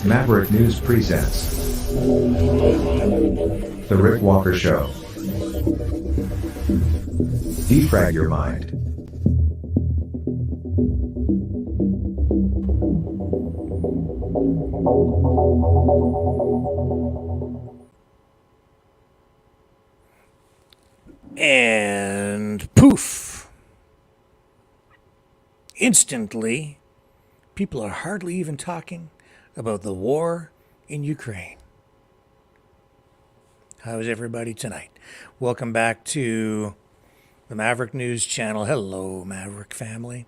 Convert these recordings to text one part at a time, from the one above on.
Maverick News presents The Rick Walker Show. Defrag your mind. And poof! Instantly, people are hardly even talking about the war in Ukraine. How is everybody tonight? Welcome back to the Maverick News channel. Hello, Maverick family.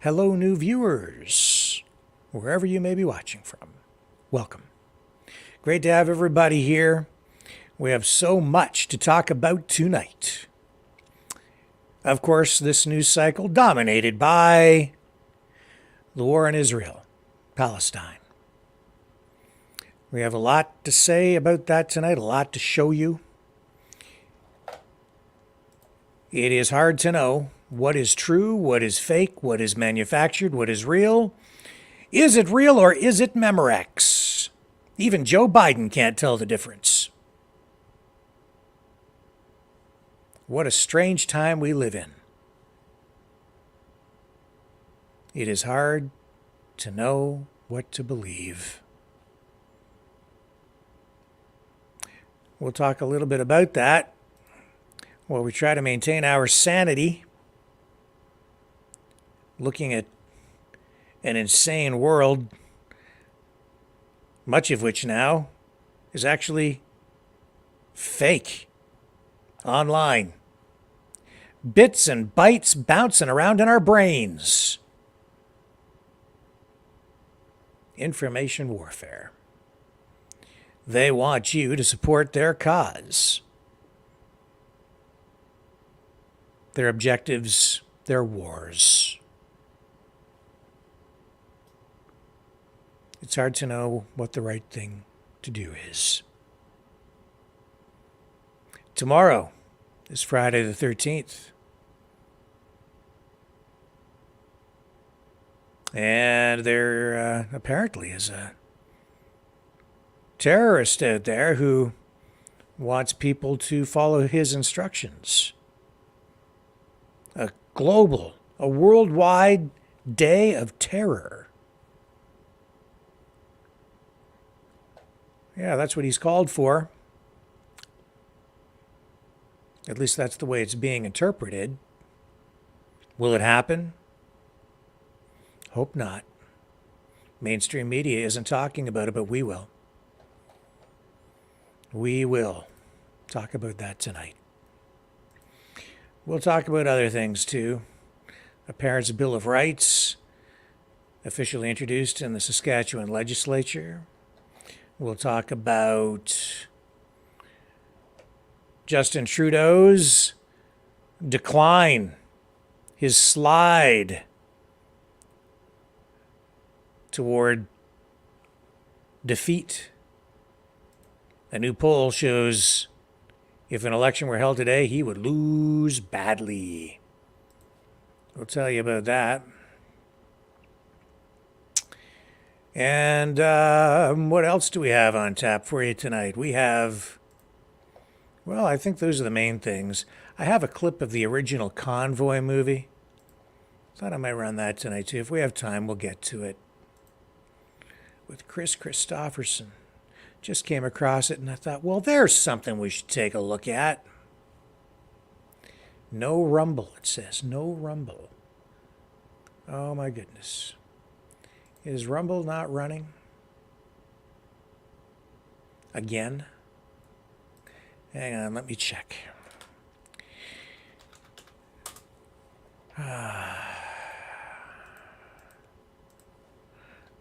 Hello, new viewers, wherever you may be watching from. Welcome. Great to have everybody here. We have so much to talk about tonight. Of course, this news cycle dominated by the war in Israel, Palestine. We have a lot to say about that tonight, a lot to show you. It is hard to know what is true, what is fake, what is manufactured, what is real. Is it real or is it Memorex? Even Joe Biden can't tell the difference. What a strange time we live in. It is hard to know what to believe. We'll talk a little bit about that while we try to maintain our sanity, looking at an insane world, much of which now is actually fake. Online. Bits and bytes bouncing around in our brains. Information warfare. They want you to support their cause. Their objectives, their wars. It's hard to know what the right thing to do is. Tomorrow is Friday the 13th. And there apparently is a terrorist out there who wants people to follow his instructions. A global, a worldwide day of terror. Yeah, that's what he's called for. At least that's the way it's being interpreted. Will it happen? Hope not. Mainstream media isn't talking about it, but we will. We will talk about that tonight. We'll talk about other things too. A Parents' Bill of Rights, officially introduced in the Saskatchewan legislature. We'll talk about Justin Trudeau's decline, his slide toward defeat. A new poll shows if an election were held today, he would lose badly. We'll tell you about that. And what else do we have on tap for you tonight? We have, well, I think those are the main things. I have a clip of the original Convoy movie. Thought I might run that tonight too. If we have time, we'll get to it. With Chris Christopherson. Just came across it and I thought, well, there's something we should take a look at. No rumble, it says. No rumble. Oh my goodness. Is Rumble not running? Again? Hang on, let me check.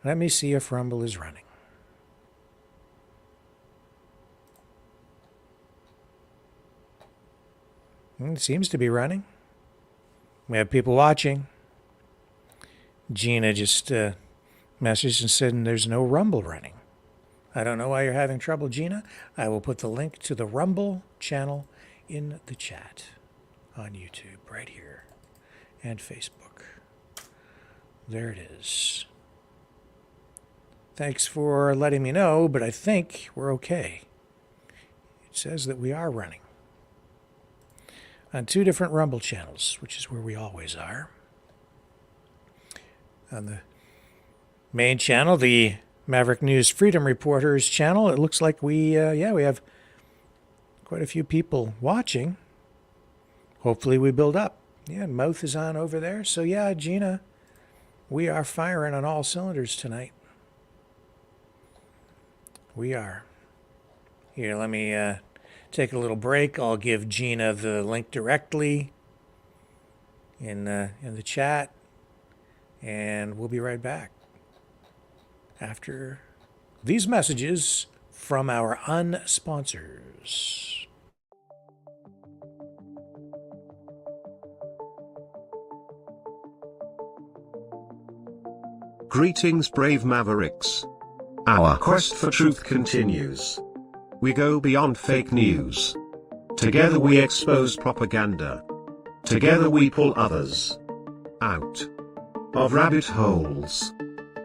Let me see if Rumble is running. It seems to be running. We have people watching. Gina just messaged and said there's no Rumble running. I don't know why you're having trouble, Gina. I will put the link to the Rumble channel in the chat on YouTube right here and Facebook. There it is. Thanks for letting me know, but I think we're okay. It says that we are running on 2 different Rumble channels, which is where we always are. On the main channel, the Maverick News Freedom Reporters channel, it looks like we have quite a few people watching. Hopefully we build up. Yeah, Mouth is on over there. So yeah, Gina, we are firing on all cylinders tonight. We are. Here, let me take a little break. I'll give Gina the link directly in the chat, and we'll be right back after these messages from our unsponsors. Greetings, brave Mavericks. Our quest for truth continues. We go beyond fake news. Together we expose propaganda. Together we pull others out of rabbit holes.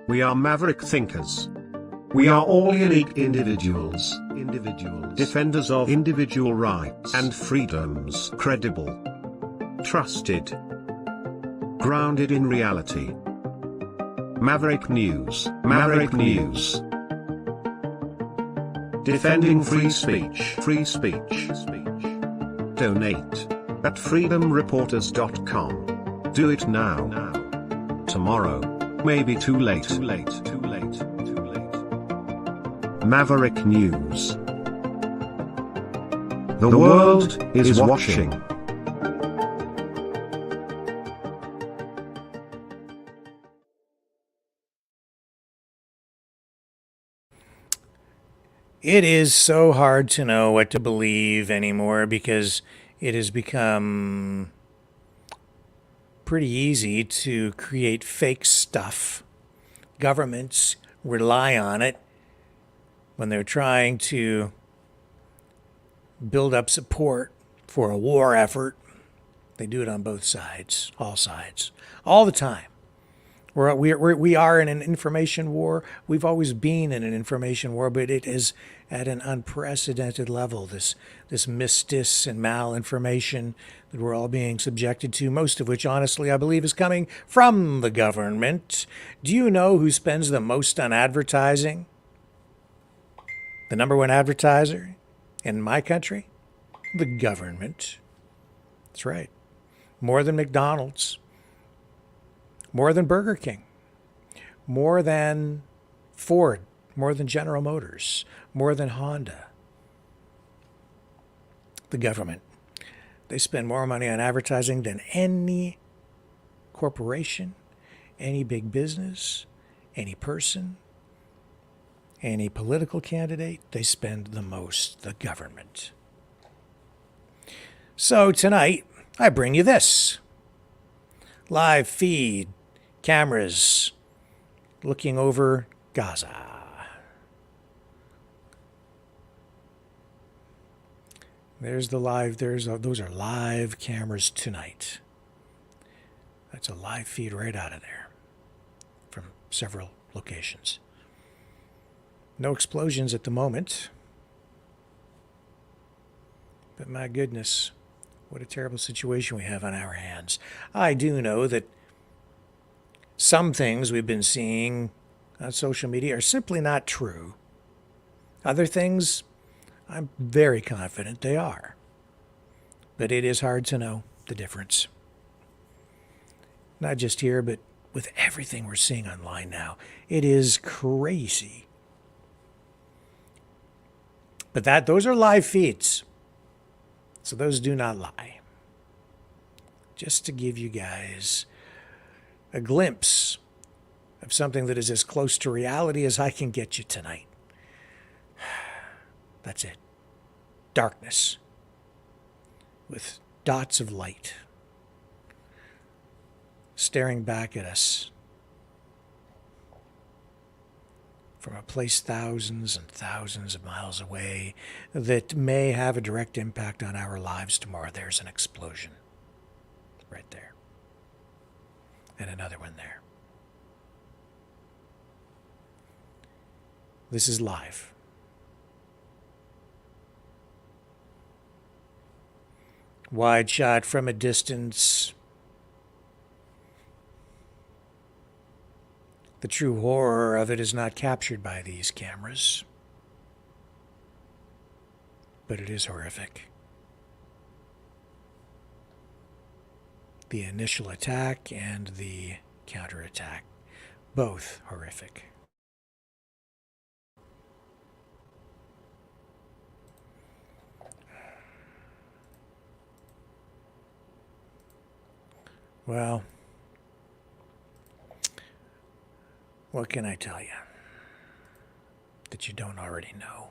We are Maverick thinkers. We are all unique individuals, defenders of individual rights and freedoms, credible, trusted, grounded in reality. Maverick News, Maverick News. Defending free speech, free speech. Donate at freedomreporters.com. Do it now. Tomorrow may be too late. Maverick News. The world is watching. It is so hard to know what to believe anymore because it has become pretty easy to create fake stuff. Governments rely on it when they're trying to build up support for a war effort. They do it on both sides, all the time. We are in an information war. We've always been in an information war, but it is at an unprecedented level, this misdis and malinformation that we're all being subjected to, most of which, honestly, I believe is coming from the government. Do you know who spends the most on advertising? The number one advertiser in my country? The government. That's right. More than McDonald's. More than Burger King, more than Ford, more than General Motors, more than Honda. The government. They spend more money on advertising than any corporation, any big business, any person, any political candidate. They spend the most, the government. So tonight, I bring you this. Live feed. Cameras looking over Gaza. There's the live, those are live cameras tonight. That's a live feed right out of there from several locations. No explosions at the moment. But my goodness, what a terrible situation we have on our hands. I do know that some things we've been seeing on social media are simply not true. Other things, I'm very confident they are. But it is hard to know the difference. Not just here, but with everything we're seeing online now. It is crazy. But those are live feeds. So those do not lie. Just to give you guys a glimpse of something that is as close to reality as I can get you tonight. That's it. Darkness with dots of light staring back at us from a place thousands and thousands of miles away that may have a direct impact on our lives tomorrow. There's an explosion right there. And another one there. This is live. Wide shot from a distance. The true horror of it is not captured by these cameras, but it is horrific. The initial attack and the counterattack, both horrific. Well, what can I tell you that you don't already know?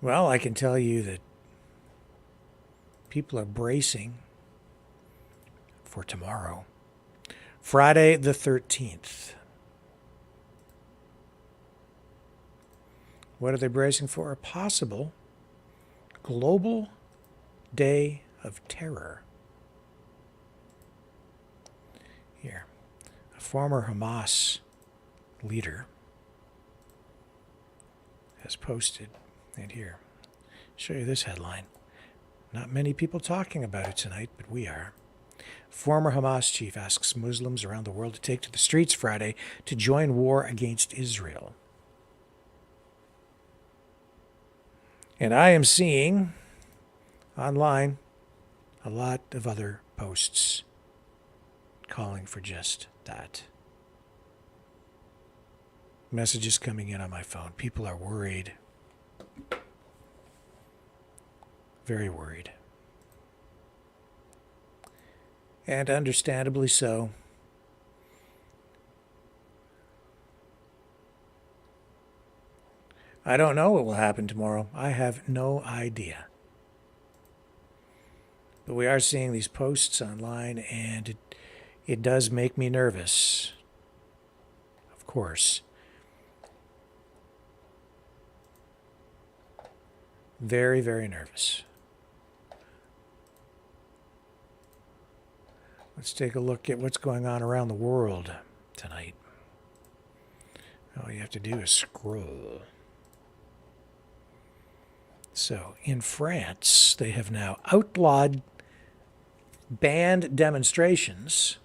Well, I can tell you that people are bracing for tomorrow, Friday the 13th. What are they bracing for? A possible global day of terror. Here, a former Hamas leader has posted, and here, show you this headline. Not many people talking about it tonight, but we are. Former Hamas chief asks Muslims around the world to take to the streets Friday to join war against Israel. And I am seeing online a lot of other posts calling for just that. Messages coming in on my phone. People are worried. Very worried. And understandably so. I don't know what will happen tomorrow. I have no idea. But we are seeing these posts online, and it does make me nervous. Of course. Very, very nervous. Let's take a look at what's going on around the world tonight. All you have to do is scroll. So, in France, they have now outlawed banned demonstrations.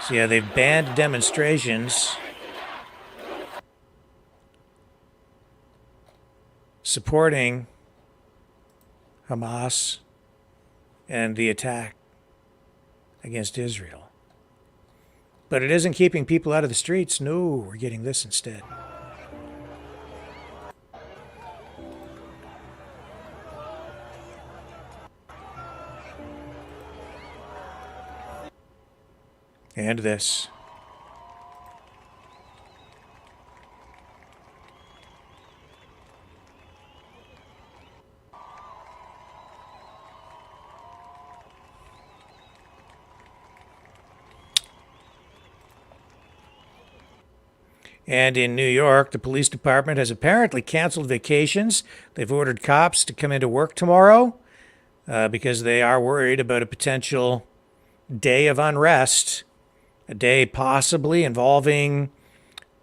So yeah, they've banned demonstrations supporting Hamas and the attack against Israel. But it isn't keeping people out of the streets. No, we're getting this instead. And this. And in New York, the police department has apparently canceled vacations. They've ordered cops to come into work tomorrow because they are worried about a potential day of unrest, a day possibly involving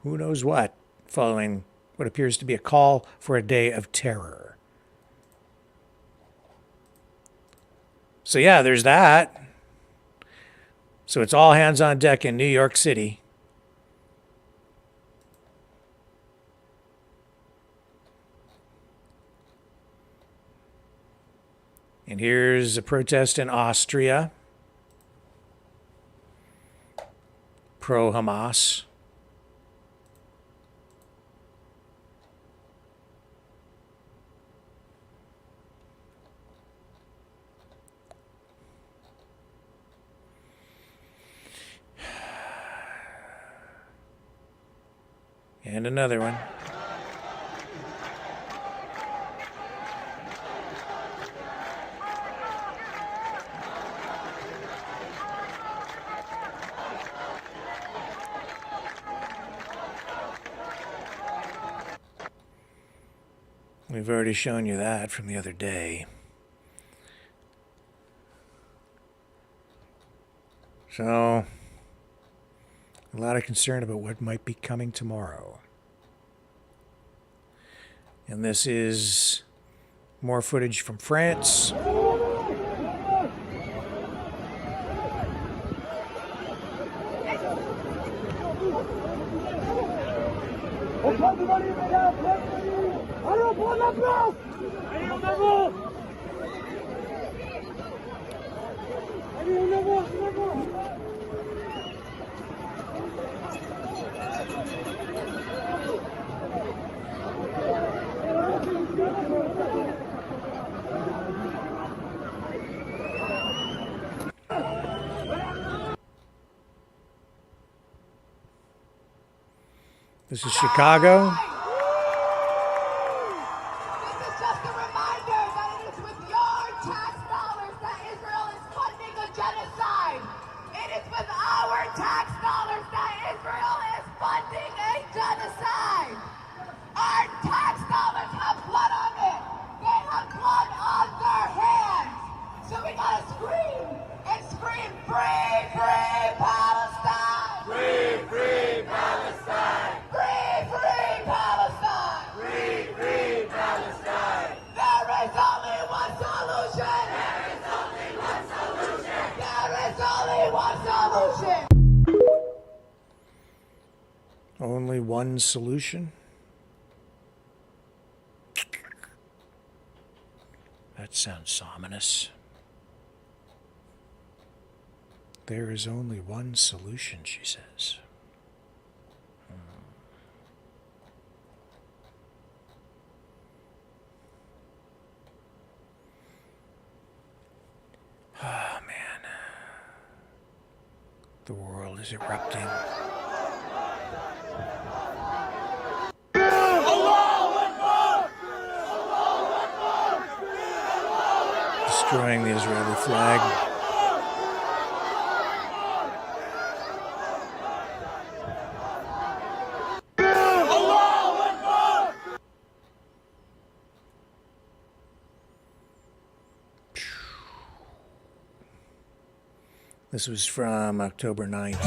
who knows what, following what appears to be a call for a day of terror. So yeah, there's that. So it's all hands on deck in New York City. And here's a protest in Austria, pro-Hamas. And another one. We've already shown you that from the other day. So, a lot of concern about what might be coming tomorrow. And this is more footage from France. This is Chicago. This is just a reminder that it is with your tax dollars that Israel is funding a genocide. It is with our tax dollars that Israel is funding a genocide. Our tax dollars have blood on it. They have blood on their hands. So we gotta scream and scream, free, free Palestine! Free, free Palestine! Free, free Palestine! Free, free Palestine! There is only one solution! There is only one solution! There is only one solution! Only one solution? That sounds ominous. There is only one solution, she says. Oh, man. The world is erupting. Destroying the Israeli flag. This was from October 9th.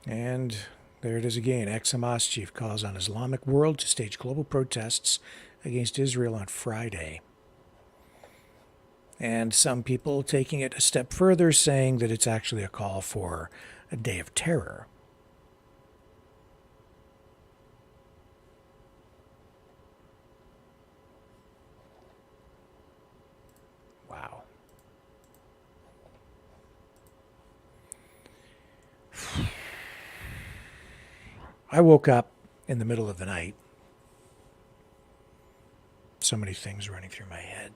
And there it is again. Ex-Hamas chief calls on Islamic world to stage global protests against Israel on Friday. And some people taking it a step further, saying that it's actually a call for a day of terror. Wow. I woke up in the middle of the night. So many things running through my head.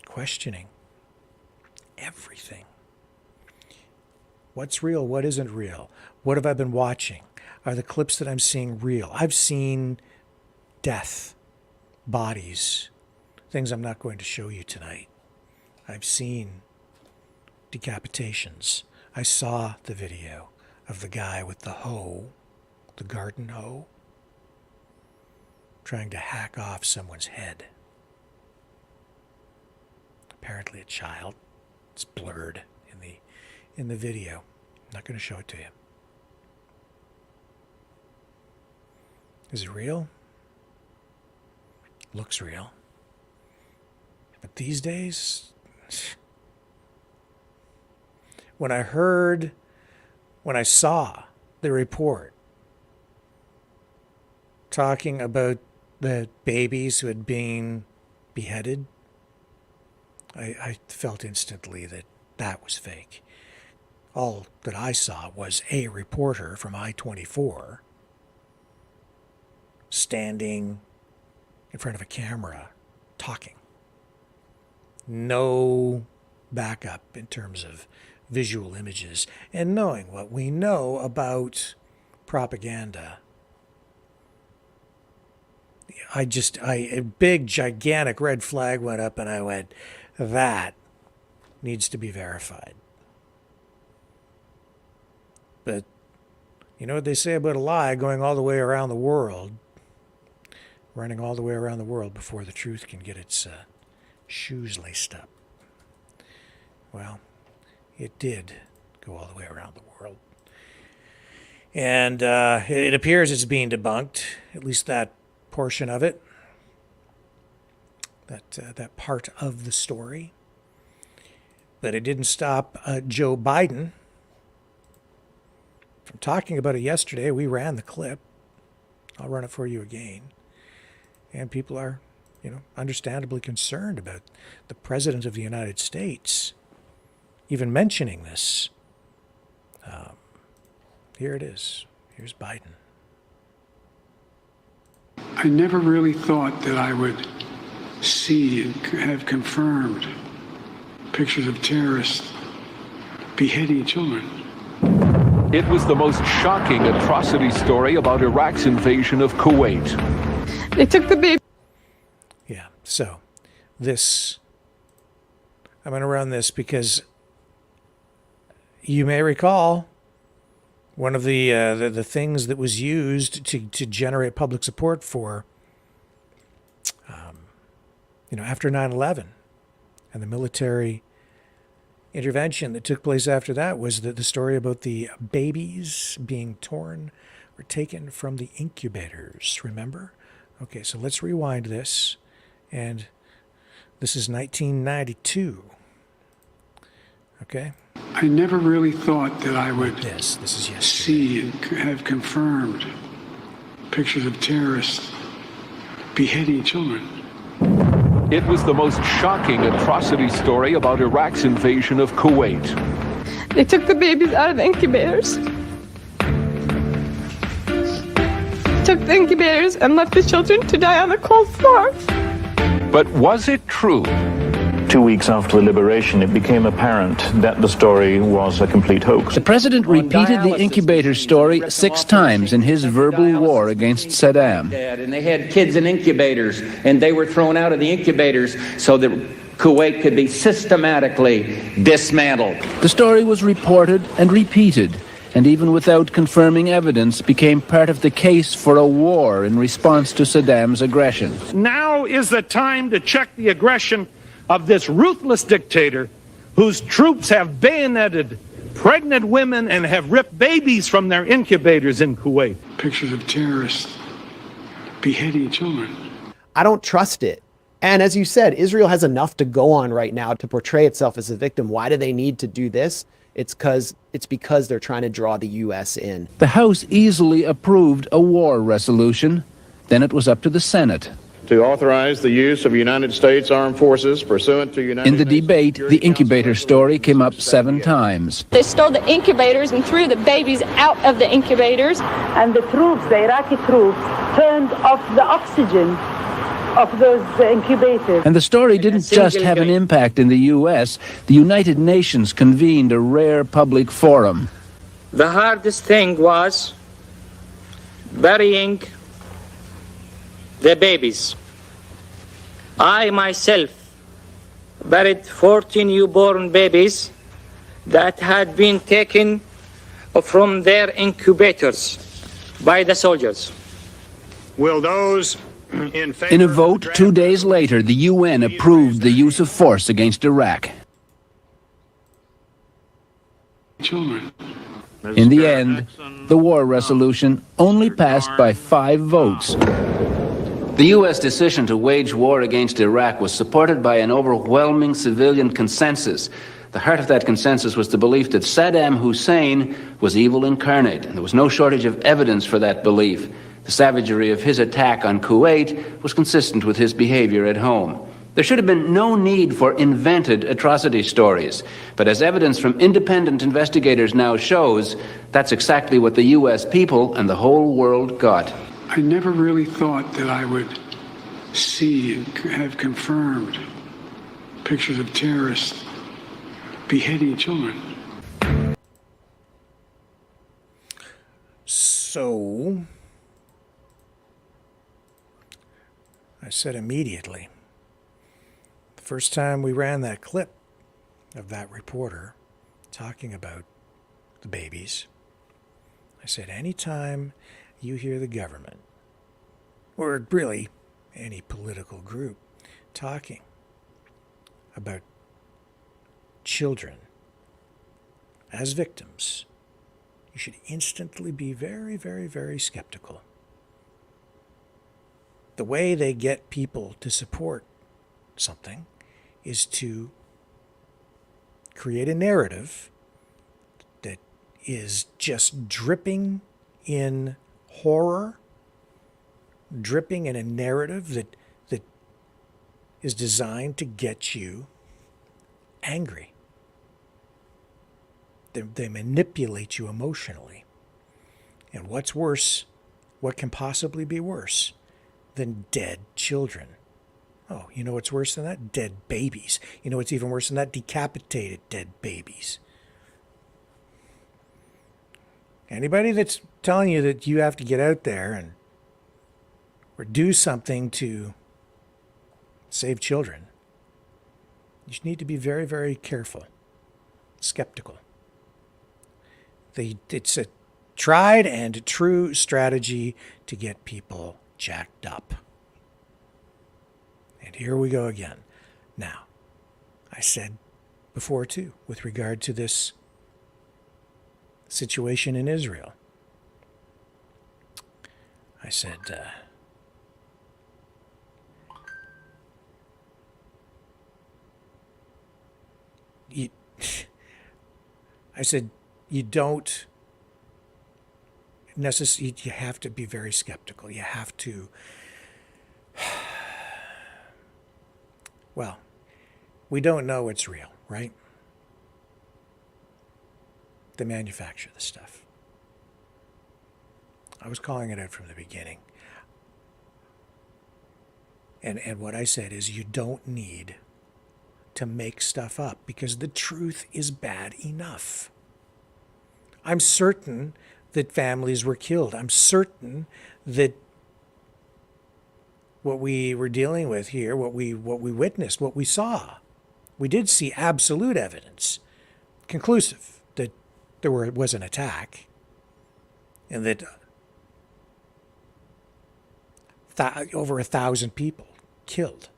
Questioning everything. What's real? What isn't real? What have I been watching? Are the clips that I'm seeing real? I've seen death, bodies, things I'm not going to show you tonight. I've seen decapitations. I saw the video of the guy with the hoe, the garden hoe, trying to hack off someone's head. Apparently a child. It's blurred in the video. I'm not going to show it to you. Is it real? Looks real. But these days, when I saw the report talking about the babies who had been beheaded, I felt instantly that that was fake. All that I saw was a reporter from I-24 standing in front of a camera talking. No backup in terms of visual images. And knowing what we know about propaganda, a big, gigantic red flag went up, and I went, that needs to be verified. But you know what they say about a lie going all the way around the world, running all the way around the world before the truth can get its shoes laced up. Well, it did go all the way around the world. And it appears it's being debunked, at least that portion of it, that part of the story. But it didn't stop Joe Biden from talking about it yesterday. We ran the clip. I'll run it for you again. And people are, understandably concerned about the President of the United States even mentioning this. Here it is. Here's Biden. I never really thought that I would see and have confirmed pictures of terrorists beheading children. It was the most shocking atrocity story about Iraq's invasion of Kuwait. They took the baby. Yeah, so this, I'm going to run this because you may recall one of the things that was used to generate public support for, after 9/11 and the military intervention that took place after that was the story about the babies being torn or taken from the incubators. Remember? Okay, so let's rewind this, and this is 1992. Okay. I never really thought that I would This is yesterday. see and have confirmed pictures of terrorists beheading children. It was the most shocking atrocity story about Iraq's invasion of Kuwait. They took the babies out of the incubators. Took the incubators and left the children to die on the cold floor. But was it true? 2 weeks after the liberation, it became apparent that the story was a complete hoax. The president repeated the incubator story 6 times in his verbal war against Saddam. And they had kids in incubators, and they were thrown out of the incubators so that Kuwait could be systematically dismantled. The story was reported and repeated, and even without confirming evidence, became part of the case for a war in response to Saddam's aggression. Now is the time to check the aggression of this ruthless dictator whose troops have bayoneted pregnant women and have ripped babies from their incubators in Kuwait. Pictures of terrorists beheading children. I don't trust it. And as you said, Israel has enough to go on right now to portray itself as a victim. Why do they need to do this? It's because they're trying to draw the U.S. in. The House easily approved a war resolution. Then it was up to the Senate. To authorize the use of United States armed forces pursuant to United In the debate, the incubator story came up 7 times. They stole the incubators and threw the babies out of the incubators. And the troops, the Iraqi troops, turned off the oxygen of those incubators. And the story didn't just have an impact in the U.S. The United Nations convened a rare public forum. The hardest thing was burying the babies. I myself buried 14 newborn babies that had been taken from their incubators by the soldiers. Will those in a vote 2 days later, the UN approved the use of force against Iraq. Children. In the end, the war resolution only passed by 5 votes. The U.S. decision to wage war against Iraq was supported by an overwhelming civilian consensus. The heart of that consensus was the belief that Saddam Hussein was evil incarnate, and there was no shortage of evidence for that belief. The savagery of his attack on Kuwait was consistent with his behavior at home. There should have been no need for invented atrocity stories, but as evidence from independent investigators now shows, that's exactly what the U.S. people and the whole world got. I never really thought that I would see and have confirmed pictures of terrorists beheading children. So, I said immediately, the first time we ran that clip of that reporter talking about the babies, I said, anytime you hear the government, or really any political group, talking about children as victims, you should instantly be very, very, very skeptical. The way they get people to support something is to create a narrative that is just dripping in horror, dripping in a narrative that is designed to get you angry. They manipulate you emotionally. And what's worse, what can possibly be worse than dead children? Oh, you know what's worse than that? Dead babies. You know what's even worse than that? Decapitated dead babies. Anybody that's telling you that you have to get out there and or do something to save children, you need to be very, very careful, skeptical. It's a tried and true strategy to get people jacked up. And here we go again. Now, I said before too, with regard to this situation in Israel, I said, you don't necessarily, you have to be very skeptical. You have to, well, we don't know it's real, right? They manufacture the stuff. I was calling it out from the beginning. And what I said is you don't need to make stuff up because the truth is bad enough. I'm certain that families were killed. I'm certain that what we were dealing with here, what we witnessed, what we saw, we did see absolute evidence, conclusive, that there was an attack and that over 1,000 people killed,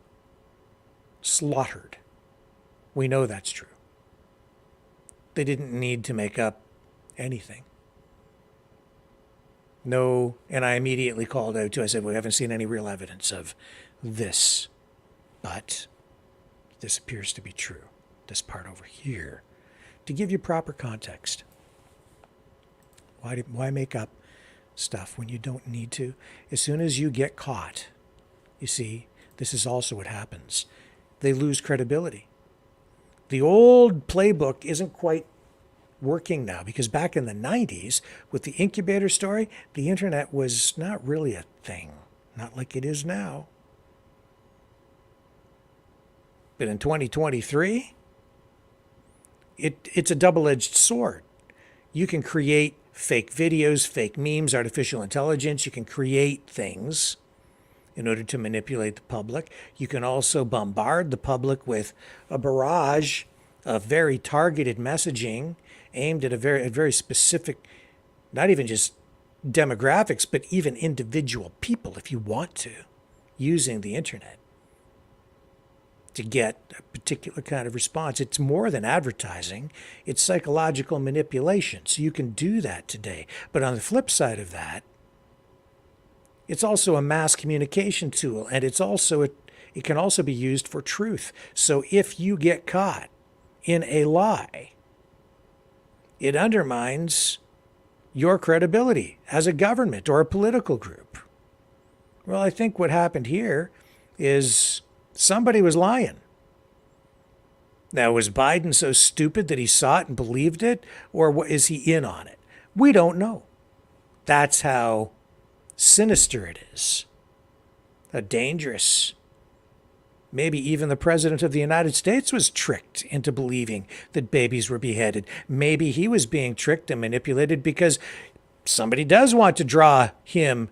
slaughtered. We know that's true. They didn't need to make up anything. No, and I immediately called out too. I said, we haven't seen any real evidence of this, but this appears to be true. This part over here. To give you proper context. Why make up stuff when you don't need to? As soon as you get caught, you see, this is also what happens. They lose credibility. The old playbook isn't quite working now because back in the 90s with the incubator story, the internet was not really a thing, not like it is now. But in 2023, it's a double-edged sword. You can create fake videos, fake memes, artificial intelligence. You can create things in order to manipulate the public. You can also bombard the public with a barrage of very targeted messaging aimed at a very specific, not even just demographics, but even individual people, if you want to, using the internet to get a particular kind of response. It's more than advertising. It's psychological manipulation. So you can do that today. But on the flip side of that, it's also a mass communication tool, and it can also be used for truth. So if you get caught in a lie, it undermines your credibility as a government or a political group. Well, I think what happened here is somebody was lying. Now, was Biden so stupid that he saw it and believed it, or is he in on it? We don't know. That's how sinister it is, how dangerous. Maybe even the President of the United States was tricked into believing that babies were beheaded. Maybe he was being tricked and manipulated because somebody does want to draw him,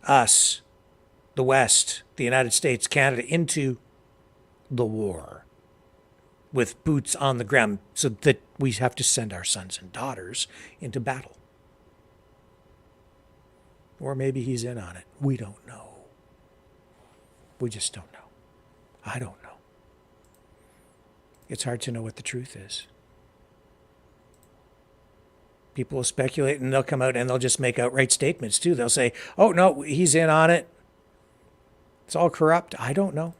us, the West, the United States, Canada, into the war with boots on the ground so that we have to send our sons and daughters into battle. Or maybe he's in on it. We don't know. We just don't know. I don't know. It's hard to know what the truth is. People will speculate and they'll come out and they'll just make outright statements too. They'll say, oh, no, he's in on it. It's all corrupt. I don't know.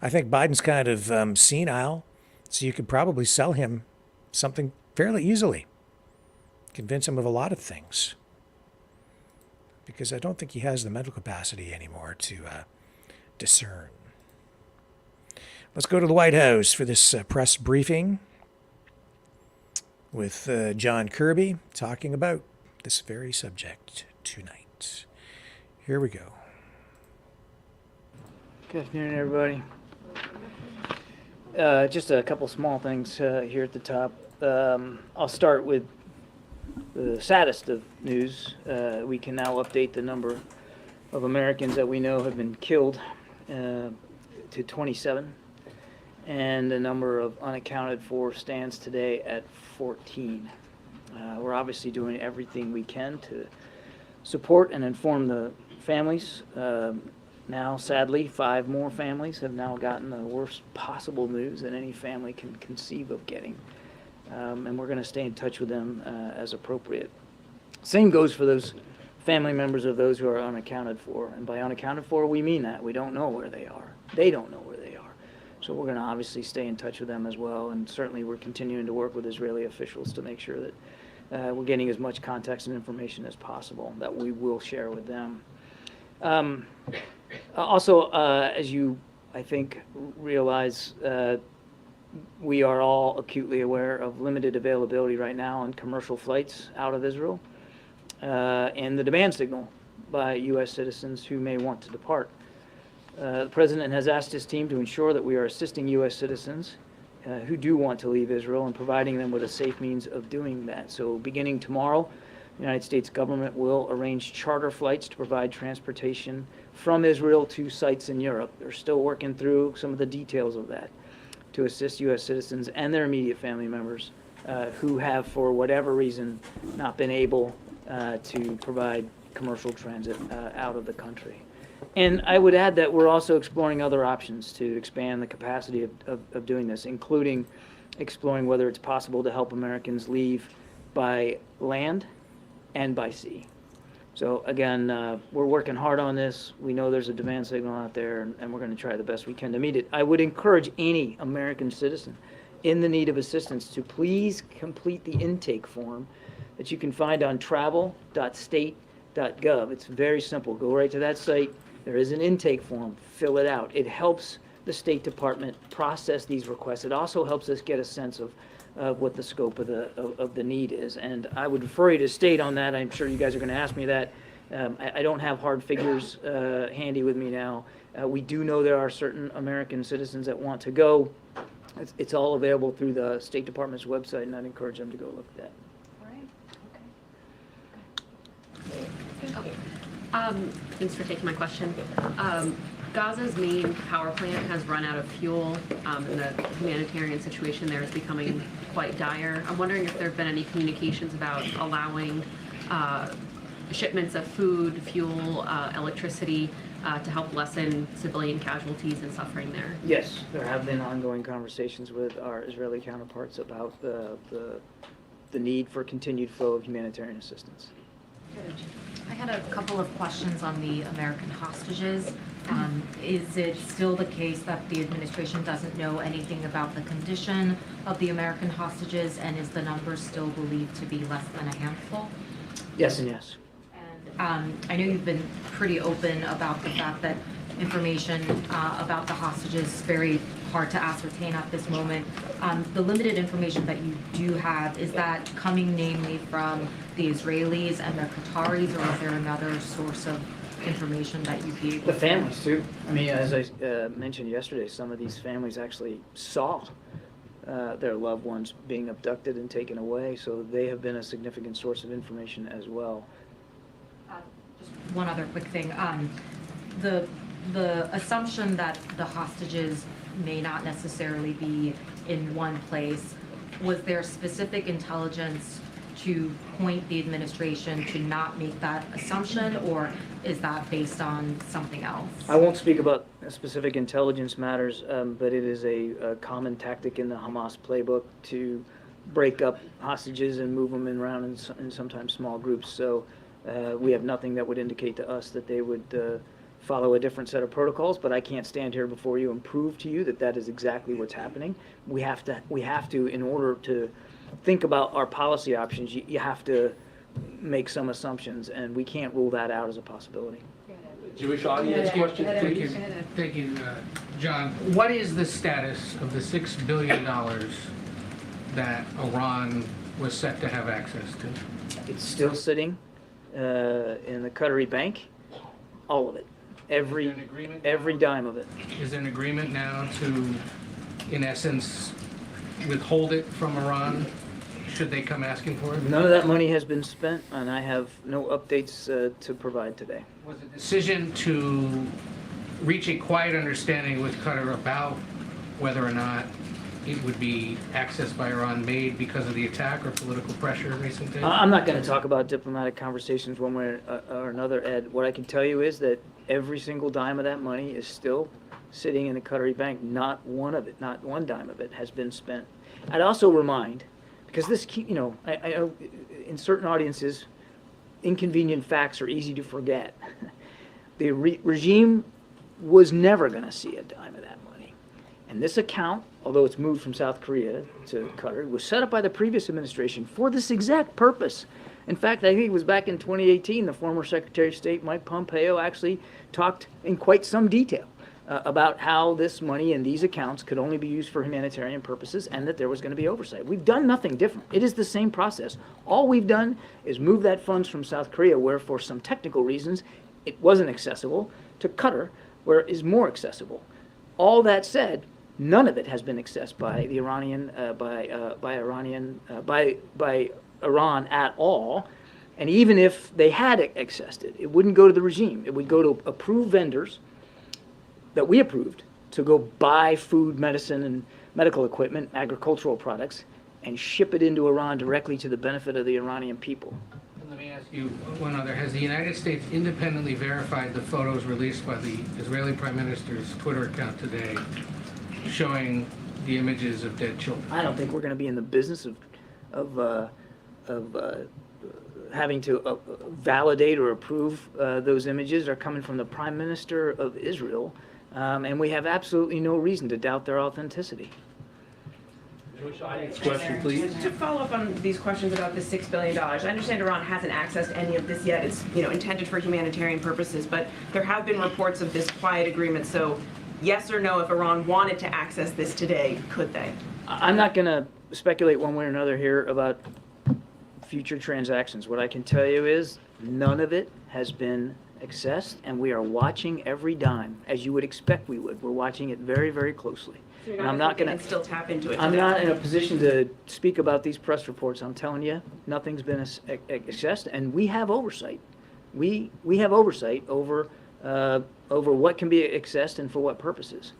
I think Biden's kind of senile, so you could probably sell him something fairly easily. Convince him of a lot of things. Because I don't think he has the mental capacity anymore to discern. Let's go to the White House for this press briefing with John Kirby talking about this very subject tonight. Here we go. Good afternoon, everybody. Just a couple small things here at the top. I'll start with the saddest of news. We can now update the number of Americans that we know have been killed to 27. And the number of unaccounted for stands today at 14. We're obviously doing everything we can to support and inform the families. Now, sadly, 5 more families have now gotten the worst possible news that any family can conceive of getting. And we're going to stay in touch with them as appropriate. Same goes for those family members of those who are unaccounted for. And by unaccounted for, we mean that. We don't know where they are. They don't know where they are. So we're going to obviously stay in touch with them as well. And certainly we're continuing to work with Israeli officials to make sure that we're getting as much context and information as possible that we will share with them. Also, as you, I think, realize, we are all acutely aware of limited availability right now on commercial flights out of Israel and the demand signal by U.S. citizens who may want to depart. The President has asked his team to ensure that we are assisting U.S. citizens who do want to leave Israel and providing them with a safe means of doing that. So beginning tomorrow, the United States government will arrange charter flights to provide transportation from Israel to sites in Europe. They're still working through some of the details of that to assist U.S. citizens and their immediate family members who have, for whatever reason, not been able to provide commercial transit out of the country. And I would add that we're also exploring other options to expand the capacity of doing this, including exploring whether it's possible to help Americans leave by land and by sea. So again, we're working hard on this. We know there's a demand signal out there, and we're going to try the best we can to meet it. I would encourage any American citizen in the need of assistance to please complete the intake form that you can find on travel.state.gov. It's very simple. Go right to that site. There is an intake form. Fill it out. It helps the State Department process these requests. It also helps us get a sense of what the scope of the need is. And I would refer you to state on that. I'm sure you guys are going to ask me that. I don't have hard figures handy with me now. We do know there are certain American citizens that want to go. It's all available through the State Department's website, and I'd encourage them to go look at that. Okay. Thanks for taking my question. Gaza's main power plant has run out of fuel, and the humanitarian situation there is becoming quite dire. I'm wondering if there have been any communications about allowing shipments of food, fuel, electricity to help lessen civilian casualties and suffering there. Yes, there have been ongoing conversations with our Israeli counterparts about the need for continued flow of humanitarian assistance. I had a couple of questions on the American hostages. Is it still the case that the administration doesn't know anything about the condition of the American hostages, and is the number still believed to be less than a handful? Yes and yes. And I know you've been pretty open about the fact that information about the hostages is very hard to ascertain at this moment. The limited information that you do have, is that coming namely from the Israelis and the Qataris, or is there another source of information that you'd be able The to... families, too. I mean, as I mentioned yesterday, some of these families actually saw their loved ones being abducted and taken away, so they have been a significant source of information as well. Just one other quick thing. The assumption that the hostages may not necessarily be in one place, was there specific intelligence to point the administration to not make that assumption, or is that based on something else? I won't speak about specific intelligence matters, but it is a common tactic in the Hamas playbook to break up hostages and move them around in sometimes small groups. So we have nothing that would indicate to us that they would follow a different set of protocols, but I can't stand here before you and prove to you that that is exactly what's happening. We have to, in order to think about our policy options, you have to make some assumptions, and we can't rule that out as a possibility. Jewish audience question, please. Thank you, John. What is the status of the $6 billion that Iran was set to have access to? It's still sitting in the Qatari bank, all of it, every dime of it. Is there an agreement now to, in essence, withhold it from Iran should they come asking for it? None of that money has been spent, and I have no updates to provide today. Was the decision to reach a quiet understanding with Qatar about whether or not it would be accessed by Iran made because of the attack or political pressure in recent days? I'm not going to talk about diplomatic conversations one way or another, Ed. What I can tell you is that every single dime of that money is still sitting in the Qatari bank. Not one of it, not one dime of it has been spent. I'd also remind, because this, I in certain audiences, inconvenient facts are easy to forget. The regime was never going to see a dime of that money. And this account, although it's moved from South Korea to Qatar, was set up by the previous administration for this exact purpose. In fact, I think it was back in 2018, the former Secretary of State, Mike Pompeo, actually talked in quite some detail about how this money in these accounts could only be used for humanitarian purposes and that there was going to be oversight. We've done nothing different. It is the same process. All we've done is move that funds from South Korea, where for some technical reasons it wasn't accessible, to Qatar, where it is more accessible. All that said, none of it has been accessed by the by Iran at all. And even if they had accessed it, it wouldn't go to the regime. It would go to approved vendors that we approved to go buy food, medicine, and medical equipment, agricultural products, and ship it into Iran directly to the benefit of the Iranian people. Let me ask you one other. Has the United States independently verified the photos released by the Israeli Prime Minister's Twitter account today showing the images of dead children? I don't think we're going to be in the business of having to validate or approve those images. Are coming from the Prime Minister of Israel, and we have absolutely no reason to doubt their authenticity. Question, please. To follow up on these questions about the $6 billion, I understand Iran hasn't accessed any of this yet. It's intended for humanitarian purposes, but there have been reports of this quiet agreement. So, yes or no, if Iran wanted to access this today, could they? I'm not going to speculate one way or another here about future transactions. What I can tell you is none of it has been accessed, and we are watching every dime, as you would expect we would. We're watching it very, very closely. So you're And I'm not going to still tap into it. I'm today? not in a position to speak about these press reports. I'm telling you, nothing's been accessed, and we have oversight. We have oversight over what can be accessed and for what purposes.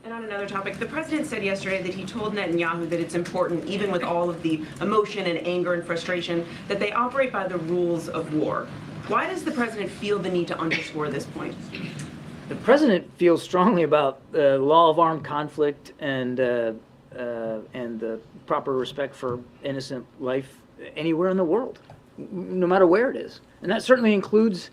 And on another topic, the president said yesterday that he told Netanyahu that it's important, even with all of the emotion and anger and frustration, that they operate by the rules of war. Why does the president feel the need to underscore this point? The president feels strongly about the law of armed conflict and the proper respect for innocent life anywhere in the world, no matter where it is. And that certainly includes,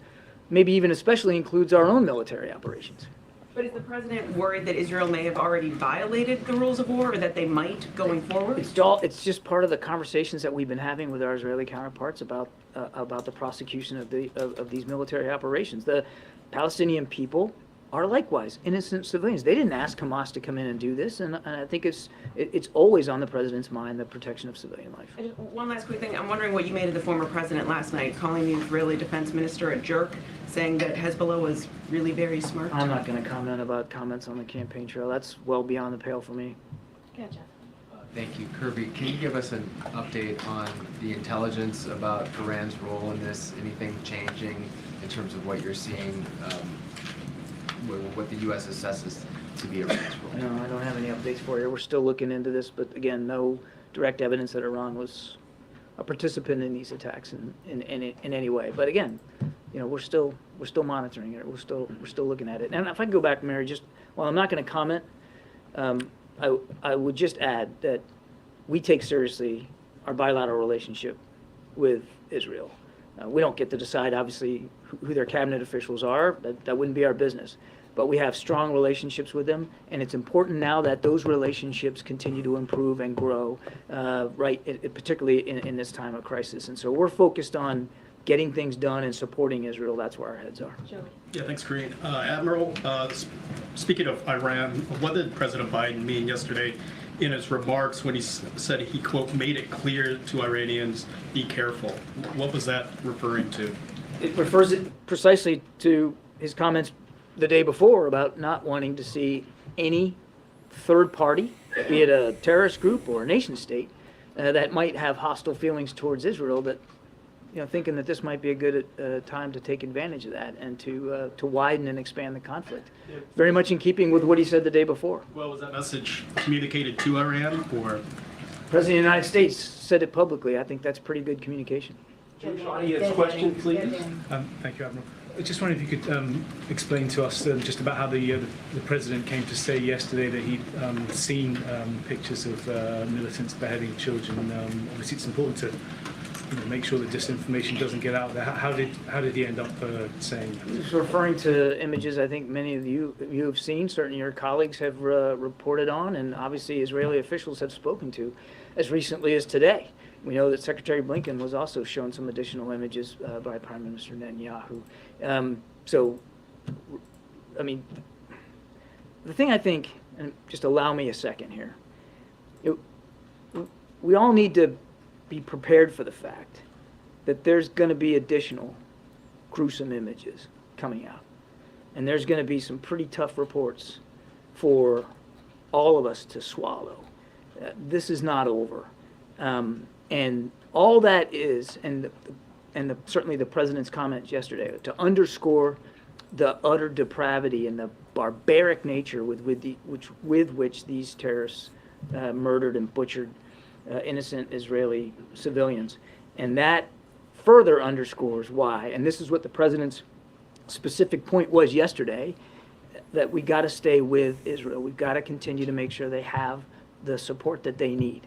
maybe even especially includes our own military operations. But is the president worried that Israel may have already violated the rules of war, or that they might going forward? It's just part of the conversations that we've been having with our Israeli counterparts about the prosecution of these military operations. The Palestinian people are likewise innocent civilians. They didn't ask Hamas to come in and do this, and I think it's always on the president's mind, the protection of civilian life. One last quick thing. I'm wondering what you made of the former president last night, calling the Israeli defense minister a jerk, saying that Hezbollah was really very smart. I'm not going to comment about comments on the campaign trail. That's well beyond the pale for me. Gotcha. Thank you. Kirby, can you give us an update on the intelligence about Iran's role in this? Anything changing in terms of what you're seeing, what the U.S. assesses to be Iran's role? No, I don't have any updates for you. We're still looking into this, but again, no direct evidence that Iran was a participant in these attacks in any way. But again, we're still monitoring it. We're still looking at it. And if I can go back, Mary, while I'm not going to comment, I would just add that we take seriously our bilateral relationship with Israel. We don't get to decide, obviously, who their cabinet officials are. That wouldn't be our business. But we have strong relationships with them, and it's important now that those relationships continue to improve and grow, particularly in this time of crisis. And so we're focused on getting things done and supporting Israel. That's where our heads are. Yeah, thanks, Karine. Admiral, speaking of Iran, what did President Biden mean yesterday in his remarks when he said he, quote, made it clear to Iranians, be careful? What was that referring to? It refers precisely to his comments the day before about not wanting to see any third party, be it a terrorist group or a nation state, that might have hostile feelings towards Israel, that thinking that this might be a good time to take advantage of that and to widen and expand the conflict. Very much in keeping with what he said the day before. Well, was that message communicated to Iran, or? The President of the United States said it publicly. I think that's pretty good communication. Audience question, please. Thank you, Admiral. I just wondered if you could explain to us just about how the President came to say yesterday that he'd seen pictures of militants beheading children. Obviously, it's important to make sure that disinformation doesn't get out there. How did he end up saying that? He's referring to images I think many of you have seen, certainly your colleagues have reported on, and obviously Israeli officials have spoken to as recently as today. We know that Secretary Blinken was also shown some additional images by Prime Minister Netanyahu. The thing I think, and just allow me a second here, we all need to be prepared for the fact that there's going to be additional gruesome images coming out. And there's going to be some pretty tough reports for all of us to swallow. This is not over. And all that is, certainly the President's comments yesterday, to underscore the utter depravity and the barbaric nature with which these terrorists murdered and butchered innocent Israeli civilians. And that further underscores why, and this is what the President's specific point was yesterday, that we got to stay with Israel. We've got to continue to make sure they have the support that they need.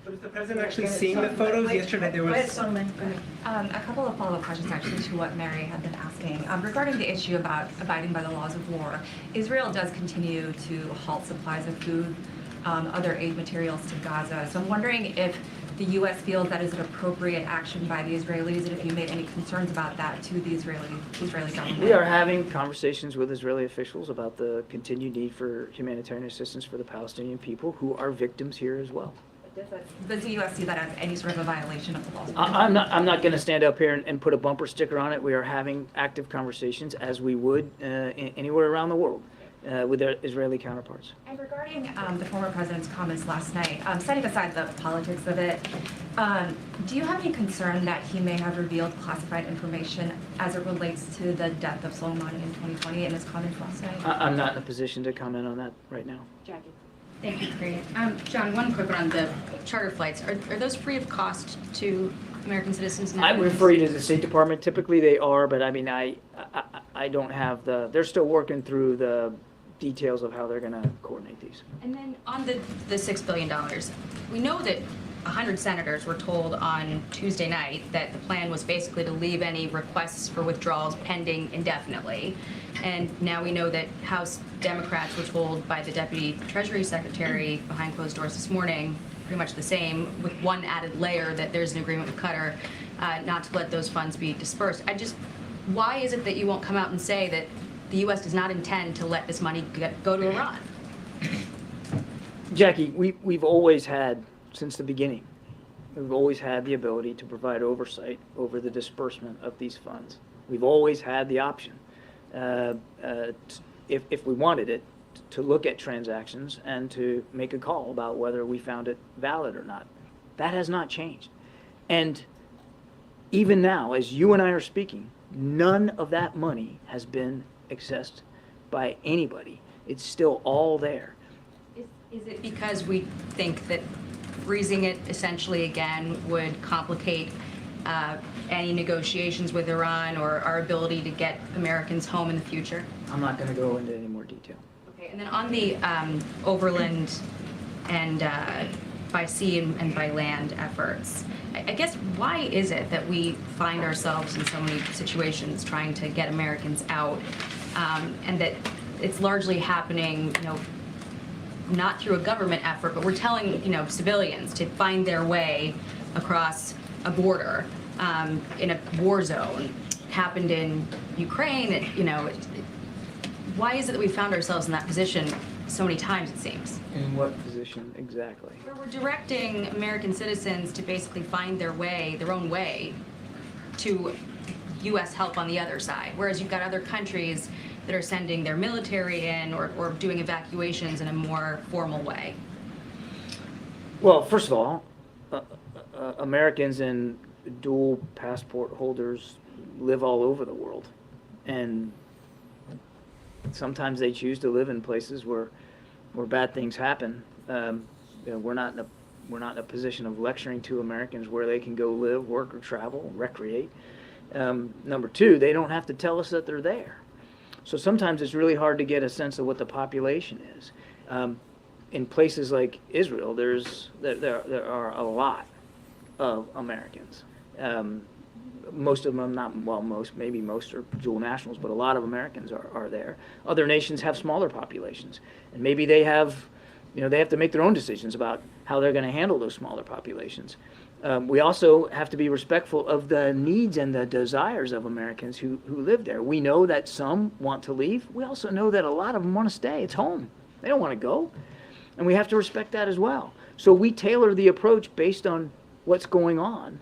But is the President actually seeing the photos? Yesterday there was... A couple of follow-up questions actually to what Mary had been asking. Regarding the issue about abiding by the laws of war, Israel does continue to halt supplies of food, other aid materials to Gaza. So I'm wondering if the U.S. feels that is an appropriate action by the Israelis, and if you made any concerns about that to the Israeli government. We are having conversations with Israeli officials about the continued need for humanitarian assistance for the Palestinian people who are victims here as well. Does the U.S. see that as any sort of a violation of the laws? I'm not going to stand up here and put a bumper sticker on it. We are having active conversations, as we would anywhere around the world, with their Israeli counterparts. And regarding the former president's comments last night, setting aside the politics of it, do you have any concern that he may have revealed classified information as it relates to the death of Soleimani in 2020 in his comments last night? I'm not in a position to comment on that right now. Jackie. Thank you, Karine. John, one quick one on the charter flights. Are those free of cost to American citizens now? I would refer you to the State Department. Typically they are, but I mean, I don't have they're still working through the details of how they're going to coordinate these. And then on the $6 billion, we know that 100 senators were told on Tuesday night that the plan was basically to leave any requests for withdrawals pending indefinitely. And now we know that House Democrats were told by the Deputy Treasury Secretary behind closed doors this morning pretty much the same, with one added layer that there's an agreement with Qatar not to let those funds be dispersed. Why is it that you won't come out and say that the U.S. does not intend to let this money go to Iran. Jackie, we've always had, since the beginning, we've always had the ability to provide oversight over the disbursement of these funds. We've always had the option, if we wanted it, to look at transactions and to make a call about whether we found it valid or not. That has not changed. And even now, as you and I are speaking, none of that money has been accessed by anybody. It's still all there. Is it because we think that freezing it essentially again would complicate any negotiations with Iran or our ability to get Americans home in the future? I'm not going to go into any more detail. Okay, and then on the overland and by sea and by land efforts, I guess why is it that we find ourselves in so many situations trying to get Americans out, and that it's largely happening, not through a government effort, but we're telling, civilians to find their way across a border in a war zone. Happened in Ukraine. Why is it that we found ourselves in that position so many times, it seems? In what position exactly? Where we're directing American citizens to basically find their own way to U.S. help on the other side, whereas you've got other countries that are sending their military in or doing evacuations in a more formal way. Well, first of all, Americans and dual passport holders live all over the world, and sometimes they choose to live in places where bad things happen. We're not in a position of lecturing to Americans where they can go live, work, or travel, recreate. Number two, they don't have to tell us that they're there. So sometimes it's really hard to get a sense of what the population is. In places like Israel, there are a lot of Americans. Most of them, maybe most are dual nationals, but a lot of Americans are there. Other nations have smaller populations, and maybe they have to make their own decisions about how they're going to handle those smaller populations. We also have to be respectful of the needs and the desires of Americans who live there. We know that some want to leave. We also know that a lot of them want to stay. It's home. They don't want to go. And we have to respect that as well. So we tailor the approach based on what's going on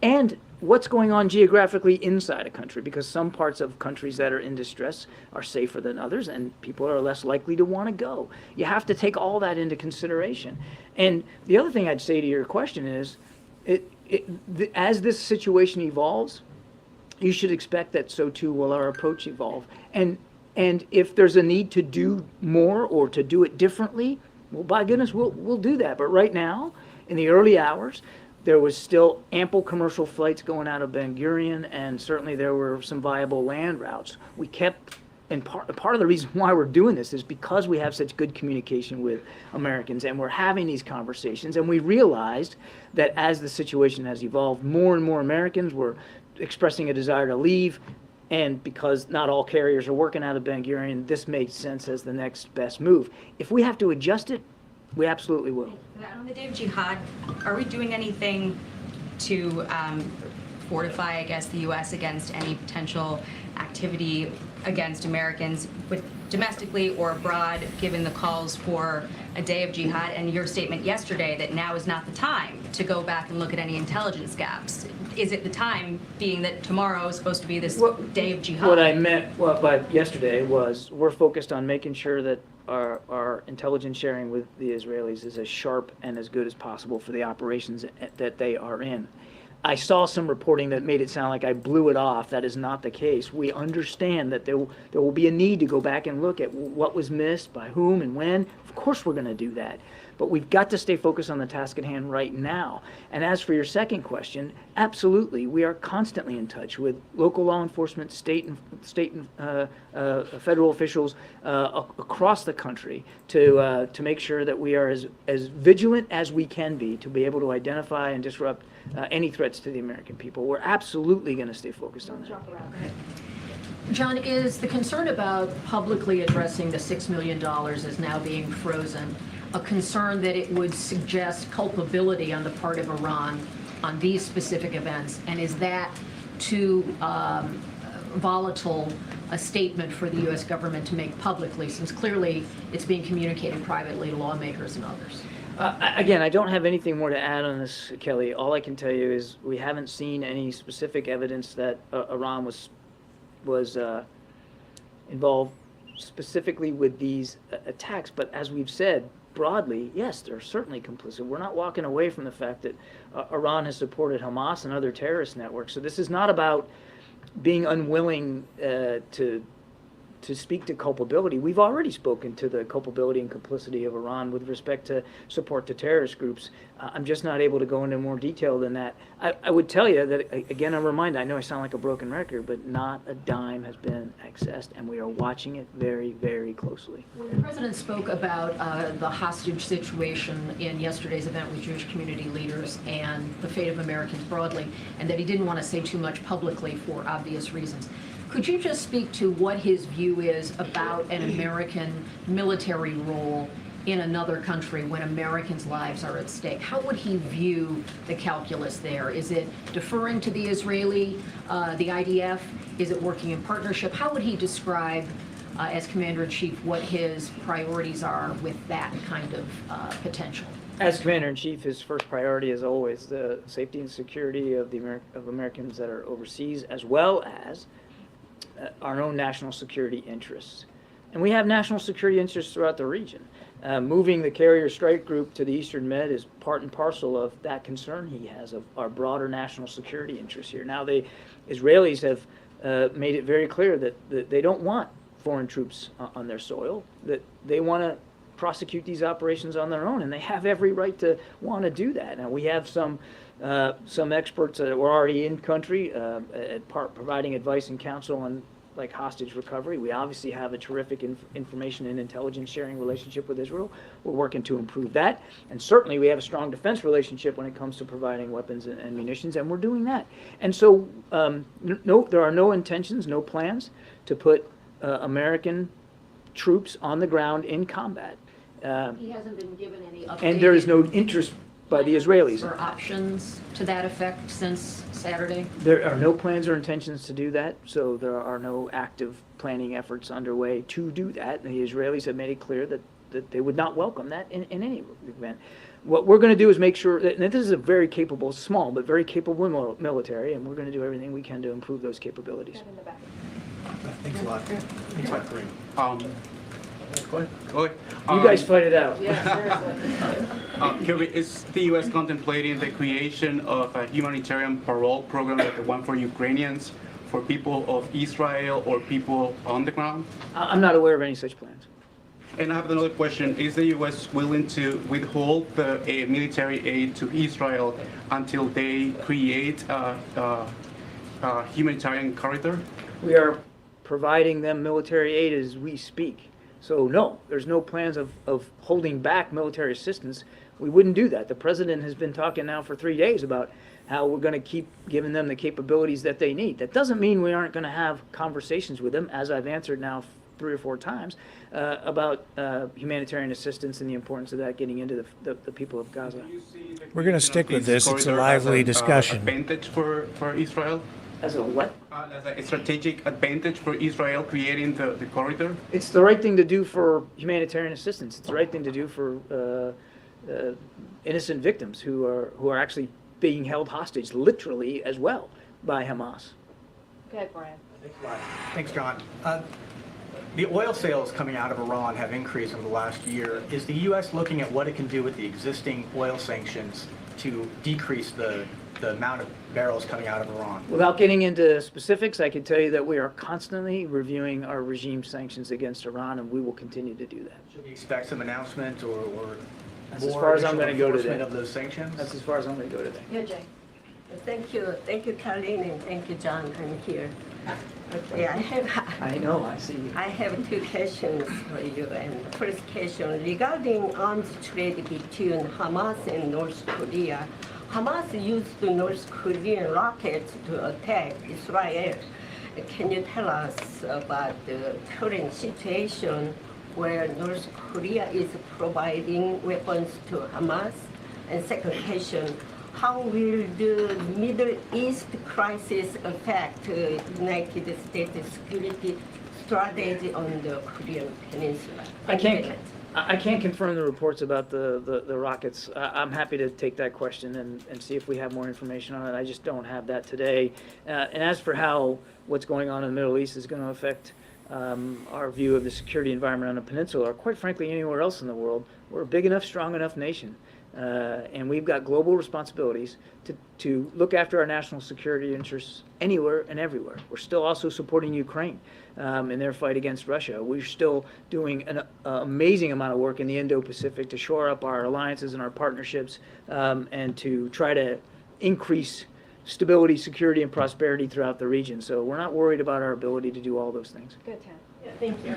and what's going on geographically inside a country, because some parts of countries that are in distress are safer than others and people are less likely to want to go. You have to take all that into consideration. And the other thing I'd say to your question is, as this situation evolves, you should expect that so too will our approach evolve. And if there's a need to do more or to do it differently, well, by goodness, we'll do that. But right now, in the early hours, there was still ample commercial flights going out of Ben Gurion, and certainly there were some viable land routes. We kept, and part of the reason why we're doing this is because we have such good communication with Americans, and we're having these conversations, and we realized that as the situation has evolved, more and more Americans were expressing a desire to leave, and because not all carriers are working out of Ben Gurion, this made sense as the next best move. If we have to adjust it, we absolutely will. On the day of jihad, are we doing anything to fortify, I guess, the U.S. against any potential activity against Americans, domestically or abroad, given the calls for a day of jihad and your statement yesterday that now is not the time to go back and look at any intelligence gaps? Is it the time, being that tomorrow is supposed to be this day of jihad? What I meant by yesterday was we're focused on making sure that our intelligence sharing with the Israelis is as sharp and as good as possible for the operations that they are in. I saw some reporting that made it sound like I blew it off. That is not the case. We understand that there will be a need to go back and look at what was missed, by whom and when. Of course we're going to do that. But we've got to stay focused on the task at hand right now. And as for your second question, absolutely, we are constantly in touch with local law enforcement, state and federal officials across the country to make sure that we are as vigilant as we can be to be able to identify and disrupt any threats to the American people. We're absolutely going to stay focused on that. John, is the concern about publicly addressing the $6 million as now being frozen a concern that it would suggest culpability on the part of Iran on these specific events? And is that too volatile a statement for the U.S. government to make publicly, since clearly it's being communicated privately to lawmakers and others? Again, I don't have anything more to add on this, Kelly. All I can tell you is we haven't seen any specific evidence that Iran was involved specifically with these attacks. But as we've said, broadly, yes, they're certainly complicit. We're not walking away from the fact that Iran has supported Hamas and other terrorist networks. So this is not about being unwilling to speak to culpability. We've already spoken to the culpability and complicity of Iran with respect to support to terrorist groups. I'm just not able to go into more detail than that. I would tell you that, again, I'm reminded, I know I sound like a broken record, but not a dime has been accessed, and we are watching it very, very closely. The President spoke about the hostage situation in yesterday's event with Jewish community leaders and the fate of Americans broadly, and that he didn't want to say too much publicly for obvious reasons. Could you just speak to what his view is about an American military role in another country when Americans' lives are at stake? How would he view the calculus there? Is it deferring to the Israeli, the IDF? Is it working in partnership? How would he describe, as Commander-in-Chief, what his priorities are with that kind of potential? As Commander-in-Chief, his first priority is always the safety and security of Americans that are overseas, as well as our own national security interests. And we have national security interests throughout the region. Moving the carrier strike group to the Eastern Med is part and parcel of that concern he has of our broader national security interests here. Now, the Israelis have made it very clear that they don't want foreign troops on their soil, that they want to prosecute these operations on their own, and they have every right to want to do that. Now, we have some experts that were already in country providing advice and counsel on like hostage recovery. We obviously have a terrific information and intelligence sharing relationship with Israel. We're working to improve that. And certainly we have a strong defense relationship when it comes to providing weapons and munitions, and we're doing that. And so no, there are no intentions, no plans to put American troops on the ground in combat. He hasn't been given any updated and there is no interest by the Israelis. Or options to that effect since Saturday? There are no plans or intentions to do that, so there are no active planning efforts underway to do that. And the Israelis have made it clear that they would not welcome that in any event. What we're going to do is make sure that, and this is a very capable, small, but very capable military, and we're going to do everything we can to improve those capabilities. Thanks a lot. Thanks a lot, Kareem. Go ahead. You guys fight it out. Kirby, is the U.S. contemplating the creation of a humanitarian parole program like the one for Ukrainians, for people of Israel or people on the ground? I'm not aware of any such plans. And I have another question. Is the U.S. willing to withhold the military aid to Israel until they create a humanitarian corridor? We are providing them military aid as we speak. So no, there's no plans of holding back military assistance. We wouldn't do that. The president has been talking now for 3 days about how we're going to keep giving them the capabilities that they need. That doesn't mean we aren't going to have conversations with them, as I've answered now 3 or 4 times, about humanitarian assistance and the importance of that getting into the people of Gaza. We're going to stick with this. It's a lively discussion. Advantage for Israel? As a what? As a strategic advantage for Israel creating the corridor? It's the right thing to do for humanitarian assistance. It's the right thing to do for innocent victims who are actually being held hostage, literally as well, by Hamas. Okay, Brian. Thanks a lot. Thanks, John. The oil sales coming out of Iran have increased over the last year. Is the U.S. looking at what it can do with the existing oil sanctions to decrease the amount of barrels coming out of Iran? Without getting into specifics, I can tell you that we are constantly reviewing our regime sanctions against Iran, and we will continue to do that. Should we expect some announcement or That's as far as I'm going to go today. Of those sanctions? That's as far as I'm going to go today. Yeah, Jay. Thank you, Colleen, and thank you, John. I'm here. Okay, I know, I see you. I have 2 questions for you. And the first question regarding arms trade between Hamas and North Korea. Hamas used the North Korean rockets to attack Israel. Can you tell us about the current situation where North Korea is providing weapons to Hamas? And second question, how will the Middle East crisis affect United States security strategy on the Korean Peninsula? I can't confirm the reports about the rockets. I'm happy to take that question and see if we have more information on it. I just don't have that today. And as for how what's going on in the Middle East is going to affect our view of the security environment on the peninsula, or quite frankly anywhere else in the world, we're a big enough, strong enough nation. And we've got global responsibilities to look after our national security interests anywhere and everywhere. We're still also supporting Ukraine in their fight against Russia. We're still doing an amazing amount of work in the Indo-Pacific to shore up our alliances and our partnerships and to try to increase stability, security, and prosperity throughout the region. So we're not worried about our ability to do all those things. Good, Ted. Yeah, thank you.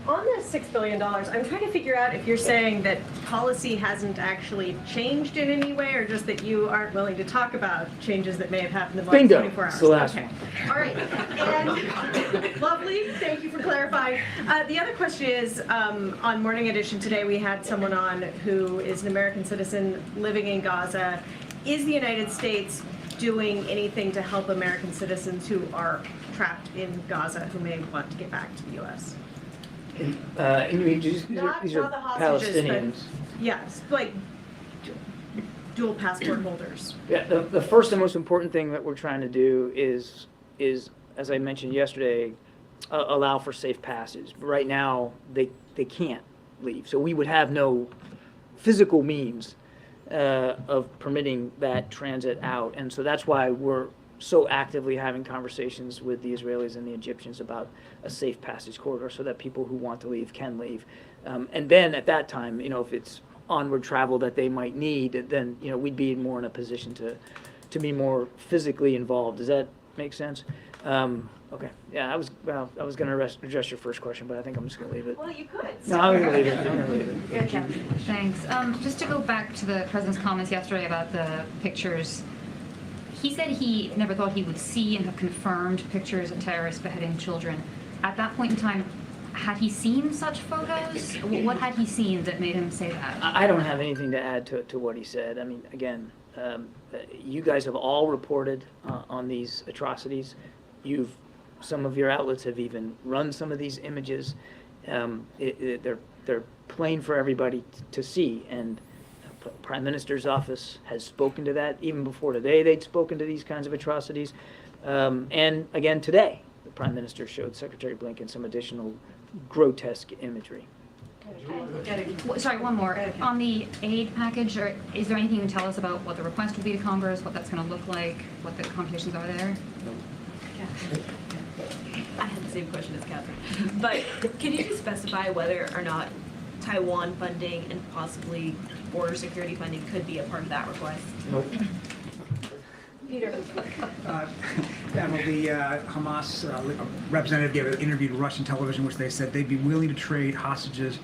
On the $6 billion, I'm trying to figure out if you're saying that policy hasn't actually changed in any way, or just that you aren't willing to talk about changes that may have happened in the last Bingo. 24 hours. It's the last Okay. one. All right. And lovely. Thank you for clarifying. The other question is, on Morning Edition today, we had someone on who is an American citizen living in Gaza. Is the United States doing anything to help American citizens who are trapped in Gaza who may want to get back to the U.S.? These Not are the hostages, Palestinians. but yes, like dual passport holders. Yeah, the first and most important thing that we're trying to do is as I mentioned yesterday, allow for safe passage. Right now, they can't leave, so we would have no physical means of permitting that transit out, and so that's why we're so actively having conversations with the Israelis and the Egyptians about a safe passage corridor so that people who want to leave can leave. And then at that time, if it's onward travel that they might need, then, we'd be more in a position to be more physically involved. Does that make sense? Okay. Yeah, I was going to address your first question, but I think I'm just going to leave it. Well, you could. No, I'm going to leave it. Good job. Thanks. Just to go back to the president's comments yesterday about the pictures, he said he never thought he would see and have confirmed pictures of terrorists beheading children. At that point in time, had he seen such photos? What had he seen that made him say that? I don't have anything to add to what he said. I mean, again, you guys have all reported on these atrocities. Some of your outlets have even run some of these images. They're plain for everybody to see, and the Prime Minister's office has spoken to that. Even before today, they'd spoken to these kinds of atrocities. And again, today, the Prime Minister showed Secretary Blinken some additional grotesque imagery. Sorry, one more. On the aid package, is there anything you can tell us about what the request would be to Congress, what that's going to look like, what the conversations are there? I had the same question as Catherine. But can you just specify whether or not Taiwan funding and possibly border security funding could be a part of that request? Nope. Peter. Admiral, the Hamas representative gave an interview to Russian television, which they said they'd be willing to trade hostages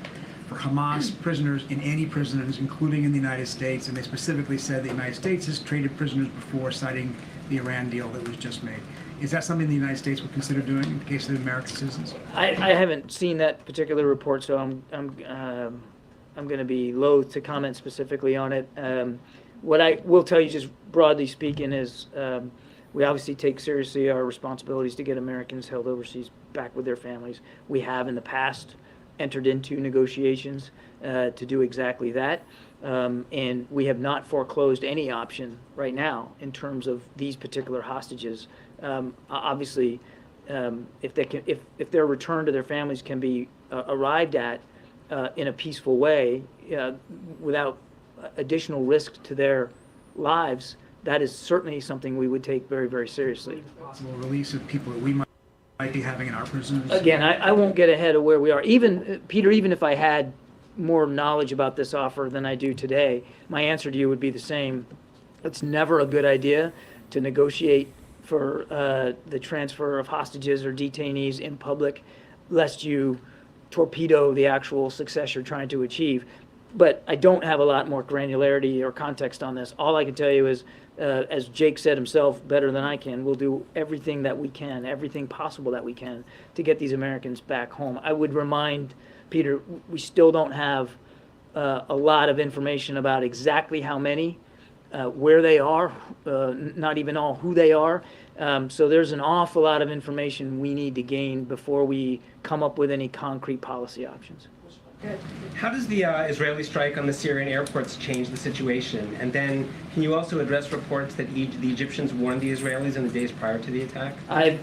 for Hamas prisoners in any prisoners, including in the United States. And they specifically said the United States has traded prisoners before, citing the Iran deal that was just made. Is that something the United States would consider doing in the case of the American citizens? I haven't seen that particular report, so I'm going to be loath to comment specifically on it. What I will tell you, just broadly speaking, is we obviously take seriously our responsibilities to get Americans held overseas back with their families. We have in the past entered into negotiations to do exactly that, and we have not foreclosed any option right now in terms of these particular hostages. Obviously, if their return to their families can be arrived at in a peaceful way without additional risk to their lives, that is certainly something we would take very, very seriously. Possible release of people that we might be having in our prisons? Again, I won't get ahead of where we are. Even, Peter, even if I had more knowledge about this offer than I do today, my answer to you would be the same. It's never a good idea to negotiate for the transfer of hostages or detainees in public, lest you torpedo the actual success you're trying to achieve. But I don't have a lot more granularity or context on this. All I can tell you is, as Jake said himself better than I can, we'll do everything that we can, everything possible that we can, to get these Americans back home. I would remind Peter, we still don't have a lot of information about exactly how many where they are, not even all who they are. So there's an awful lot of information we need to gain before we come up with any concrete policy options. How does the Israeli strike on the Syrian airports change the situation? And then can you also address reports that the Egyptians warned the Israelis in the days prior to the attack? I've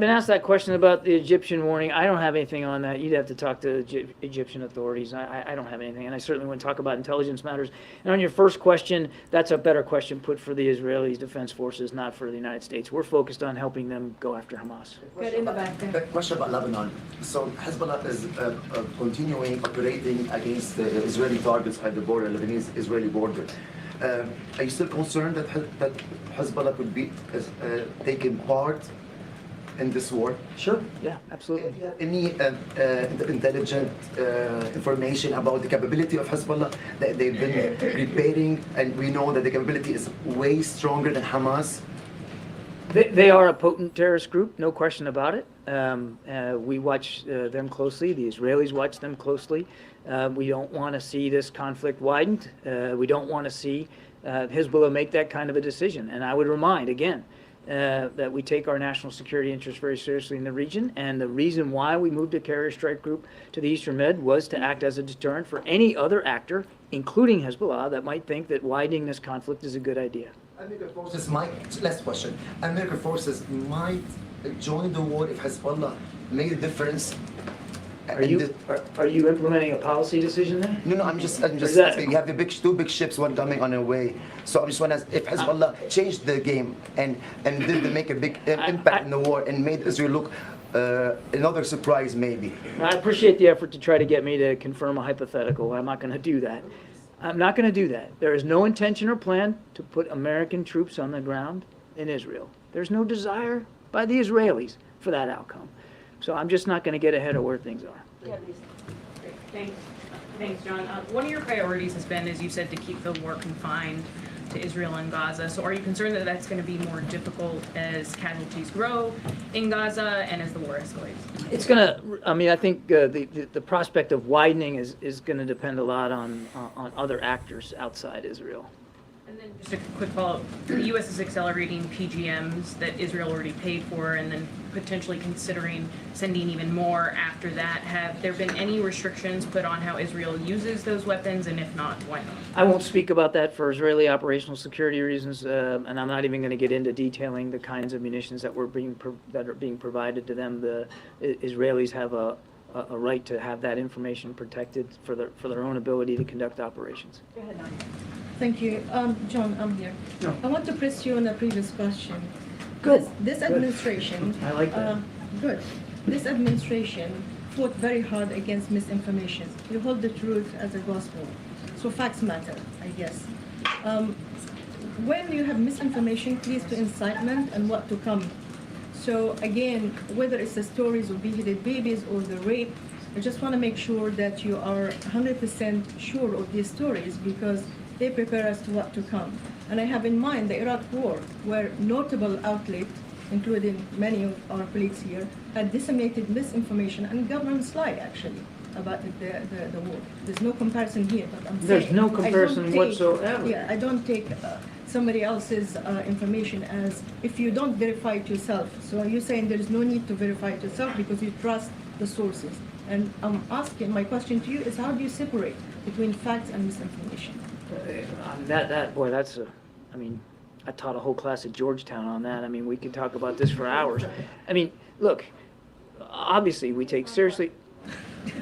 been asked that question about the Egyptian warning. I don't have anything on that. You'd have to talk to Egyptian authorities. I don't have anything, and I certainly wouldn't talk about intelligence matters. And on your first question, that's a better question put for the Israelis' defense forces, not for the United States. We're focused on helping them go after Hamas. Good, in the back there. Question about Lebanon. So Hezbollah is continuing operating against the Israeli targets at the border, Lebanese-Israeli border. Are you still concerned that Hezbollah could be taking part in this war? Sure. Yeah, absolutely. Do you have any intelligent information about the capability of Hezbollah that they've been preparing, and we know that the capability is way stronger than Hamas? They are a potent terrorist group, no question about it. We watch them closely. The Israelis watch them closely. We don't want to see this conflict widened. We don't want to see Hezbollah make that kind of a decision. And I would remind, again, that we take our national security interests very seriously in the region. And the reason why we moved a carrier strike group to the Eastern Med was to act as a deterrent for any other actor, including Hezbollah, that might think that widening this conflict is a good idea. American forces might, last question, American forces might join the war if Hezbollah made a difference. Are you implementing a policy decision there? No, I'm just saying, you have the two big ships, one coming on their way. So I'm just wondering if Hezbollah changed the game and did make a big impact in the war and made Israel look another surprise maybe. I appreciate the effort to try to get me to confirm a hypothetical. I'm not going to do that. I'm not going to do that. There is no intention or plan to put American troops on the ground in Israel. There's no desire by the Israelis for that outcome. So I'm just not going to get ahead of where things are. Yeah, Thanks. Thanks, John. One of your priorities has been, as you said, to keep the war confined to Israel and Gaza. So are you concerned that that's going to be more difficult as casualties grow in Gaza and as the war escalates? It's going to, I mean, I think the prospect of widening is going to depend a lot on other actors outside Israel. And then just a quick follow-up. The U.S. is accelerating PGMs that Israel already paid for and then potentially considering sending even more after that. Have there been any restrictions put on how Israel uses those weapons, and if not, why not? I won't speak about that for Israeli operational security reasons, and I'm not even going to get into detailing the kinds of munitions that are being provided to them. The Israelis have a right to have that information protected for their own ability to conduct operations. Go ahead, Nadia. Thank you. John, I'm here. No. I want to press you on a previous question. Good. This administration... I like that. Good. This administration fought very hard against misinformation. You hold the truth as a gospel. So facts matter, I guess. When you have misinformation, leads to incitement and what to come. So again, whether it's the stories of beheaded babies or the rape, I just want to make sure that you are 100% sure of these stories because they prepare us to what to come. And I have in mind the Iraq War, where notable outlets, including many of our colleagues here, had disseminated misinformation and governments lied actually about the war. There's no comparison here, but I'm saying... There's no comparison whatsoever. Yeah, I don't take somebody else's information as if you don't verify it yourself. So you're saying there's no need to verify it yourself because you trust the sources. And I'm asking, my question to you is how do you separate between facts and misinformation? I mean, I taught a whole class at Georgetown on that. I mean, we could talk about this for hours. I mean, look, obviously we take seriously...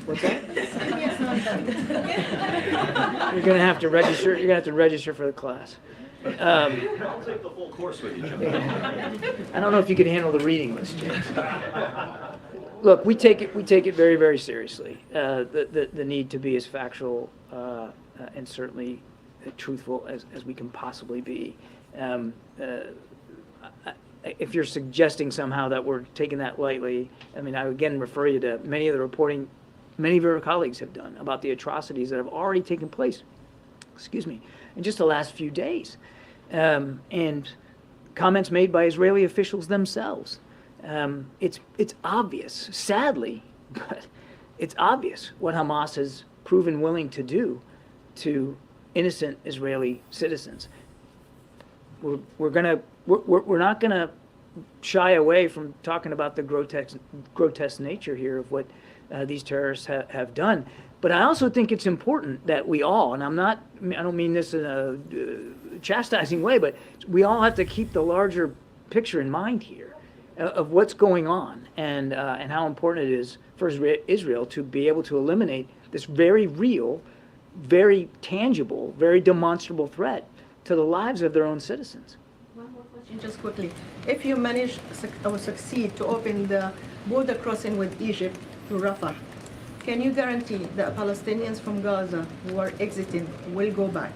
What's that? You're going to have to register. You're going to have to register for the class. I'll take the full course with you, Jim. I don't know if you could handle the reading list, James. Look, we take it very, very seriously. The need to be as factual and certainly truthful as we can possibly be. If you're suggesting somehow that we're taking that lightly, I mean, I again refer you to many of the reporting many of your colleagues have done about the atrocities that have already taken place, in just the last few days. And comments made by Israeli officials themselves. It's obvious, sadly, but it's obvious what Hamas has proven willing to do to innocent Israeli citizens. we're not gonna shy away from talking about the grotesque nature here of what these terrorists have done. But I also think it's important that we all, and I don't mean this in a chastising way, but we all have to keep the larger picture in mind here of what's going on and how important it is for Israel to be able to eliminate this very real, very tangible, very demonstrable threat to the lives of their own citizens. One more question, just quickly. If you manage or succeed to open the border crossing with Egypt to Rafah, can you guarantee that Palestinians from Gaza who are exiting will go back?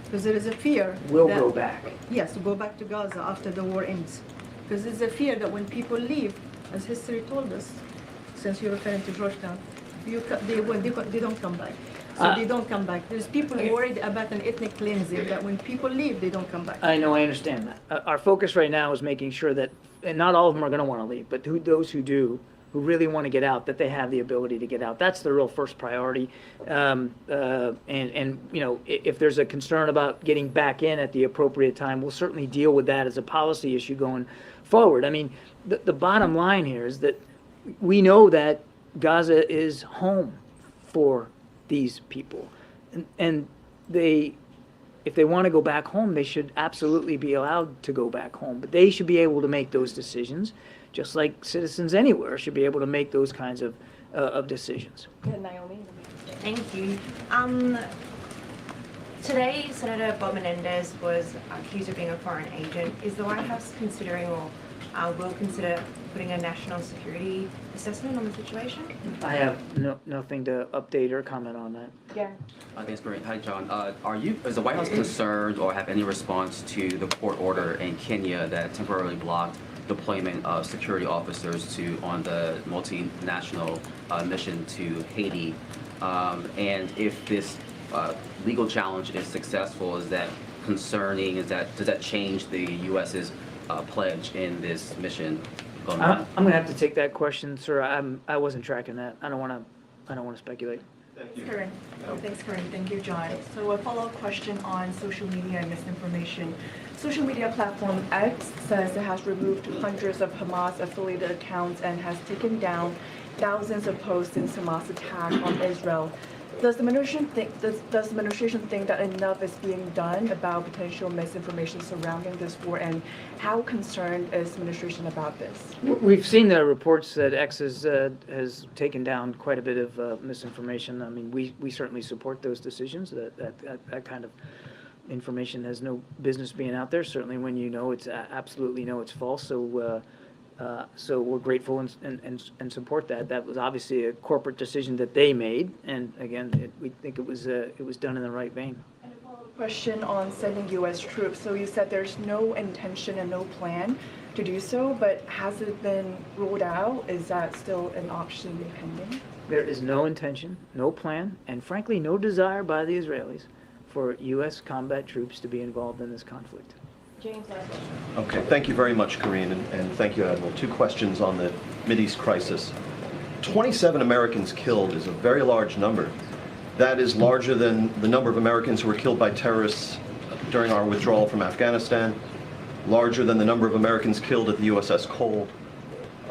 Because there is a fear Go back. Yes, to go back to Gaza after the war ends. Because there's a fear that when people leave, as history told us, since you're referring to Georgetown, they don't come back. So they don't come back. There's people worried about an ethnic cleansing, that when people leave, they don't come back. I know, I understand that. Our focus right now is making sure that, and not all of them are going to want to leave, but those who do, who really want to get out, that they have the ability to get out. That's the real first priority. And you know, if there's a concern about getting back in at the appropriate time, we'll certainly deal with that as a policy issue going forward. I mean, the bottom line here is that we know that Gaza is home for these people, and if they want to go back home, they should absolutely be allowed to go back home. But they should be able to make those decisions, just like citizens anywhere should be able to make those kinds of decisions. Naomi. Thank you. Today, Senator Bob Menendez was accused of being a foreign agent. Is the White House considering or will consider putting a national security assessment on the situation? I have nothing to update or comment on that. Yeah. Thanks, Marie. Hi, John. Is the White House concerned or have any response to the court order in Kenya that temporarily blocked deployment of security officers on the multinational mission to Haiti? And if this legal challenge is successful, is that concerning? Does that change the U.S.'s pledge in this mission? I'm going to have to take that question, sir. I wasn't tracking that. I don't want to speculate. Karen. Thanks, Karen. Thank you, John. So a follow-up question on social media and misinformation. Social media platform X says it has removed hundreds of Hamas-affiliated accounts and has taken down thousands of posts since Hamas attack on Israel. Does the administration think that enough is being done about potential misinformation surrounding this war, and how concerned is the administration about this? We've seen the reports that X has taken down quite a bit of misinformation. I mean, we certainly support those decisions. That kind of information has no business being out there. Certainly, when you know it's absolutely know it's false. So we're grateful and support that. That was obviously a corporate decision that they made, and again, we think it was done in the right vein. And a follow-up question on sending U.S. troops. So you said there's no intention and no plan to do so, but has it been ruled out? Is that still an option pending? There is no intention, no plan, and frankly, no desire by the Israelis for U.S. combat troops to be involved in this conflict. James, last question. Okay, thank you very much, Karine, and thank you, Admiral. 2 questions on the Mideast crisis. 27 Americans killed is a very large number. That is larger than the number of Americans who were killed by terrorists during our withdrawal from Afghanistan, larger than the number of Americans killed at the USS Cole,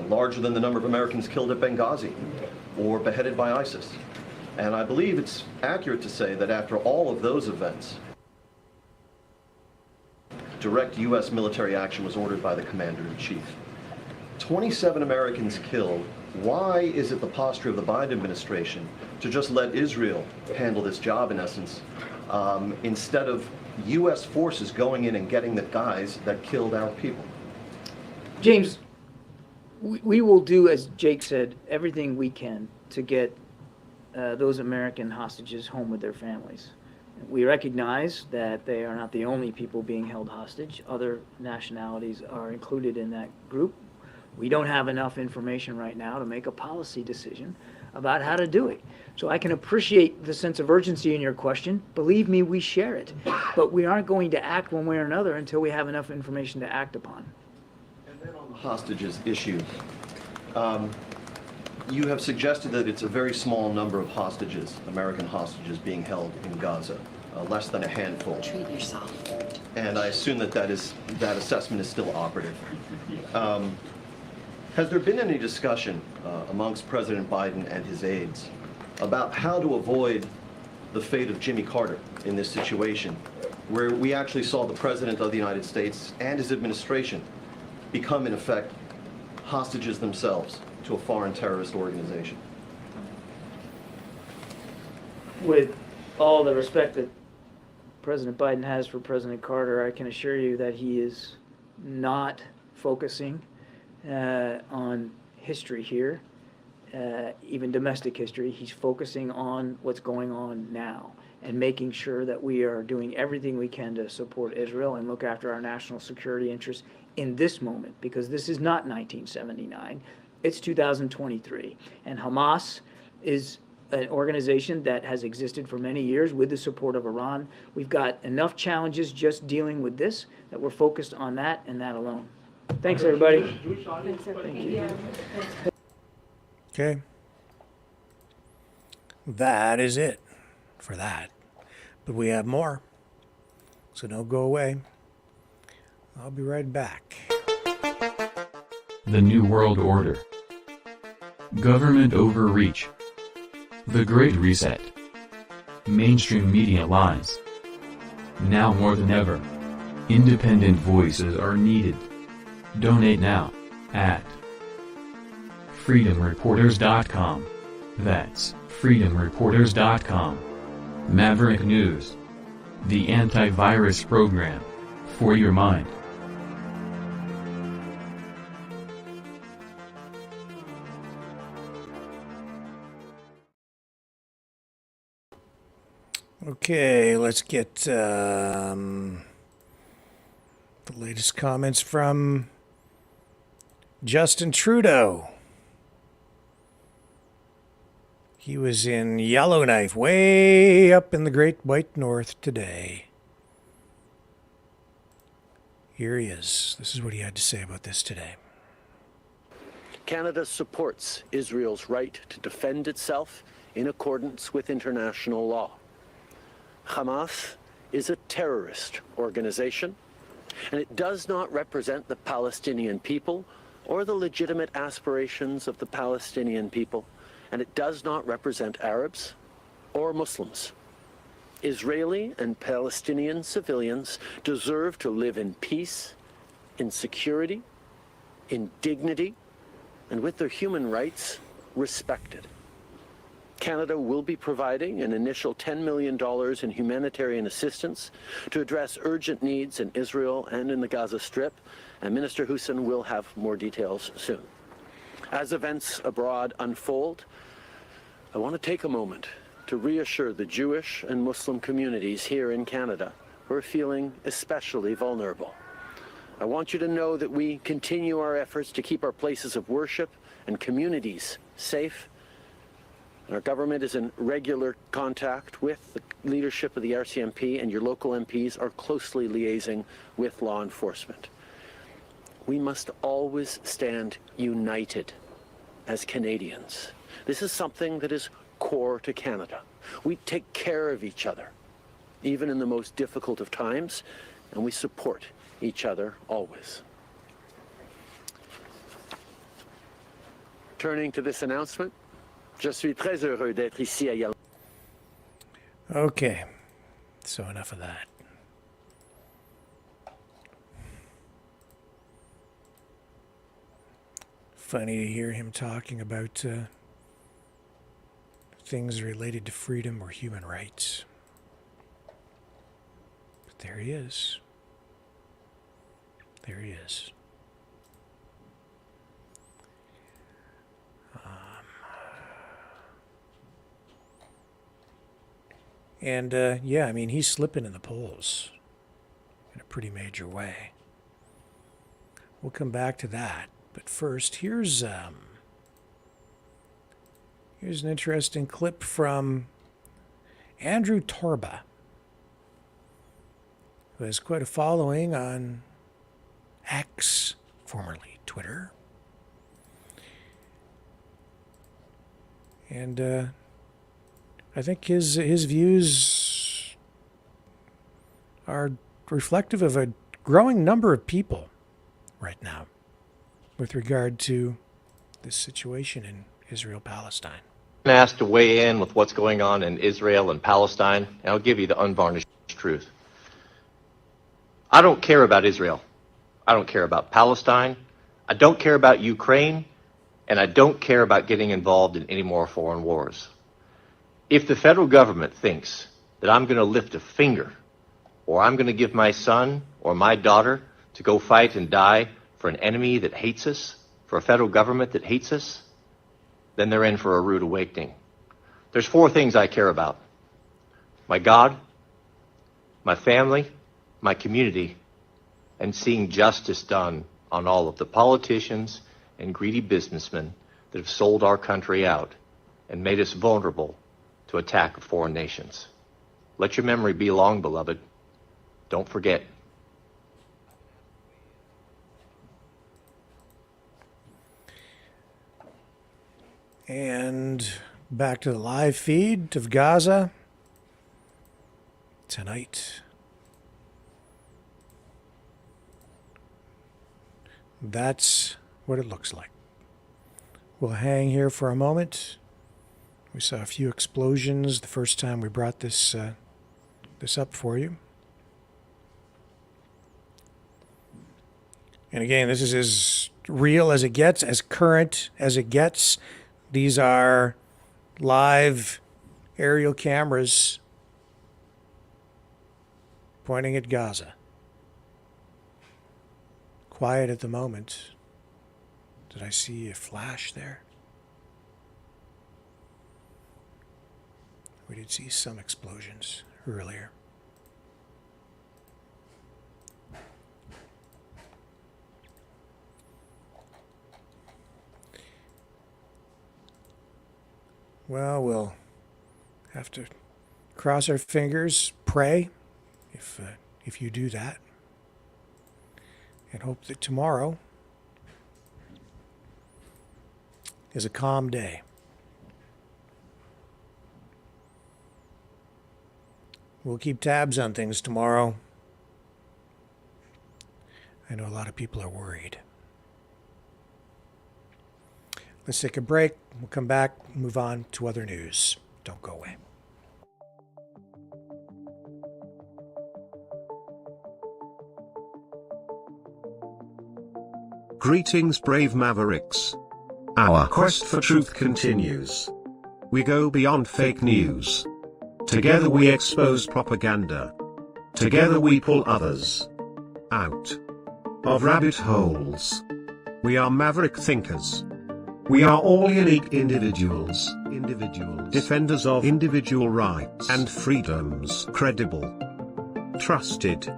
larger than the number of Americans killed at Benghazi or beheaded by ISIS. And I believe it's accurate to say that after all of those events, direct U.S. military action was ordered by the Commander-in-Chief. 27 Americans killed. Why is it the posture of the Biden administration to just let Israel handle this job, in essence, instead of U.S. forces going in and getting the guys that killed our people? James, we will do, as Jake said, everything we can to get those American hostages home with their families. We recognize that they are not the only people being held hostage. Other nationalities are included in that group. We don't have enough information right now to make a policy decision about how to do it. So I can appreciate the sense of urgency in your question. Believe me, we share it. But we aren't going to act one way or another until we have enough information to act upon. And then on the hostages issue, You have suggested that it's a very small number of hostages, American hostages, being held in Gaza, less than a handful. Treat yourself. And I assume that that assessment is still operative. Has there been any discussion amongst President Biden and his aides about how to avoid the fate of Jimmy Carter in this situation, where we actually saw the President of the United States and his administration become, in effect, hostages themselves to a foreign terrorist organization? With all the respect that President Biden has for President Carter, I can assure you that he is not focusing on history here, even domestic history. He's focusing on what's going on now and making sure that we are doing everything we can to support Israel and look after our national security interests in this moment, because this is not 1979, it's 2023. And Hamas is an organization that has existed for many years with the support of Iran. We've got enough challenges just dealing with this that we're focused on that and that alone. Thanks, everybody. Thank you. Okay. That is it for that. But we have more. So don't go away. I'll be right back. The New World Order. Government overreach. The Great Reset. Mainstream media lies. Now more than ever, independent voices are needed. Donate now at freedomreporters.com. That's freedomreporters.com. Maverick News. The antivirus program for your mind. Okay, let's get the latest comments from Justin Trudeau. He was in Yellowknife, way up in the Great White North today. Here he is. This is what he had to say about this today. Canada supports Israel's right to defend itself in accordance with international law. Hamas is a terrorist organization, and it does not represent the Palestinian people or the legitimate aspirations of the Palestinian people, and it does not represent Arabs or Muslims. Israeli and Palestinian civilians deserve to live in peace, in security, in dignity, and with their human rights respected. Canada will be providing an initial $10 million in humanitarian assistance to address urgent needs in Israel and in the Gaza Strip, and Minister Hussein will have more details soon. As events abroad unfold, I want to take a moment to reassure the Jewish and Muslim communities here in Canada who are feeling especially vulnerable. I want you to know that we continue our efforts to keep our places of worship and communities safe. Our government is in regular contact with the leadership of the RCMP, and your local MPs are closely liaising with law enforcement. We must always stand united as Canadians. This is something that is core to Canada. We take care of each other, even in the most difficult of times, and we support each other always. Turning to this announcement, je suis très heureux d'être ici à Yellowknife. Okay, so enough of that. Funny to hear him talking about things related to freedom or human rights. But there he is. There he is. And yeah, I mean, he's slipping in the polls in a pretty major way. We'll come back to that. But first, here's an interesting clip from Andrew Torba, who has quite a following on X, formerly Twitter. And I think his views are reflective of a growing number of people right now with regard to this situation in Israel-Palestine. I'm asked to weigh in with what's going on in Israel and Palestine, and I'll give you the unvarnished truth. I don't care about Israel. I don't care about Palestine. I don't care about Ukraine, and I don't care about getting involved in any more foreign wars. If the federal government thinks that I'm going to lift a finger, or I'm going to give my son or my daughter to go fight and die for an enemy that hates us, for a federal government that hates us, then they're in for a rude awakening. There's 4 things I care about: my God, my family, my community, and seeing justice done on all of the politicians and greedy businessmen that have sold our country out and made us vulnerable to attack of foreign nations. Let your memory be long, beloved. Don't forget. And back to the live feed of Gaza tonight. That's what it looks like. We'll hang here for a moment. We saw a few explosions the first time we brought this up for you. And again, this is as real as it gets, as current as it gets. These are live aerial cameras pointing at Gaza. Quiet at the moment. Did I see a flash there? We did see some explosions earlier. Well, we'll have to cross our fingers, pray, if you do that, and hope that tomorrow is a calm day. We'll keep tabs on things tomorrow. I know a lot of people are worried. Let's take a break. We'll come back, move on to other news. Don't go away. Greetings, brave Mavericks. Our quest for truth continues. We go beyond fake news. Together we expose propaganda. Together we pull others out of rabbit holes. We are maverick thinkers. We are all unique individuals, defenders of individual rights and freedoms, credible, trusted,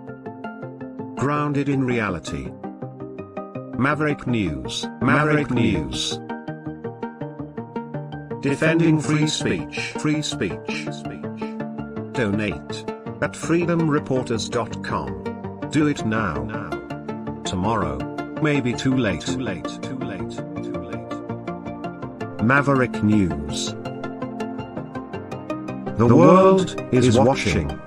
grounded in reality. Maverick News, Maverick News. Defending free speech, free speech. Donate at freedomreporters.com. Do it now. Tomorrow may be too late. Maverick News. The world is watching.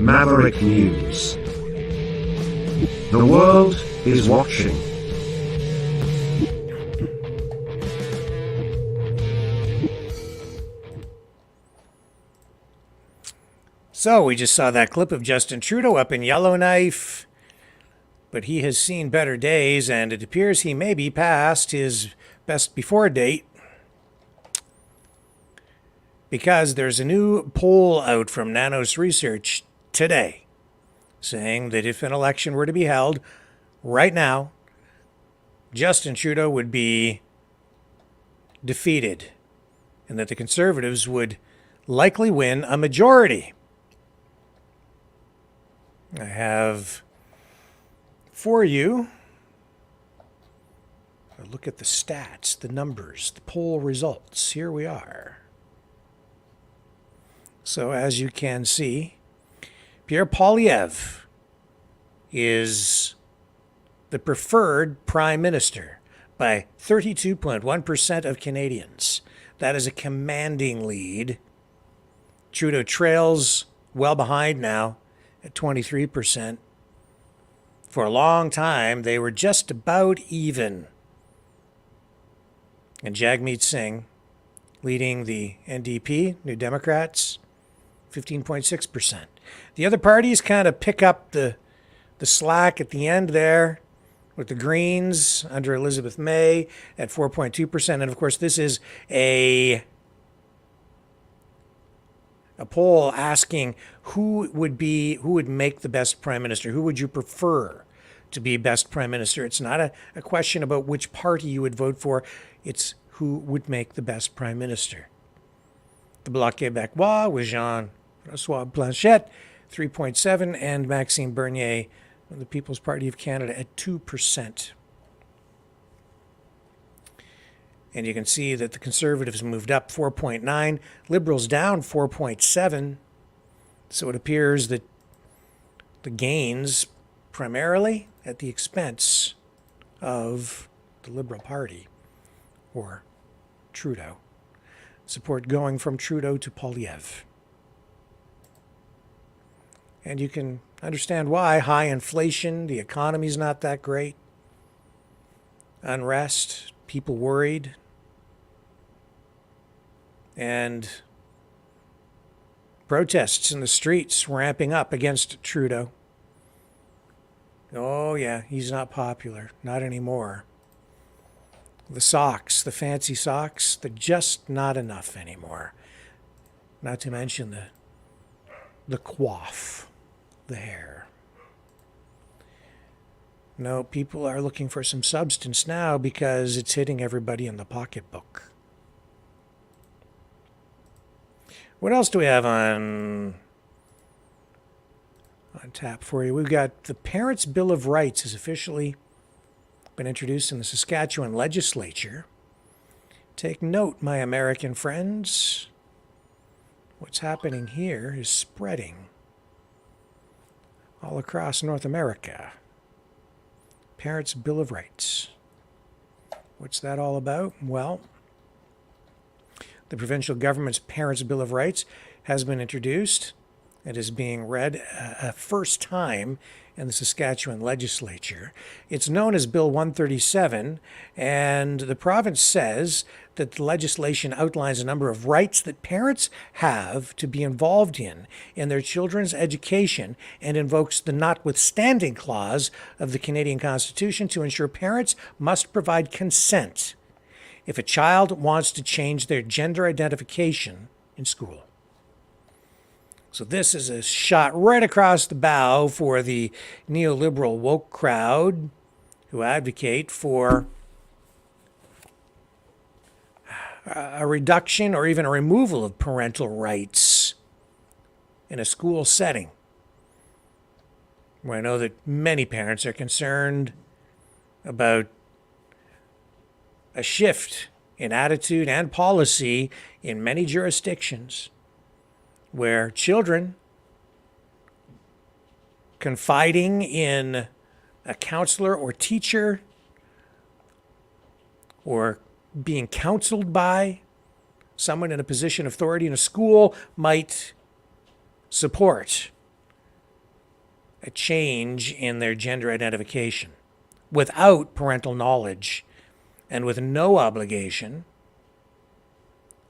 Maverick News. The world is watching. So we just saw that clip of Justin Trudeau up in Yellowknife But he has seen better days, and it appears he may be past his best before date, because there's a new poll out from NANOS Research today saying that if an election were to be held right now, Justin Trudeau would be defeated and that the Conservatives would likely win a majority. I have for you a look at the stats, the numbers, the poll results. Here we are. So as you can see, Pierre Poilievre is the preferred prime minister by 32.1% of Canadians. That is a commanding lead. Trudeau trails well behind now at 23%. For a long time, they were just about even. And Jagmeet Singh, leading the NDP, New Democrats, 15.6%. The other parties kind of pick up the slack at the end there, with the Greens under Elizabeth May at 4.2%. And of course, this is a poll asking who would make the best prime minister. Who would you prefer to be best prime minister? It's not a question about which party you would vote for. It's who would make the best prime minister. The Bloc Québécois with Jean-François Blanchet, 3.7%, and Maxime Bernier, the People's Party of Canada, at 2%. And you can see that the Conservatives moved up 4.9%, Liberals down 4.7%. So it appears that the gains primarily at the expense of the Liberal Party, or Trudeau. Support going from Trudeau to Poilievre. And you can understand why. High inflation, the economy's not that great. Unrest, people worried. And protests in the streets ramping up against Trudeau. Oh yeah, he's not popular. Not anymore. The socks, the fancy socks, they're just not enough anymore. Not to mention the coif, the hair. No, people are looking for some substance now because it's hitting everybody in the pocketbook. What else do we have on tap for you? We've got the Parents' Bill of Rights has officially been introduced in the Saskatchewan legislature. Take note, my American friends. What's happening here is spreading all across North America. Parents' Bill of Rights. What's that all about? Well, the provincial government's Parents' Bill of Rights has been introduced. It is being read a first time in the Saskatchewan legislature. It's known as Bill 137, and the province says that the legislation outlines a number of rights that parents have to be involved in their children's education, and invokes the notwithstanding clause of the Canadian Constitution to ensure parents must provide consent if a child wants to change their gender identification in school. So this is a shot right across the bow for the neoliberal woke crowd who advocate for a reduction or even a removal of parental rights in a school setting, where I know that many parents are concerned about a shift in attitude and policy in many jurisdictions, where children confiding in a counselor or teacher, or being counseled by someone in a position of authority in a school, might support a change in their gender identification without parental knowledge and with no obligation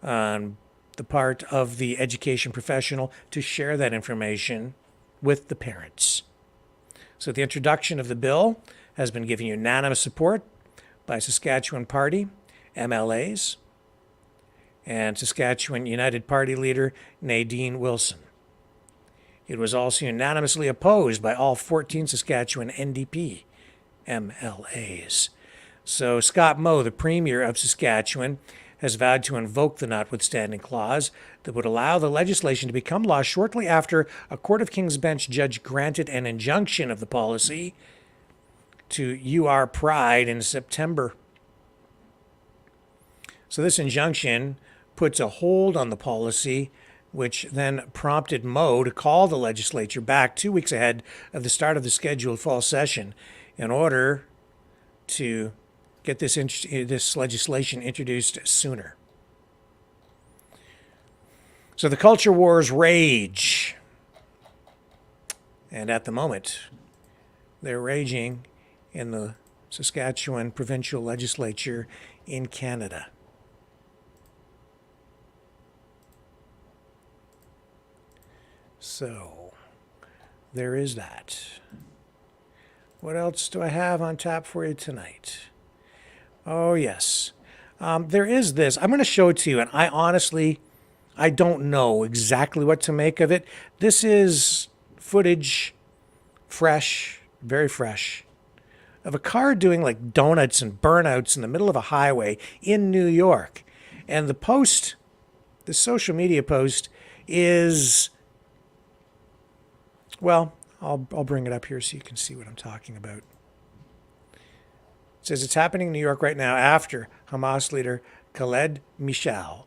on the part of the education professional to share that information with the parents. So the introduction of the bill has been given unanimous support by Saskatchewan Party MLAs and Saskatchewan United Party leader Nadine Wilson. It was also unanimously opposed by all 14 Saskatchewan NDP MLAs. So Scott Moe, the Premier of Saskatchewan, has vowed to invoke the notwithstanding clause that would allow the legislation to become law shortly after a Court of King's Bench judge granted an injunction of the policy to UR Pride in September. So this injunction puts a hold on the policy, which then prompted Moe to call the legislature back 2 weeks ahead of the start of the scheduled fall session in order to get this legislation introduced sooner. So the culture wars rage. And at the moment, they're raging in the Saskatchewan provincial legislature in Canada. So, there is that. What else do I have on tap for you tonight? Oh, yes. There is this. I'm going to show it to you, and I don't know exactly what to make of it. This is footage, fresh, very fresh, of a car doing like donuts and burnouts in the middle of a highway in New York. And the social media post is, well, I'll bring it up here so you can see what I'm talking about. It says it's happening in New York right now after Hamas leader Khaled Mishal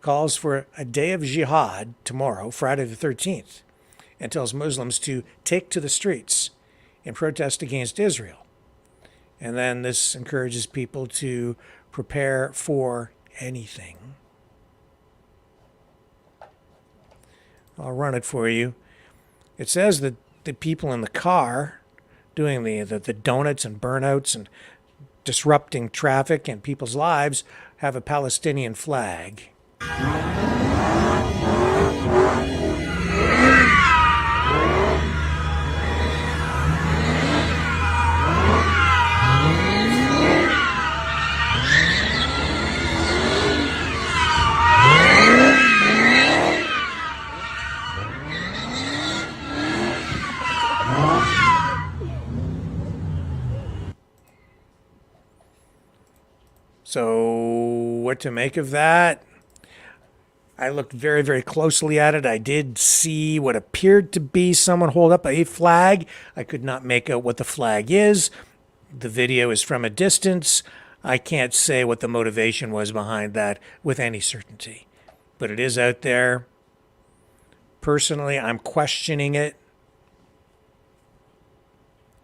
calls for a day of jihad tomorrow, Friday the 13th, and tells Muslims to take to the streets in protest against Israel. And then this encourages people to prepare for anything. I'll run it for you. It says that the people in the car doing the donuts and burnouts and disrupting traffic and people's lives have a Palestinian flag. So, what to make of that? I looked very, very closely at it. I did see what appeared to be someone hold up a flag. I could not make out what the flag is. The video is from a distance. I can't say what the motivation was behind that with any certainty. But it is out there. Personally, I'm questioning it.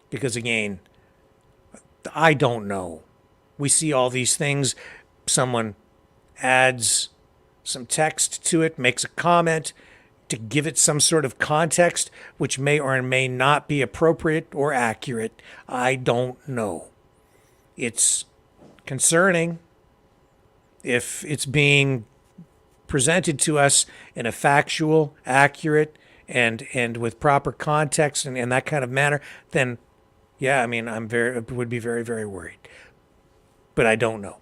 Because again, I don't know. We see all these things. Someone adds some text to it, makes a comment to give it some sort of context, which may or may not be appropriate or accurate. I don't know. It's concerning if it's being presented to us in a factual, accurate, and with proper context and that kind of manner, then yeah, I mean, would be very, very worried. But I don't know.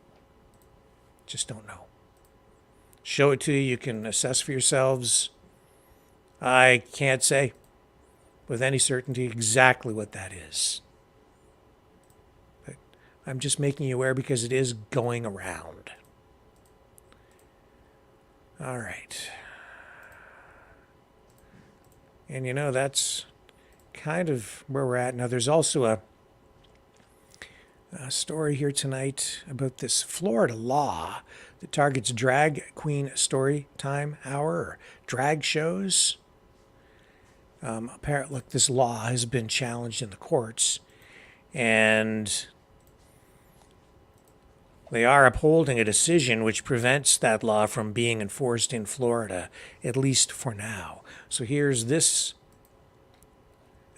Just don't know. Show it to you. You can assess for yourselves. I can't say with any certainty exactly what that is. But I'm just making you aware because it is going around. All right. And you know, that's kind of where we're at. Now, there's also a story here tonight about this Florida law that targets drag queen story time hour or drag shows. Apparently, look, this law has been challenged in the courts, and they are upholding a decision which prevents that law from being enforced in Florida, at least for now. So here's this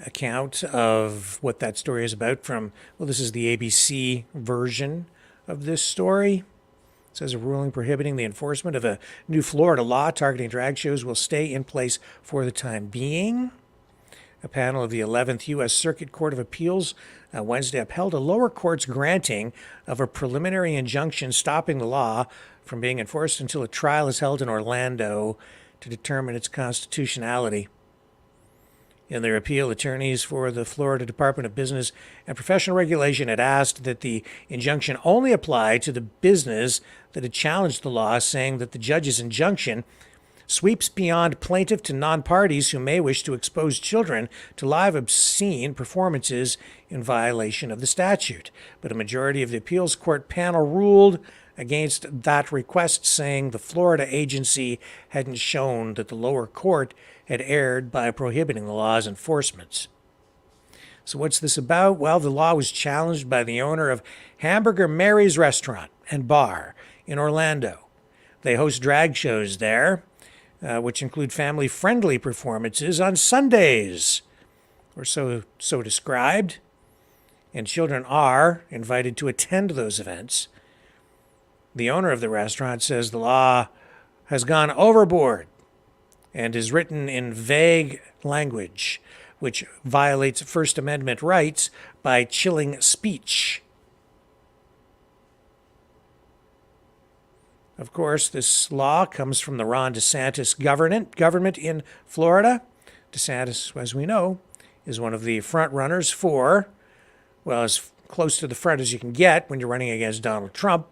account of what that story is about from, well, this is the ABC version of this story. It says a ruling prohibiting the enforcement of a new Florida law targeting drag shows will stay in place for the time being. A panel of the 11th U.S. Circuit Court of Appeals Wednesday upheld a lower court's granting of a preliminary injunction stopping the law from being enforced until a trial is held in Orlando to determine its constitutionality. In their appeal, attorneys for the Florida Department of Business and Professional Regulation had asked that the injunction only apply to the business that had challenged the law, saying that the judge's injunction sweeps beyond plaintiff to non-parties who may wish to expose children to live obscene performances in violation of the statute. But a majority of the appeals court panel ruled against that request, saying the Florida agency hadn't shown that the lower court had erred by prohibiting the law's enforcement. So what's this about? Well, the law was challenged by the owner of Hamburger Mary's Restaurant and Bar in Orlando. They host drag shows there, which include family-friendly performances on Sundays, or so described, and children are invited to attend those events. The owner of the restaurant says the law has gone overboard and is written in vague language, which violates First Amendment rights by chilling speech. Of course, this law comes from the Ron DeSantis government in Florida. DeSantis, as we know, is one of the front runners for, well, as close to the front as you can get when you're running against Donald Trump,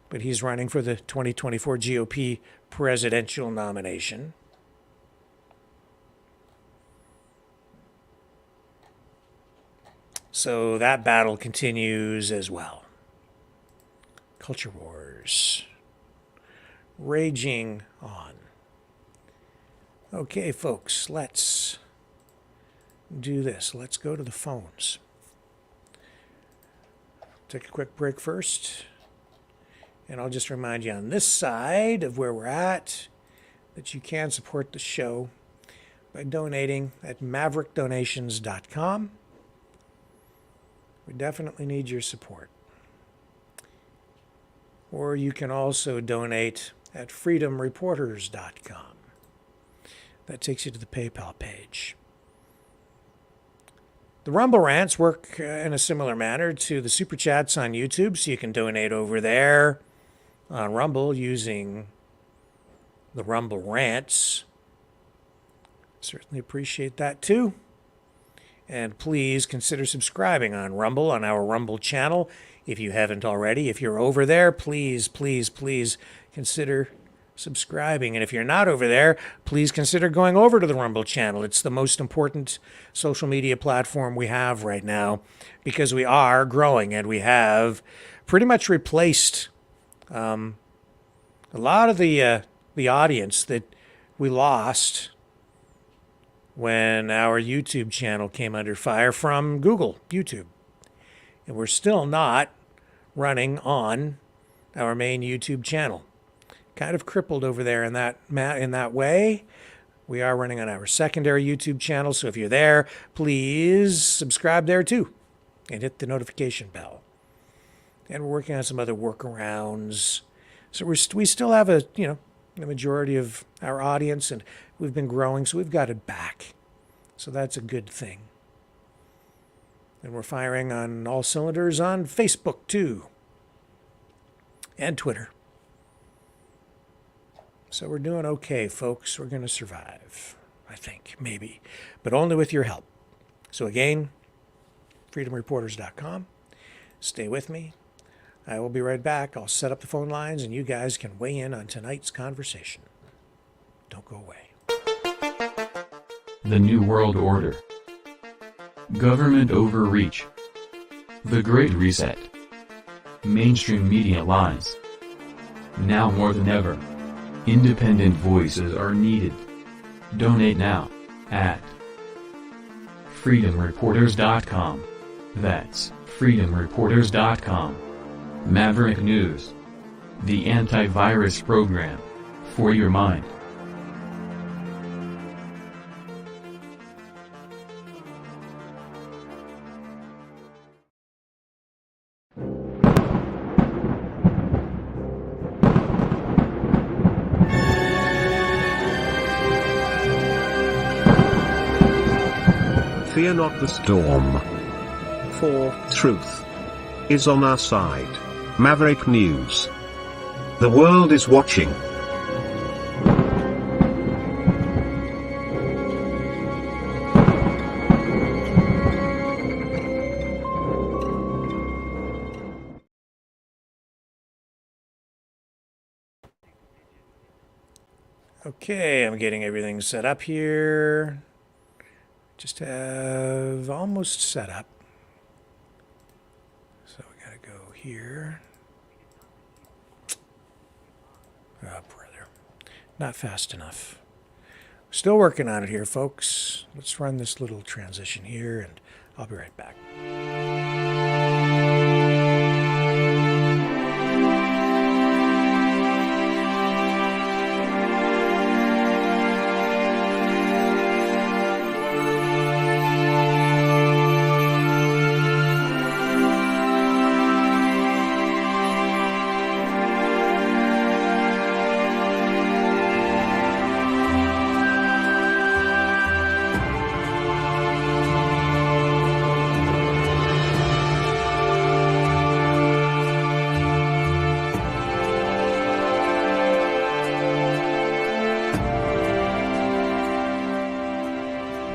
but he's running for the 2024 GOP presidential nomination. So that battle continues as well. Culture wars raging on. Okay, folks, let's do this. Let's go to the phones. Take a quick break first. And I'll just remind you on this side of where we're at that you can support the show by donating at maverickdonations.com. We definitely need your support. Or you can also donate at freedomreporters.com. That takes you to the PayPal page. The Rumble Rants work in a similar manner to the Super Chats on YouTube, so you can donate over there on Rumble using the Rumble Rants. Certainly appreciate that too. And please consider subscribing on Rumble, on our Rumble channel, if you haven't already. If you're over there, please, please, please consider subscribing. And if you're not over there, please consider going over to the Rumble channel. It's the most important social media platform we have right now because we are growing and we have pretty much replaced a lot of the audience that we lost when our YouTube channel came under fire from Google, YouTube. And we're still not running on our main YouTube channel. Kind of crippled over there in that way. We are running on our secondary YouTube channel, so if you're there, please subscribe there too and hit the notification bell. And we're working on some other workarounds. So we still have the majority of our audience, and we've been growing, so we've got it back. So that's a good thing. And we're firing on all cylinders on Facebook too, and Twitter. So we're doing okay, folks. We're going to survive, I think, maybe, but only with your help. So again, freedomreporters.com. Stay with me. I will be right back. I'll set up the phone lines, and you guys can weigh in on tonight's conversation. Don't go away. The New World Order. Government overreach. The Great Reset. Mainstream media lies. Now more than ever, independent voices are needed. Donate now at freedomreporters.com. That's freedomreporters.com. Maverick News. The antivirus program for your mind. fear not the storm. For truth is on our side. Maverick News. The world is watching. Okay, I'm getting everything set up here. Just have almost set up. So we gotta go here. Oh, brother. Not fast enough. Still working on it here, folks. Let's run this little transition here, and I'll be right back.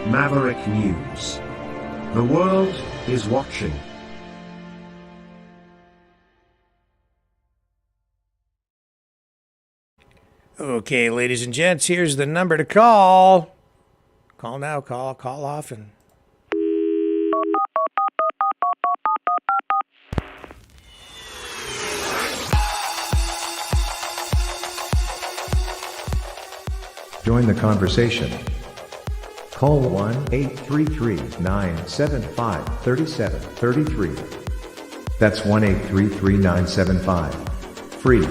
Maverick News. The world is watching. Okay, ladies and gents, here's the number to call. Call now, call often. Join the conversation. Call 1-833-975-3733. That's 1-833-975. Free.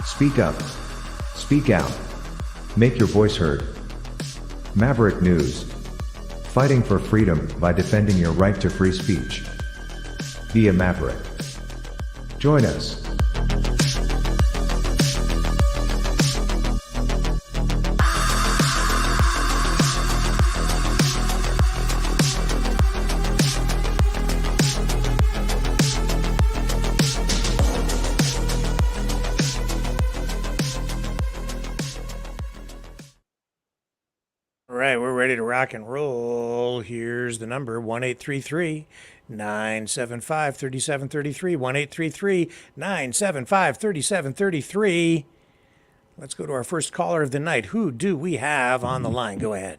Speak up. Speak out. Make your voice heard. Maverick News. Fighting for freedom by defending your right to free speech. Be a Maverick. Join us. All right, we're ready to rock and roll. Here's the number, 1-833-975-3733, 1-833-975-3733. Let's go to our first caller of the night. Who do we have on the line? Go ahead.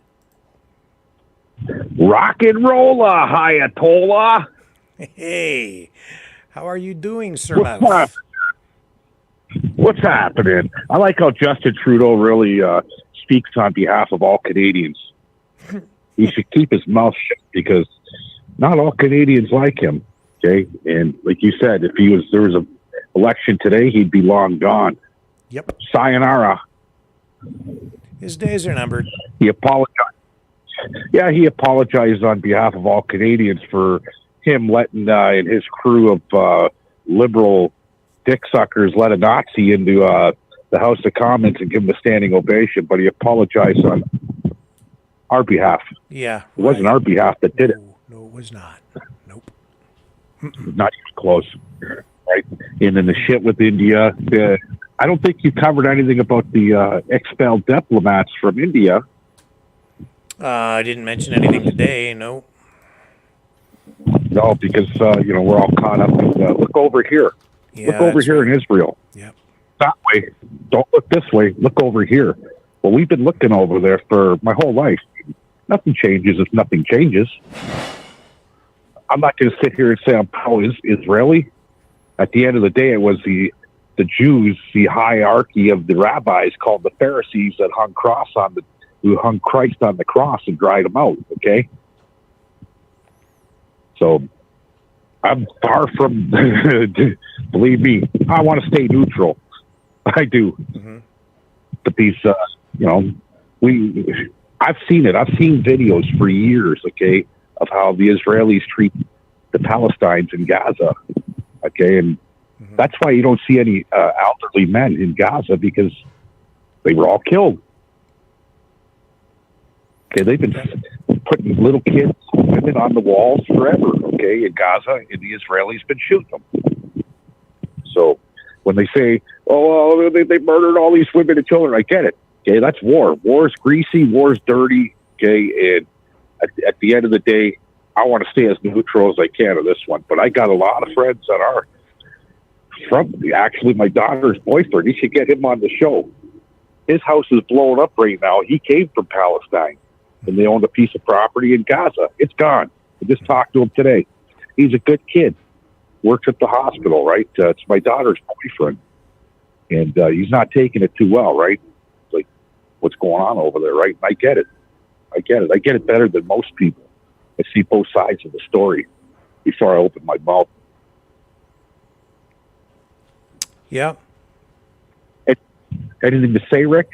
Rock and rolla, Ayatollah. Hey, how are you doing, Sir What's Mouse? up? What's happening? I like how Justin Trudeau really speaks on behalf of all Canadians. He should keep his mouth shut because not all Canadians like him. Okay, and like you said, if there was an election today, he'd be long gone. Yep. Sayonara. His days are numbered. He apologized. Yeah, he apologized on behalf of all Canadians for him letting and his crew of liberal dick suckers let a Nazi into the House of Commons and give him a standing ovation, but he apologized on our behalf. Yeah. It wasn't our behalf that did it. No, it was not. Nope. Not even close. Right? And then the shit with India. I don't think you covered anything about the expelled diplomats from India. I didn't mention anything today, no. No, because, we're all caught up in, look over here. Yeah, look over here in Israel. Yep. That way. Don't look this way. Look over here. Well, we've been looking over there for my whole life. Nothing changes if nothing changes. I'm not going to sit here and say I'm pro-Israeli. At the end of the day, it was the Jews, the hierarchy of the rabbis called the Pharisees that who hung Christ on the cross and dried him out. Okay. So I'm far from, believe me, I want to stay neutral. I do. Mm-hmm. But these, I've seen it. I've seen videos for years, okay, of how the Israelis treat the Palestinians in Gaza, okay, and that's why you don't see any elderly men in Gaza because they were all killed. Okay, they've been putting little kids, women on the walls forever. Okay, in Gaza, and the Israelis been shooting them. So when they say, "Oh, they murdered all these women and children," I get it. Okay, that's war. War's greasy. War's dirty. Okay, and at the end of the day, I want to stay as neutral as I can on this one. But I got a lot of friends that are from actually my daughter's boyfriend. You should get him on the show. His house is blown up right now. He came from Palestine, and they owned a piece of property in Gaza. It's gone. I just talked to him today. He's a good kid. Works at the hospital, right? It's my daughter's boyfriend, and he's not taking it too well, right? Like, what's going on over there, right? I get it. I get it better than most people. I see both sides of the story before I open my mouth. Yeah. Anything to say, Rick?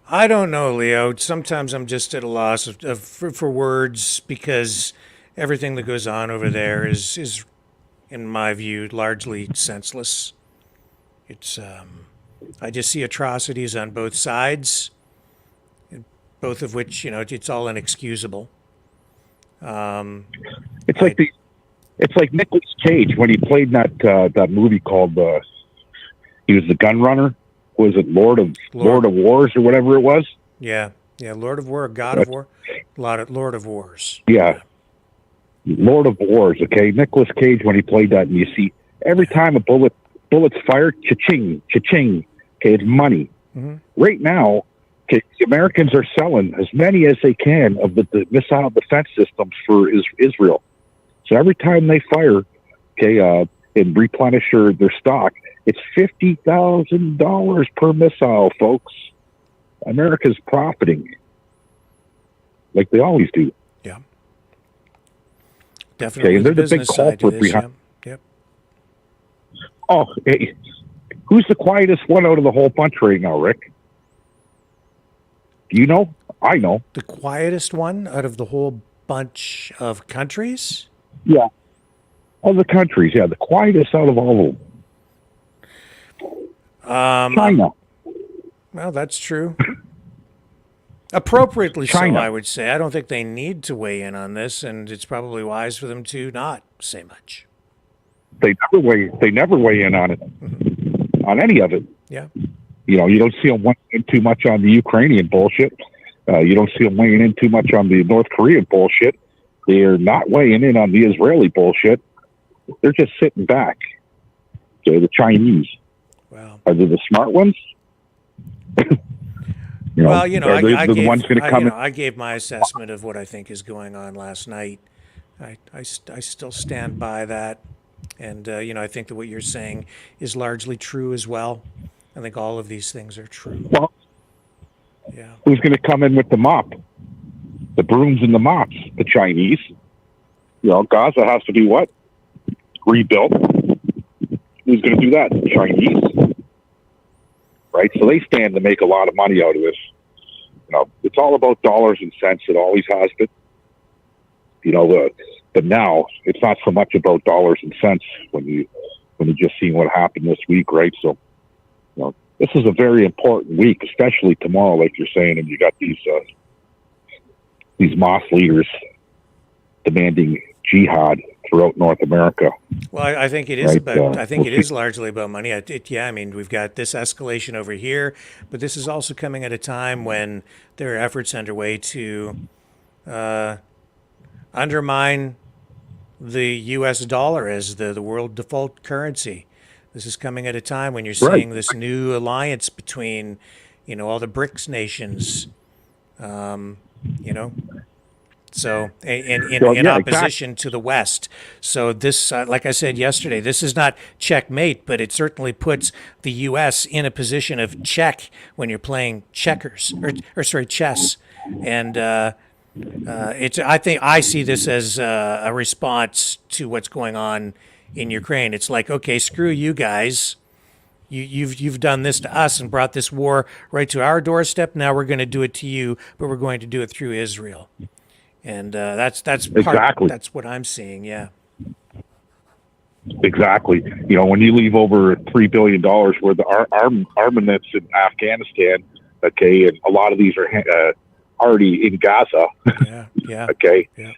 I don't know, Leo. Sometimes I'm just at a loss for words because everything that goes on over there is, in my view, largely senseless. It's I just see atrocities on both sides, both of which, it's all inexcusable. It's like Nicolas Cage when he played that movie called he was the gun runner. Was it Lord of Wars or whatever it was? Yeah, Lord of War, God of War, Lord of Wars. Yeah, Lord of Wars. Okay, Nicolas Cage when he played that, and you see every time a bullets fired, cha-ching, cha-ching. Okay, it's money. Mm-hmm. Right now, okay, the Americans are selling as many as they can of the missile defense systems for Israel. So every time they fire, okay, and replenish their stock, it's $50,000 per missile, folks. America's profiting, like they always do. Yeah, definitely. Okay, and they're the big culprit behind. Yep. Oh, hey, who's the quietest one out of the whole bunch right now, Rick? Do you know? I know. The quietest one out of the whole bunch of countries? Yeah. All the countries, yeah. The quietest out of all of them. China. Well, that's true. Appropriately China. so, I would say. I don't think they need to weigh in on this, and it's probably wise for them to not say much. They never weigh in on it, on any of it. Yeah. You don't see them weighing in too much on the Ukrainian bullshit. You don't see them weighing in too much on the North Korean bullshit. They're not weighing in on the Israeli bullshit. They're just sitting back. Okay, the Chinese. Wow. Are they the smart ones? I gave my assessment of what I think is going on last night. I still stand by that. And, I think that what you're saying is largely true as well. I think all of these things are true. Well, yeah. Who's going to come in with the mop? The brooms and the mops? The Chinese. Gaza has to be what? Rebuilt. Who's going to do that? The Chinese. Right? So they stand to make a lot of money out of this. It's all about dollars and cents. It always has been. But now it's not so much about dollars and cents when you just seen what happened this week, right? So, this is a very important week, especially tomorrow, like you're saying, and you got these Hamas leaders demanding jihad throughout North America. Well, I think it is it is largely about money. We've got this escalation over here, but this is also coming at a time when there are efforts underway to undermine the U.S. dollar as the world default currency. This is coming at a time when you're seeing this new alliance between, all the BRICS nations, So, in opposition to the West. So this, like I said yesterday, this is not checkmate, but it certainly puts the U.S. in a position of check when you're playing chess. And I see this as a response to what's going on in Ukraine. It's like, okay, screw you guys. You've done this to us and brought this war right to our doorstep. Now we're going to do it to you, but we're going to do it through Israel. And that's exactly. That's what I'm seeing. Yeah. Exactly. When you leave over $3 billion worth of armaments in Afghanistan, okay, and a lot of these are already in Gaza. Yeah, yeah. Okay. Yeah.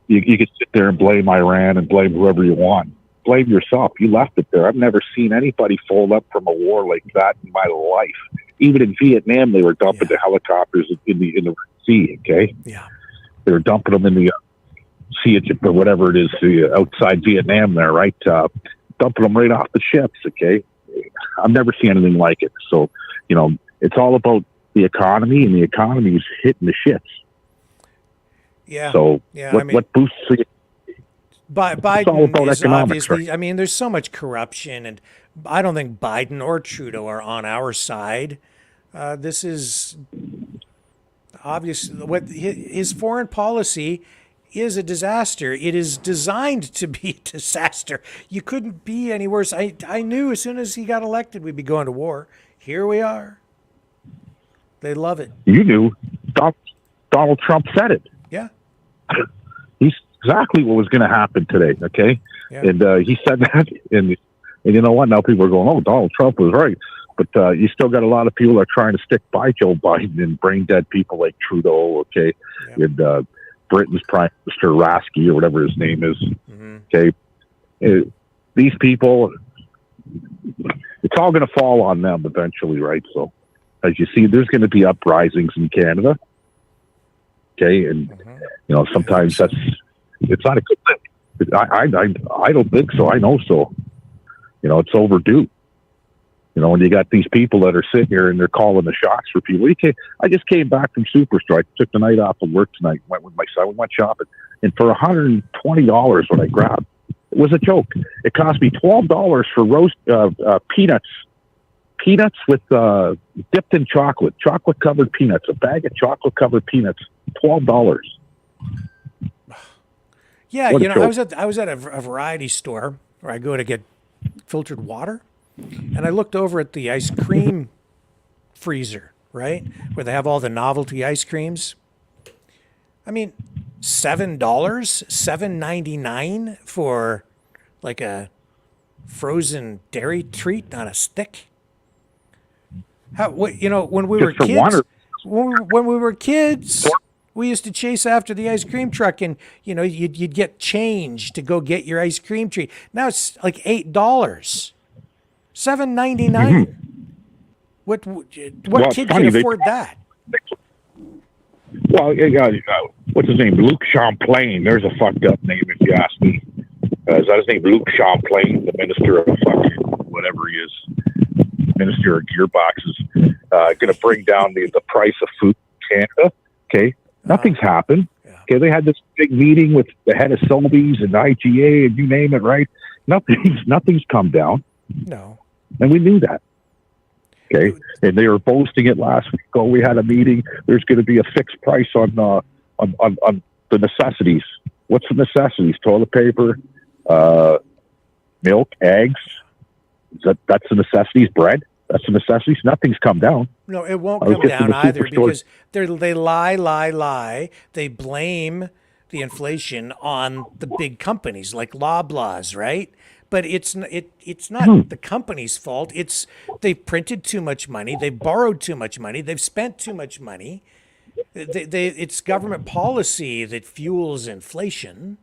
You can sit there and blame Iran and blame whoever you want. Blame yourself. You left it there. I've never seen anybody fold up from a war like that in my life. Even in Vietnam, they were dumping the helicopters in the sea. Okay. Yeah. They were dumping them in the sea or whatever it is, outside Vietnam there, right? Dumping them right off the ships. Okay. I've never seen anything like it. So, it's all about the economy, and the economy is hitting the shits. Yeah. So yeah, what boosts the Biden is economics, obviously, I mean, there's so much corruption, and I don't think Biden or Trudeau are on our side. This is obvious. What his foreign policy is a disaster. It is designed to be a disaster. You couldn't be any worse. I knew as soon as he got elected, we'd be going to war. Here we are. They love it. You knew. Donald Trump said it. Yeah. He's exactly what was going to happen today. Okay. Yeah. And he said that. And you know what? Now people are going, oh, Donald Trump was right. But you still got a lot of people that are trying to stick by Joe Biden and brain dead people like Trudeau. Okay. Yeah. And Britain's Prime Minister Rasky or whatever his name is. Mm-hmm. Okay. These people, it's all going to fall on them eventually, right? So, as you see, there's going to be uprisings in Canada. Okay, and sometimes it's not a good thing. I don't think so. I know so. It's overdue. When you got these people that are sitting here and they're calling the shots for people. I just came back from Superstrike. Took the night off of work tonight. Went with my son. We went shopping, and for $120 what I grabbed, it was a joke. It cost me $12 for roast peanuts. Peanuts with dipped in chocolate covered peanuts. A bag of chocolate covered peanuts, $12. Yeah, I was at a variety store where I go to get filtered water, and I looked over at the ice cream freezer, right, where they have all the novelty ice creams. I mean, $7, $7.99 for like a frozen dairy treat on a stick. When we were kids, when we were kids, we used to chase after the ice cream truck, and you'd get change to go get your ice cream treat. Now it's like $8, $7.99. Mm-hmm. What kid can afford that? Well, what's his name? Luke Champlain. There's a fucked up name if you ask me. Is that his name? Luke Champlain, the minister of fucking whatever he is. Minister of gearboxes, going to bring down the price of food in Canada. Okay, nothing's happened. Okay, they had this big meeting with the head of Sobeys and IGA and you name it, right? Nothing's come down. No, and we knew that. Okay, and they were boasting it last week. Oh, we had a meeting. There's going to be a fixed price on the necessities. What's the necessities? Toilet paper, milk, eggs. That's the necessities. Bread. That's the necessities. Nothing's come down. No, it won't come down either because they lie. They blame the inflation on the big companies like Loblaws, right? But it's not the company's fault. They've printed too much money. They've borrowed too much money. They've spent too much money. It's government policy that fuels inflation.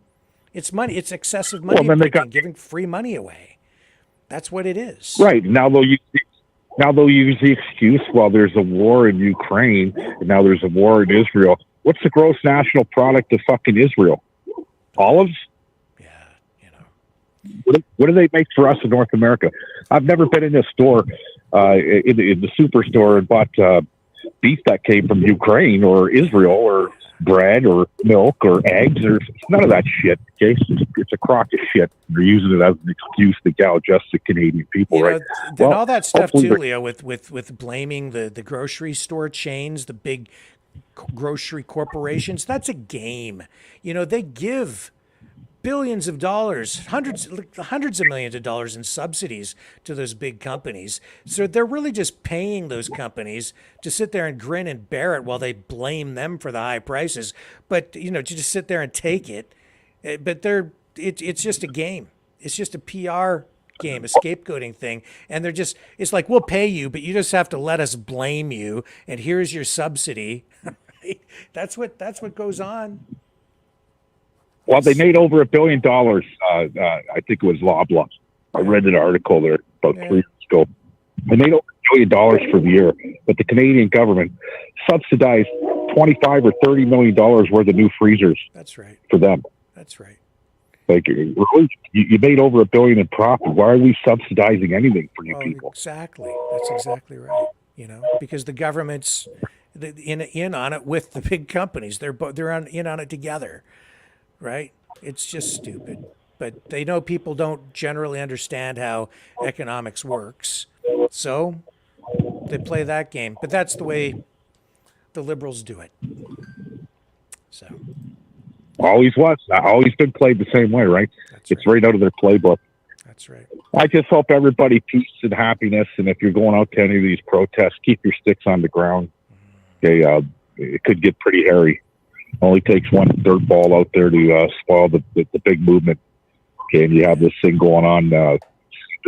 It's money. It's excessive money giving free money away. That's what it is. Right. Now they'll use the excuse, well, there's a war in Ukraine, and now there's a war in Israel. What's the gross national product of fucking Israel? Olives? Yeah, What do they make for us in North America? I've never been in a store, in the superstore, and bought beef that came from Ukraine or Israel or bread or milk or eggs or none of that shit. Okay, it's a crock of shit. They're using it as an excuse to gouge us, the Canadian people, right? Then all that stuff too, Leo, with blaming the grocery store chains, the big grocery corporations. That's a game. They give billions of dollars, hundreds of millions of dollars in subsidies to those big companies. So they're really just paying those companies to sit there and grin and bear it while they blame them for the high prices. But, to just sit there and take it. But it's just a game. It's just a PR game, a scapegoating thing. And it's like, we'll pay you, but you just have to let us blame you. And here's your subsidy. That's what goes on. Well, they made over $1 billion. I think it was Loblaw. I read an article there about 3 years ago. They made over $1 billion for the year, but the Canadian government subsidized $25 or $30 million worth of new freezers. That's right. For them. That's right. Like, really, you made over $1 billion in profit. Why are we subsidizing anything for you people? Exactly. That's exactly right. You know, because the government's in on it with the big companies. They're in on it together, right? It's just stupid. But they know people don't generally understand how economics works, so they play that game. But that's the way the liberals do it. So Always was. Always been played the same way, right? It's right out of their playbook. That's right. I just hope everybody peace and happiness. And if you're going out to any of these protests, keep your sticks on the ground. Okay, it could get pretty hairy. Only takes one dirt ball out there to spoil the big movement. Okay, and you have this thing going on. The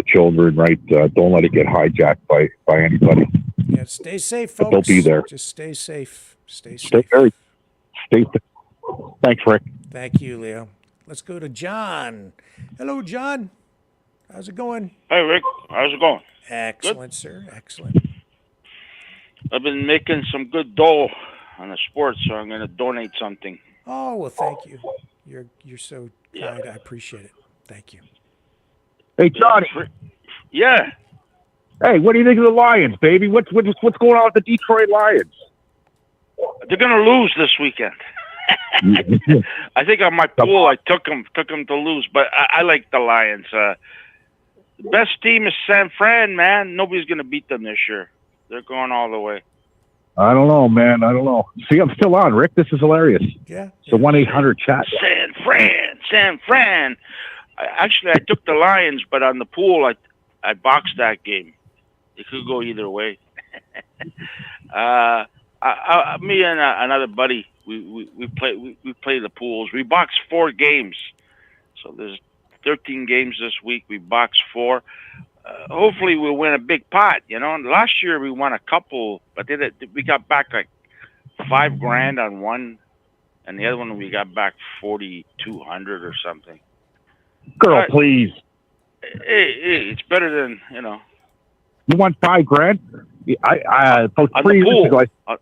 children, right? Don't let it get hijacked by anybody. Yeah, stay safe, folks. But they'll be there. Just stay safe. Stay safe. Stay safe. Thanks, Rick. Thank you, Leo. Let's go to John. Hello, John. How's it going? Hey, Rick. How's it going? Excellent, Good? sir. Excellent. I've been making some good dough on the sports, so I'm going to donate something. Oh, well, thank you. You're so kind. I appreciate it. Thank you. Hey, Johnny. Yeah. Hey, what do you think of the Lions, baby? What's going on with the Detroit Lions? They're going to lose this weekend. I think on my pool I took them to lose, but I like the Lions. The best team is San Fran, man. Nobody's going to beat them this year. They're going all the way. I don't know, man. I don't know. See, I'm still on, Rick. This is hilarious. Yeah. So 1-800-CHAT. San Fran. Actually, I took the Lions, but on the pool I boxed that game. It could go either way. Me and another buddy, we play the pools. We boxed 4 games, so there's 13 games this week. We boxed 4. Hopefully, we'll win a big pot. You know, and last year we won a couple, but we got back like $5,000 on one, and the other one we got back 4,200 or something. Girl, please. Hey, it's better than You won $5,000? About 3 years ago, I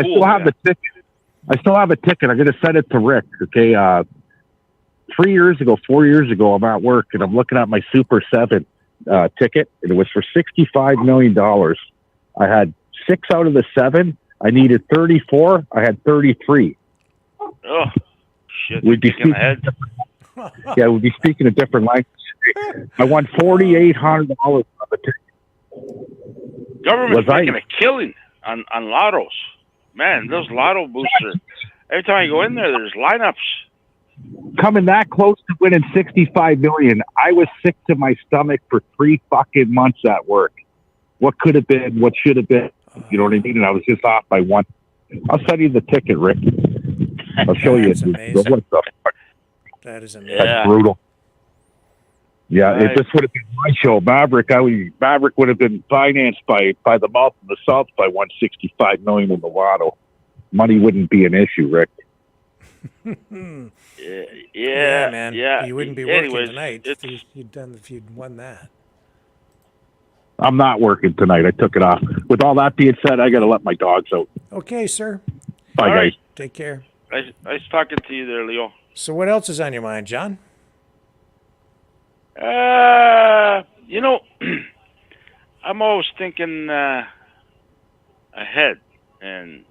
still have the ticket. I still have a ticket. I'm going to send it to Rick. Okay. 4 years ago, I'm at work and I'm looking at my Super 7 ticket, and it was for $65 million. I had 6 out of the 7. I needed 34. I had 33. Oh, shit. We'd be speaking ahead. Yeah, we'd be speaking a different language. I won $4,800 on the ticket. Government's making a killing on lottos. Man, those lotto boosters. Every time I go in there, there's lineups. Coming that close to winning $65 million, I was sick to my stomach for 3 fucking months at work. What could have been, what should have been, you know what I mean? And I was just off by 1. I'll send you the ticket, Rick. I'll show you. What the fuck? That is amazing. That's brutal. Yeah, if this would have been my show, Maverick would have been financed by the mouth of the South by $165 million in the lotto. Money wouldn't be an issue, Rick. Yeah, man. Yeah. You wouldn't be working tonight if you'd won that. I'm not working tonight. I took it off. With all that being said, I got to let my dogs out. Okay, sir. Bye, guys. Take care. Nice talking to you there, Leo. So what else is on your mind, John? I'm always thinking ahead, and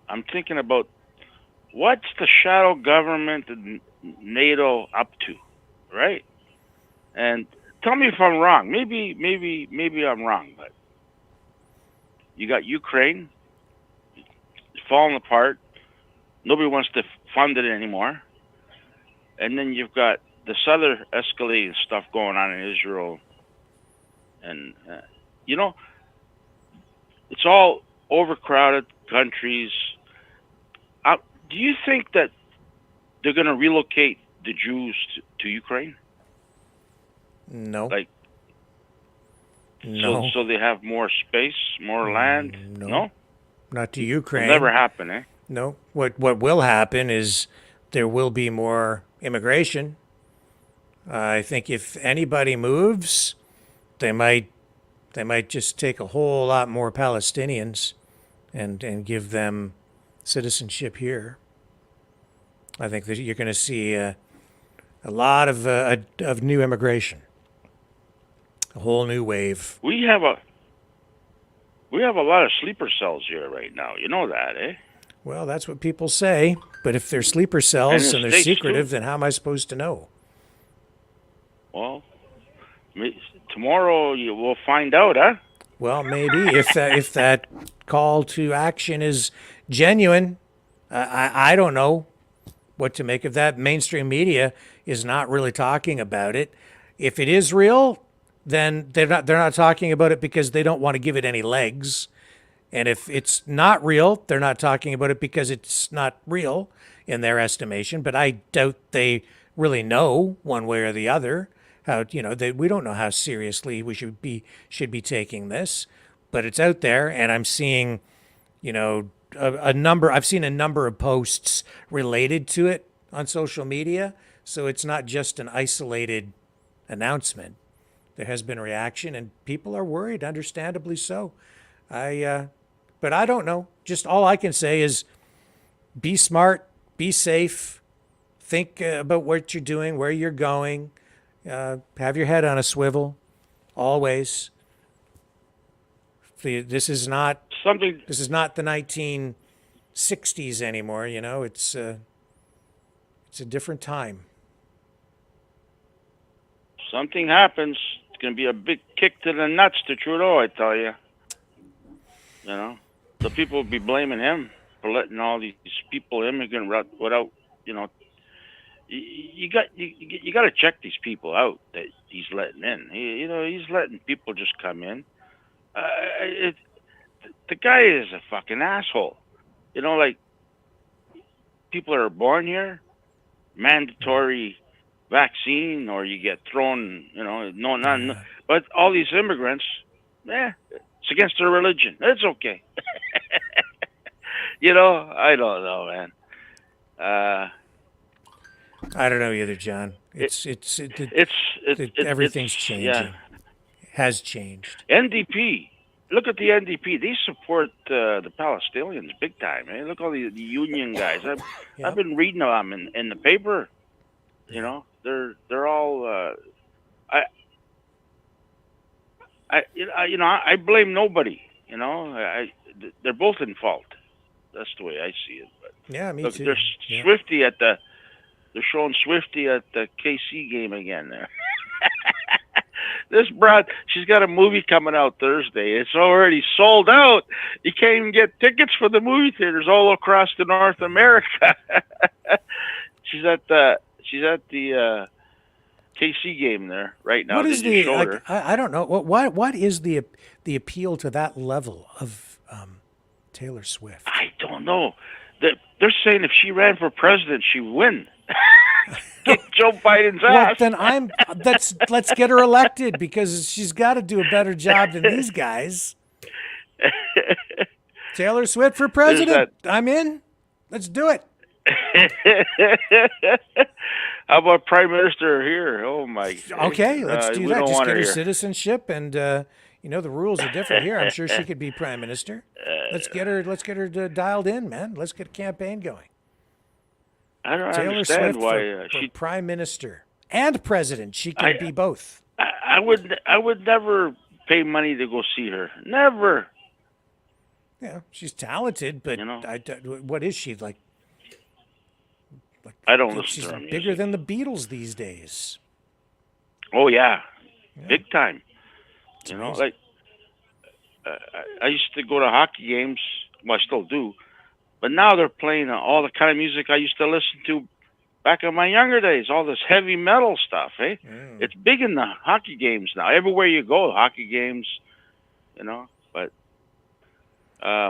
I'm thinking about what's the shadow government and NATO up to, right? And tell me if I'm wrong. Maybe I'm wrong, but you got Ukraine, it's falling apart. Nobody wants to fund it anymore. And then you've got this other escalating stuff going on in Israel. And, it's all overcrowded countries. Do you think that they're going to relocate the Jews to Ukraine? No. So they have more space, more land? No? Not to Ukraine. It'll never happen, eh? No. What will happen is there will be more immigration. I think if anybody moves, they might just take a whole lot more Palestinians and give them citizenship here. I think that you're going to see a lot of new immigration, a whole new wave. We have a lot of sleeper cells here right now. You know that, eh? Well, that's what people say. But if they're sleeper cells And and the they're States, secretive, too. then how am I supposed to know? Well, tomorrow you will find out, huh? Well, maybe if that call to action is genuine, I don't know what to make of that. Mainstream media is not really talking about it. If it is real, then they're not talking about it because they don't want to give it any legs. And if it's not real, they're not talking about it because it's not real in their estimation. But I doubt they really know one way or the other how, we don't know how seriously we should be taking this. But it's out there, and I'm seeing, I've seen a number of posts related to it on social media. So it's not just an isolated announcement. There has been reaction, and people are worried, understandably so. But I don't know. Just all I can say is be smart, be safe, think about what you're doing, where you're going, have your head on a swivel, always. This is not the 1960s anymore. It's a different time. Something happens, it's going to be a big kick to the nuts to Trudeau, I tell you. The people will be blaming him for letting all these people immigrant without, you got to check these people out that he's letting in. He's letting people just come in. The guy is a fucking asshole. Like people that are born here, mandatory vaccine, or you get thrown. But all these immigrants, it's against their religion. It's okay. I don't know, man. I don't know either, John. Everything's changing. Yeah. Has changed. NDP. Look at the NDP. They support the Palestinians big time. Eh? Look at all the union guys. I've been reading them in the paper. They're all. I blame nobody. They're both in fault. That's the way I see it. But yeah, me too. They're Swifty they're showing Swifty at the KC game again there. This broad, she's got a movie coming out Thursday. It's already sold out. You can't even get tickets for the movie theaters all across the North America. She's at the KC game there right now. What is I don't know. What is the appeal to that level of Taylor Swift? I don't know. They're saying if she ran for president, she'd win. Kick Joe Biden's ass. Well, then let's get her elected, because she's got to do a better job than these guys. Taylor Swift for president. I'm in. Let's do it. How about prime minister here? Oh my. Okay, let's do that. Just get her citizenship, and the rules are different here. I'm sure she could be prime minister. Let's get her dialed in, man. Let's get a campaign going. I don't Taylor understand Swift why for prime minister and president. She can be both. I would never pay money to go see her. Never. Yeah, she's talented, but what is she like? I don't listen she's to her music. Bigger than the Beatles these days. Oh yeah, big time. It's you know, amazing. like I used to go to hockey games. Well, I still do, but now they're playing all the kind of music I used to listen to back in my younger days. All this heavy metal stuff. Eh, it's big in the hockey games now. Everywhere you go, hockey games. But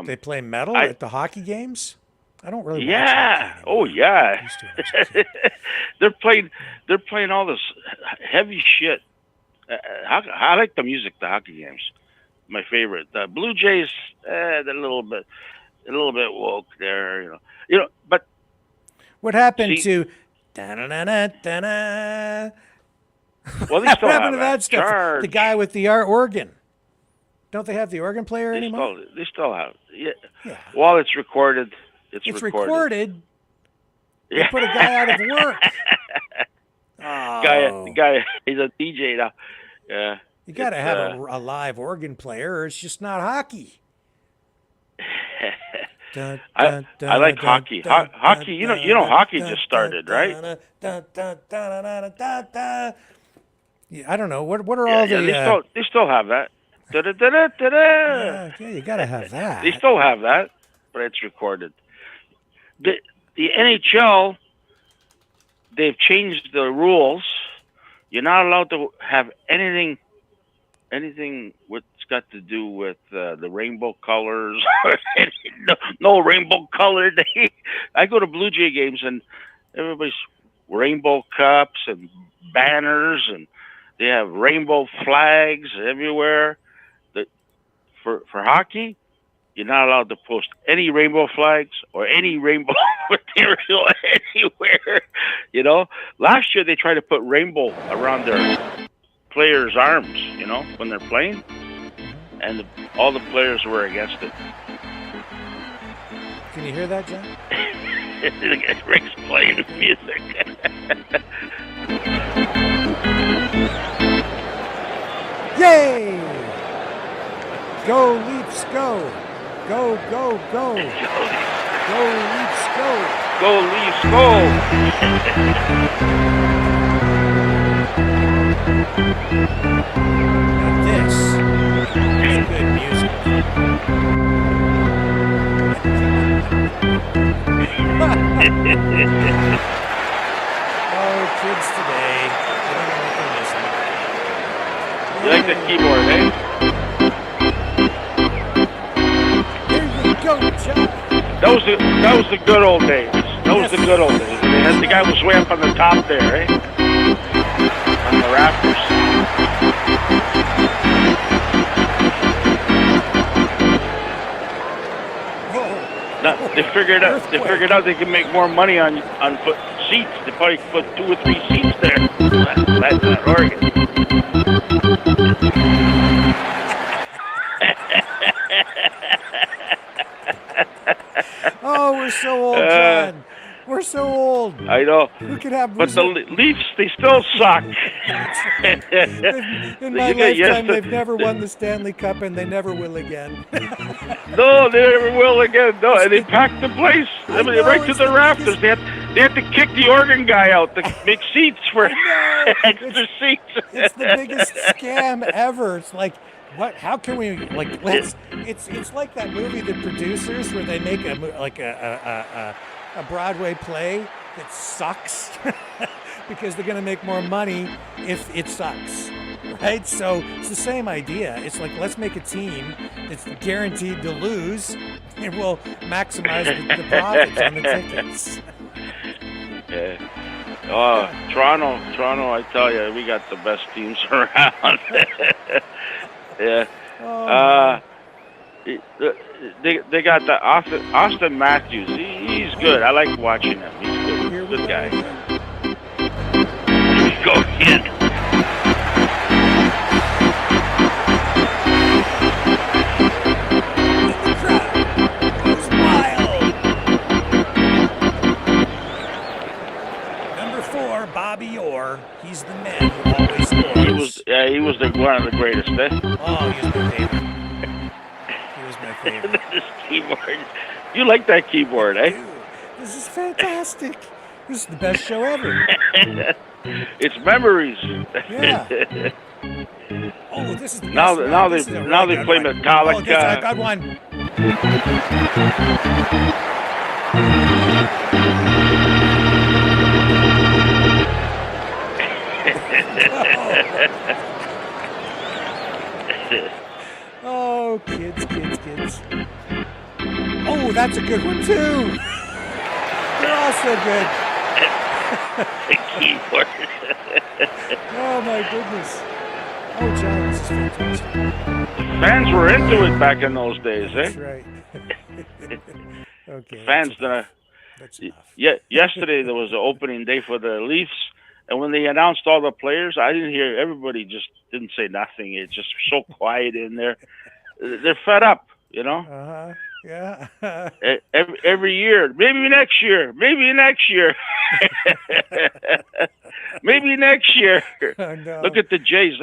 they play metal at the hockey games. I don't really. Yeah. Oh yeah. They're playing all this heavy shit. I like the music, the hockey games. My favorite. The Blue Jays, they're a little bit. a little bit woke there, But what happened see, to da-na-na-na-na-na? well, they What still happened have to that that stuff? charge. The guy with the organ. Don't they have the organ player anymore? They still have. Yeah. Yeah. Well, it's recorded. It's recorded. They Yeah. put a guy out of work. The guy, he's a DJ now. Yeah. You got to have a live organ player, or it's just not hockey. I like hockey. Hockey, you know, hockey just started, right? Yeah, I don't know. What are all the? They still have that. Yeah, you got to have that. They still have that, but it's recorded. The NHL, they've changed the rules. You're not allowed to have anything what's got to do with the rainbow colors. no rainbow color day. I go to Blue Jay games and everybody's rainbow cups and banners, and they have rainbow flags everywhere. For hockey, you're not allowed to post any rainbow flags or any rainbow material anywhere. Last year they tried to put rainbow around their players' arms, when they're playing, and all the players were against it. Can you hear that, John? Rick's playing music. Yay! Go Leafs, go! Go, go, go! Go Leafs, go! Go Leafs, go! Now this is good music. Oh, kids today, they don't know what they're missing. You like the keyboard, eh? There you go, John. That was the good old days. That was the good old days. The guy was way up on the top there, eh? On the rafters. Now, they figured out they can make more money on put seats. They probably put 2 or 3 seats there. That's that organ. Oh, we're so old, John. We're so old. I know. Who could have? But the Leafs, they still suck. In my lifetime, they've never won the Stanley Cup, and they never will again. No, they never will again. No, and they packed the place. Right to the rafters. They had to kick the organ guy out to make seats for extra seats. It's the biggest scam ever. It's like, what? How can we It's like that movie, The Producers, where they make a Broadway play that sucks because they're going to make more money if it sucks, right? So it's the same idea. It's like, let's make a team that's guaranteed to lose, and we'll maximize the profits on the tickets. Yeah. Oh, Toronto! I tell you, we got the best teams around. Yeah. They got the Austin Matthews. He's good. I like watching him. He's good. Good guy. Here we go again. The crowd goes wild. Number 4, Bobby Orr. He's the man who always scores. He was one of the greatest, eh? Oh, he was my favorite. My favorite. This keyboard. You like that keyboard, eh? Dude, this is fantastic. This is the best show ever. It's memories. Yeah. Oh, this is the best now one. they play Metallica. Oh, this, I got one. Oh, kids. Oh, that's a good one, too. They're all so good. The keyboard. Oh, my goodness. Oh, John, this is fantastic. Fans were into it back in those days, That's eh? right. Okay. Fans That's enough. yesterday there was the opening day for the Leafs, and when they announced all the players, I didn't hear. Everybody just didn't say nothing. It's just so quiet in there. They're fed up, you know. Uh-huh. Yeah. Every year, maybe next year, maybe next year, maybe next year. I know. Look at the Jays.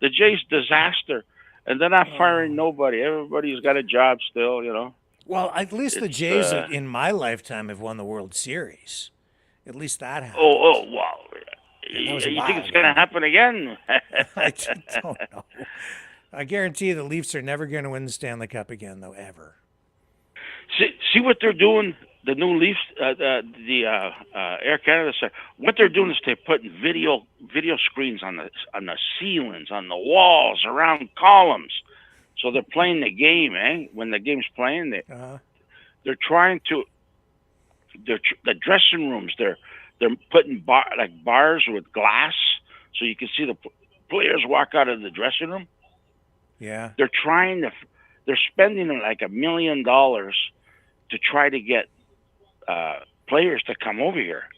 The Jays disaster, and they're not firing nobody. Everybody's got a job still, you know. Well, at least the Jays in my lifetime have won the World Series. At least that happened. Oh, wow. Yeah, you think it's going to happen again? I don't know. I guarantee you the Leafs are never going to win the Stanley Cup again, though, ever. See what they're doing. The new Leafs, Air Canada said, what they're doing is they're putting video screens on the ceilings, on the walls, around columns. So they're playing the game, eh? When the game's playing, they're trying to. The dressing rooms, they're putting bars with glass, so you can see the players walk out of the dressing room. Yeah. They're spending like $1 million to try to get players to come over here.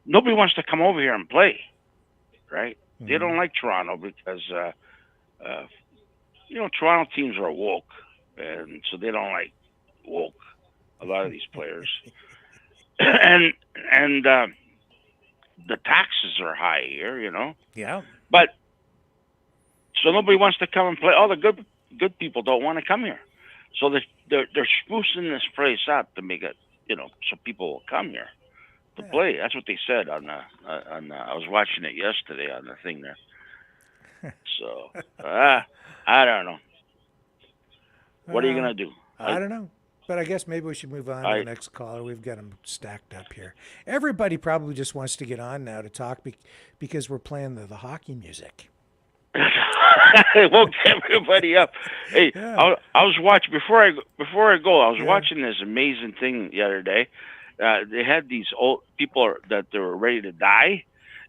Nobody wants to come over here and play, right? Mm-hmm. They don't like Toronto because, Toronto teams are woke, and so they don't like woke, a lot of these players. and the taxes are high here, you know? Yeah. But, so nobody wants to come and play. All the good people don't want to come here. So they're sprucing this place up to make it, so people will come here to play. That's what they said on I was watching it yesterday on the thing there. So I don't know. What are you gonna do? I don't know, but I guess maybe we should move on to the next caller. We've got them stacked up here. Everybody probably just wants to get on now to talk because we're playing the hockey music. It woke everybody up. Hey, I was watching before I go. I was watching this amazing thing the other day. They had these old people that they were ready to die,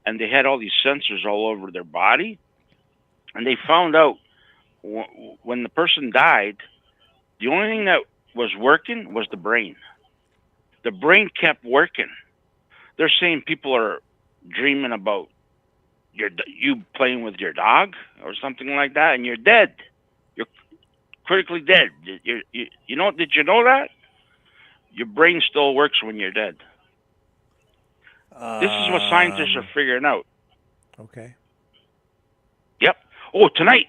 and they had all these sensors all over their body, and they found out when the person died, the only thing that was working was the brain. The brain kept working. They're saying people are dreaming about you playing with your dog or something like that, and you're dead. You're critically dead. Did you know that? Your brain still works when you're dead. This is what scientists are figuring out. Okay. Yep. Oh, tonight,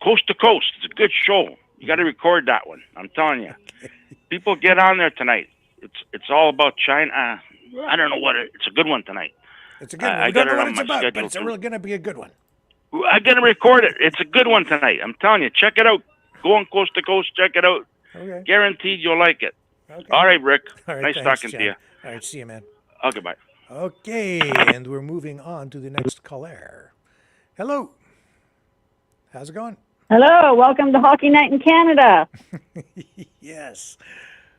Coast to Coast. It's a good show. You got to record that one. I'm telling you. Okay. People get on there tonight. It's all about China. I don't know what it's a good one tonight. It's a good one. We don't know what it's about, but it's really going to be a good one. I'm going to record it. It's a good one tonight. I'm telling you. Check it out. Go on Coast to Coast. Check it out. Okay. Guaranteed you'll like it. Okay. All right, Rick. All right, nice thanks, talking John. to you. All right, see you, man. Okay, bye. Okay, and we're moving on to the next caller. Hello. How's it going? Hello, welcome to Hockey Night in Canada. Yes.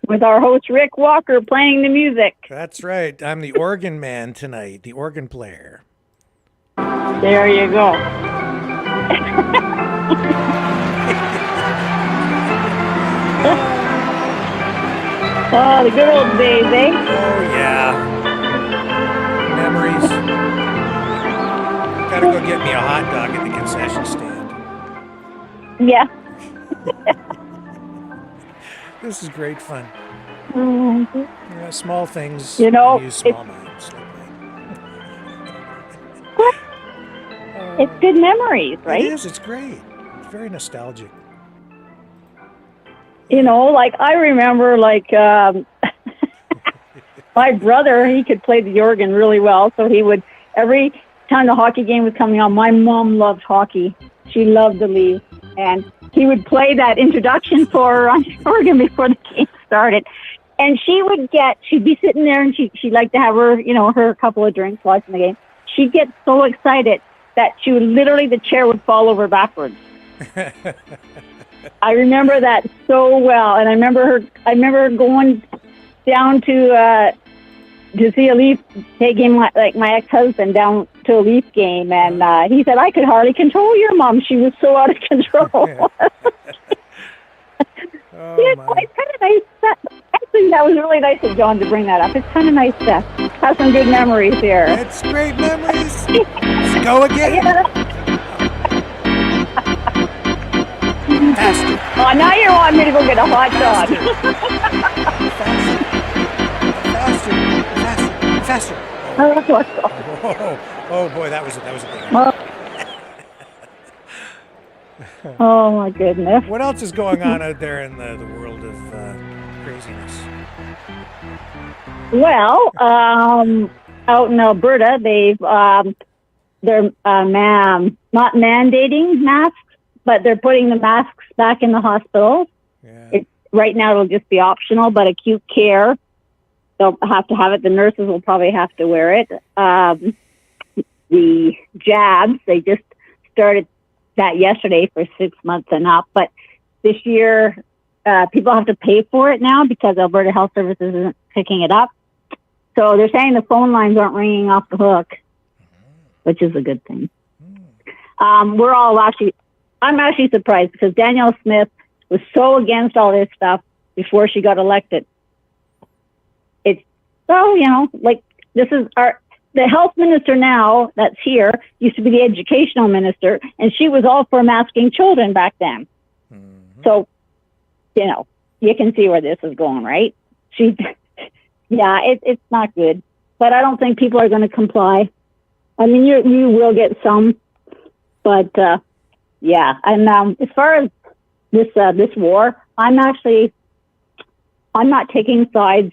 With our host, Rick Walker, playing the music. That's right. I'm the organ man tonight, the organ player. There you go. Oh, the good old days, eh? Oh, yeah. Memories. Gotta go get me a hot dog at the concession stand. Yeah. This is great fun. Mm-hmm. Yeah, small things. Use small minds. It's good memories, right? It is. It's great. It's very nostalgic. Like I remember, my brother, he could play the organ really well, so he would, every time the hockey game was coming on, my mom loved hockey. She loved the Leafs, and he would play that introduction for her on the organ before the game started. And she'd be sitting there, and she'd like to have her couple of drinks watching the game. She'd get so excited that she would literally, the chair would fall over backwards. I remember that so well, and I remember her going down to see a Leaf take him, like my ex-husband, down to a Leaf game, and he said, I could hardly control your mom. She was so out of control. It's kind of nice. Actually, that was really nice of John to bring that up. It's kind of nice to have some good memories here. It's great memories. Let's go again. Faster. Oh, now you want me to go get a hot dog. Faster. Oh boy, that was a big one. Oh my goodness. What else is going on out there in the world of craziness? Well, out in Alberta, they're not mandating masks, but they're putting the masks back in the hospitals. Right now it'll just be optional, but acute care, they'll have to have it. The nurses will probably have to wear it. The jabs, they just started that yesterday for 6 months and up, but this year people have to pay for it now because Alberta Health Services isn't picking it up. So they're saying the phone lines aren't ringing off the hook, which is a good thing. I'm actually surprised because Danielle Smith was so against all this stuff before she got elected. The health minister now that's here used to be the educational minister, and she was all for masking children back then. So, you can see where this is going, right? It's not good, but I don't think people are going to comply. I mean, you will get some, but And as far as this war, I'm not taking sides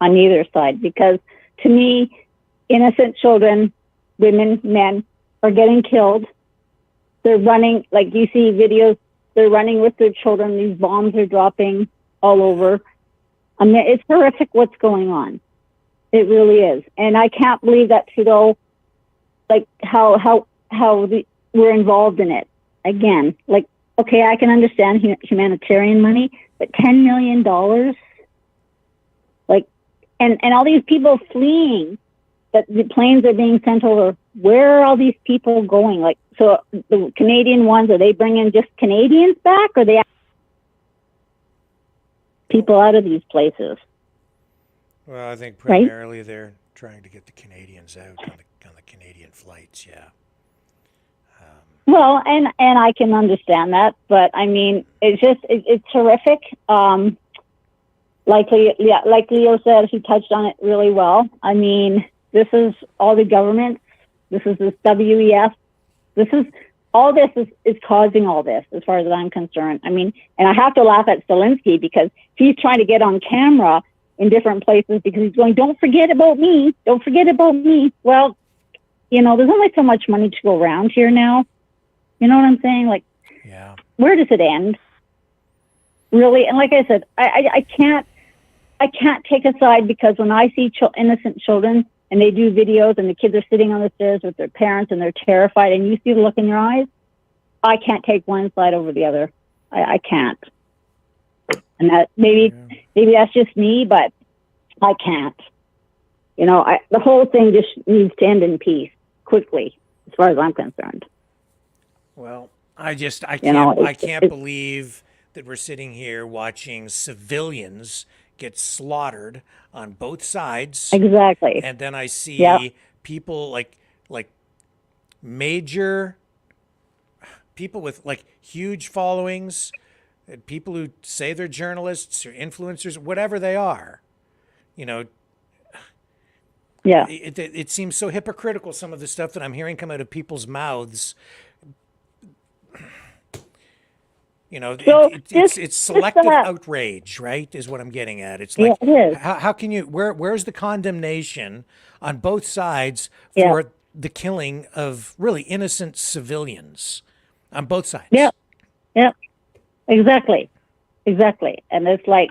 on either side because to me, innocent children, women, men are getting killed. They're running, like you see videos, they're running with their children. These bombs are dropping all over. I mean, it's horrific what's going on. It really is. And I can't believe that Trudeau, we're involved in it. Again, okay, I can understand humanitarian money, but $10 million? And all these people fleeing, that the planes are being sent over. Where are all these people going? So the Canadian ones, are they bringing just Canadians back, or they people out of these places? Well, I think primarily they're trying to get the Canadians out on the Canadian flights. Yeah. Well, and I can understand that, but I mean, it's horrific. Like Leo said, he touched on it really well. I mean, this is all the governments. This is this WEF. All this is causing all this, as far as I'm concerned. I mean, and I have to laugh at Zelensky because he's trying to get on camera in different places because he's going, don't forget about me. Don't forget about me. Well, there's only so much money to go around here now. You know what I'm saying? Where does it end? Really? And like I said, I can't take a side because when I see innocent children and they do videos and the kids are sitting on the stairs with their parents and they're terrified and you see the look in their eyes, I can't take one side over the other. I can't. And that maybe that's just me, but I can't. The whole thing just needs to end in peace quickly, as far as I'm concerned. Well, I can't believe that we're sitting here watching civilians get slaughtered on both sides. Exactly. And then I see people like major people with huge followings, people who say they're journalists or influencers, whatever they are. It seems so hypocritical, some of the stuff that I'm hearing come out of people's mouths. It's selective outrage, right? Is what I'm getting at. It's like, how can you? Where's the condemnation on both sides for the killing of really innocent civilians on both sides? Yeah, exactly. And it's I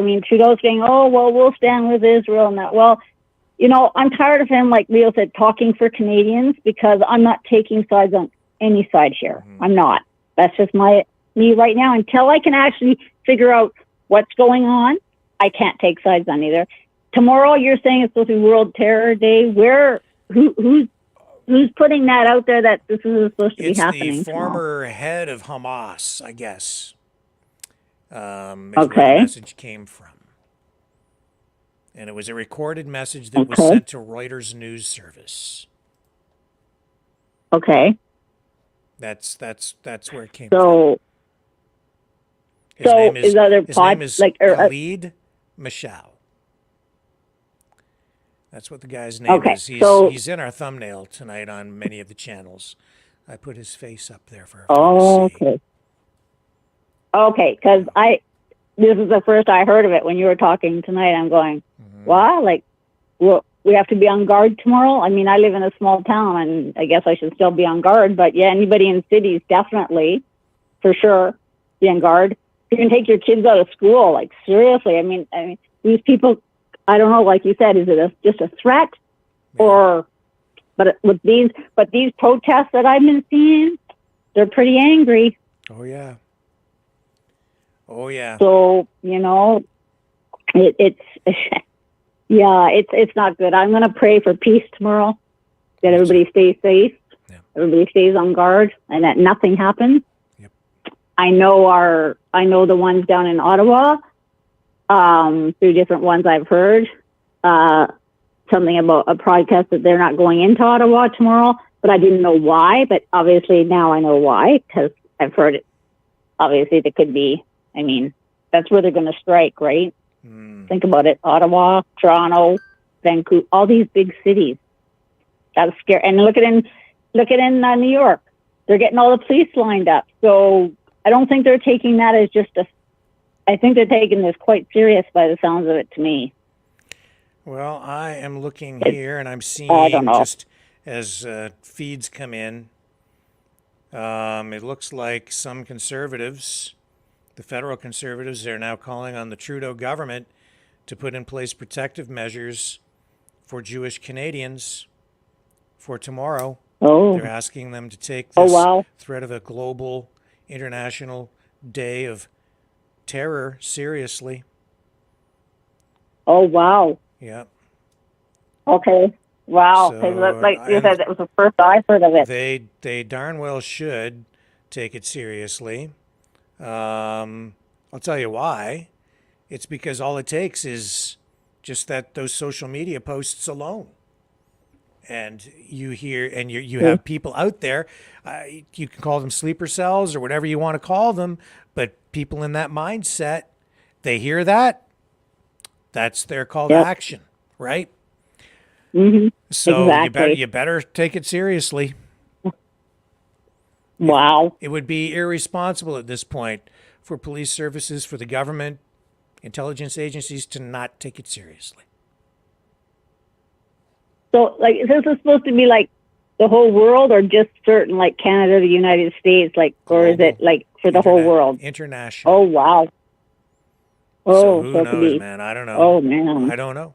mean, Trudeau's saying, "Oh, well, we'll stand with Israel," and that. Well, I'm tired of him, like Leo said, talking for Canadians because I'm not taking sides on any side here. I'm not. That's just me right now. Until I can actually figure out what's going on, I can't take sides on either. Tomorrow, you're saying it's supposed to be World Terror Day. Where who's putting that out there that this is supposed to be It's happening the tomorrow? former head of Hamas, I guess. Is where the Okay. message came from. And it was a recorded message that was Okay. sent to Reuters news service. Okay. That's where it came So, from. so is other His pod name is like Khalid Mashal. That's what the guy's name Okay, is. so- He's in our thumbnail tonight on many of the channels. I put his face up there for oh, okay. Okay, because this is the first I heard of it when you were talking tonight. I'm going, what? Like, well, we have to be on guard tomorrow? I mean, I live in a small town, and I guess I should still be on guard. But yeah, anybody in cities definitely, for sure, be on guard. You can take your kids out of school. Like, seriously, I mean, these people, I don't know, like you said, is it just a threat? Or, but these protests that I've been seeing, they're pretty angry. Oh, yeah. Oh, yeah. So, it's yeah, it's not good. I'm going to pray for peace tomorrow, that everybody stays safe, everybody stays on guard, and that nothing happens. Yep. I know the ones down in Ottawa, through different ones I've heard, something about a protest that they're not going into Ottawa tomorrow, but I didn't know why, but obviously now I know why, because I've heard it. Obviously, there could be, I mean, that's where they're going to strike, right? Think about it. Ottawa, Toronto, Vancouver, all these big cities. That's scary. And look at in New York. They're getting all the police lined up. So I don't think they're taking that as just I think they're taking this quite serious by the sounds of it to me. Well, I am looking here, and I'm seeing just as feeds come in, it looks like some conservatives, the federal conservatives, are now calling on the Trudeau government to put in place protective measures for Jewish Canadians for tomorrow. Oh. They're asking them to take this threat of a global international day of terror seriously. Oh, wow. Yeah. Okay. Wow. So, like you said, that was the first I heard of it. They darn well should take it seriously. I'll tell you why. It's because all it takes is just those social media posts alone. And you hear, and you have people out there, you can call them sleeper cells or whatever you want to call them, but people in that mindset, they hear that, that's their call to action, right? Mm-hmm. So exactly. you better take it seriously. Wow. It would be irresponsible at this point for police services, for the government, intelligence agencies to not take it seriously. So, like, is this supposed to be like the whole world, or just certain, like Canada, the United States, like, or is it like for the whole world? International. Oh, wow. So Oh, who so it knows, could be. man? I don't know. Oh, man. I don't know.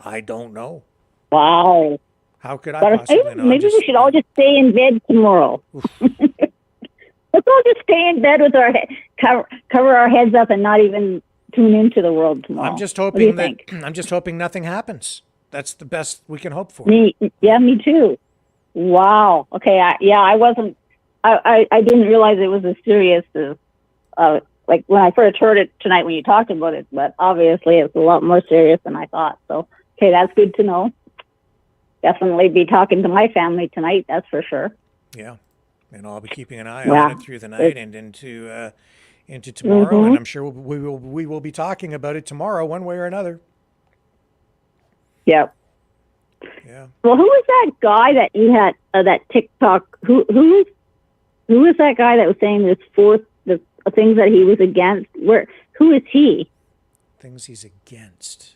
I don't know. Wow. How could I But possibly know? maybe we should all just stay in bed tomorrow. Let's all just stay in bed with our cover our heads up and not even tune into the world tomorrow. I'm just What do you hoping think? I'm just hoping nothing happens. That's the best we can hope for. Me too. Wow. Okay. I wasn't. I didn't realize it was as serious as like when I first heard it tonight when you talked about it. But obviously, it's a lot more serious than I thought. So, okay, that's good to know. Definitely be talking to my family tonight. That's for sure. Yeah, and I'll be keeping an eye Yeah. on it through the night and into tomorrow. And I'm sure we will be talking about it tomorrow, one way or another. Yep. Yeah. Well, who was that guy that you had that TikTok? Who was that guy that was saying the things that he was against? Who is he? Things he's against.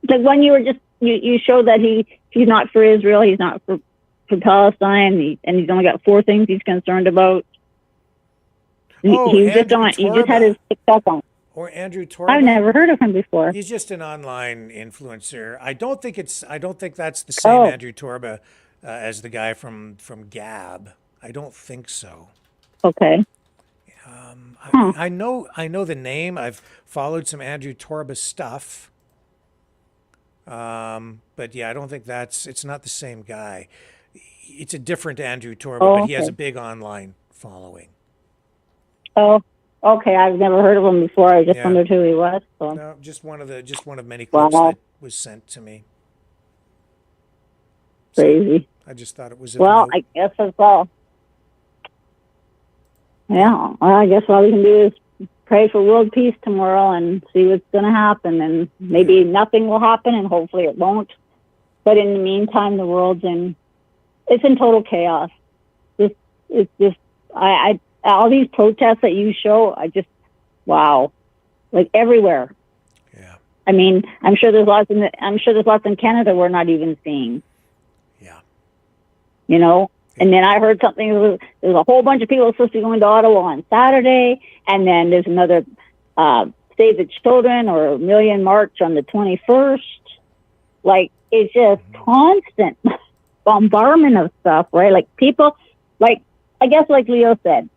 Like when you were just you showed that he's not for Israel, he's not for Palestine, and he's only got 4 things he's concerned about. He's just on. He just had his TikTok on. Or Andrew Torba. I've never heard of him before. He's just an online influencer. I don't think that's the same Andrew Torba as the guy from Gab. I don't think so. Okay. I know the name. I've followed some Andrew Torba stuff. But yeah, I don't think it's not the same guy. It's a different Andrew Torba, Oh, but he has a okay. big online following. Oh, okay. I've never heard of him before. I just Yeah. wondered who he was. So, No, just one of many clips wow, that was sent to me. So crazy. I just thought it was of Well, note. I guess that's all. Yeah, well, I guess all we can do is pray for world peace tomorrow and see what's going to happen. And maybe nothing will happen, and hopefully it won't. But in the meantime, the world's it's in total chaos. It's just all these protests that you show, wow, like everywhere. Yeah. I mean, I'm sure there's lots in Canada we're not even seeing. Yeah. You know. And then I heard something. There's a whole bunch of people supposed to be going to Ottawa on Saturday, and then there's another Save the Children or a Million March on the 21st. Like, it's just constant bombardment of stuff, right? Like, people, like, I guess like Leo said,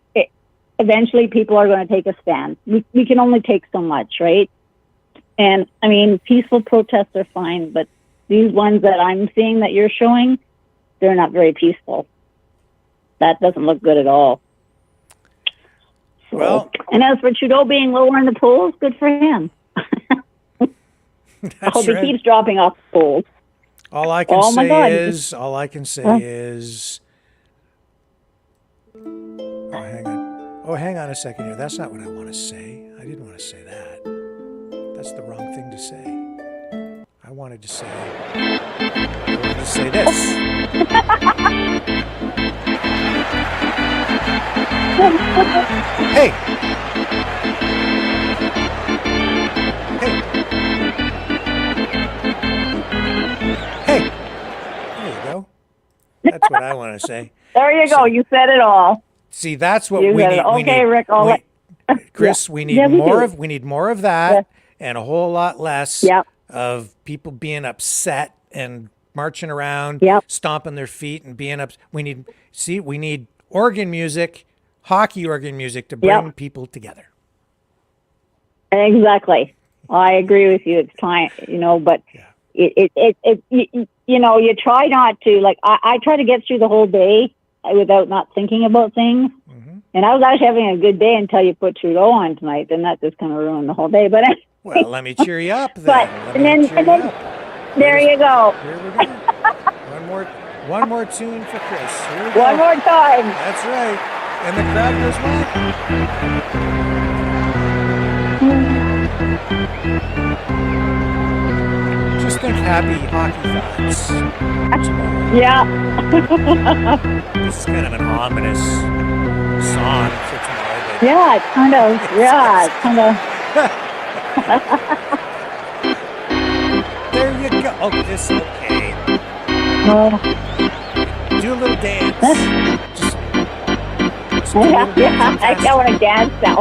eventually people are going to take a stand. We can only take so much, right? And I mean, peaceful protests are fine, but these ones that I'm seeing that you're showing, they're not very peaceful. That doesn't look good at all. So, well, and as for Trudeau being lower in the polls, good for him. I hope he keeps dropping off the polls. All I can say is. Oh, hang on. Oh, hang on a second here. That's not what I want to say. I didn't want to say that. That's the wrong thing to say. I wanted to say this. Hey! Hey! There you go. That's what I want to say. There you go. You said it all. See, that's what You we said need. it. Okay, Rick. Chris, we need we need more of that, and a whole lot less of people being upset and marching around, stomping their feet and being up. We need organ music, hockey organ music to bring people together. Exactly. I agree with you. It's time, but you try not to, like, I try to get through the whole day without not thinking about things. And I was actually having a good day until you put Trudeau on tonight. Then that just kind of ruined the whole day. But well, let me cheer you up then. But there you go. Here we go. One more tune for Chris. Here we go. One more time. That's right. And the crowd goes wild. Just think happy hockey thoughts tomorrow. Yeah. This is kind of an ominous song for tomorrow. But yeah, it's kind of. There you go. Oh, this okay. Do a little dance. I want to dance now.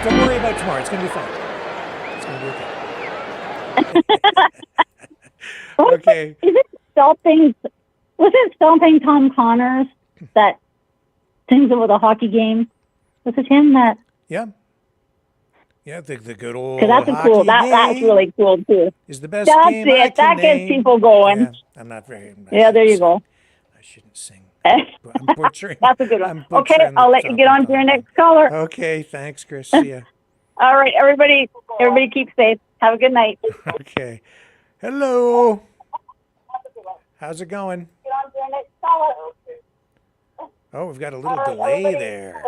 Don't worry about tomorrow. It's going to be fun. It's going to be okay. Okay. Is it Stomping? Was it Stomping Tom Connors that sings over the hockey game? Was it him that? Yeah. Yeah, the good old. Because that's cool. That's really cool too. Is the best game I can That gets name. people going. Yeah, I'm not very. Yeah, there you go. I shouldn't sing. I'm butchering. That's a good one. Okay, I'll let you get on to your next caller. Okay, thanks, Chris. See ya. All right, everybody keep safe. Have a good night. Okay. Hello. How's it going? Get on to your next caller. Oh, we've got a little delay there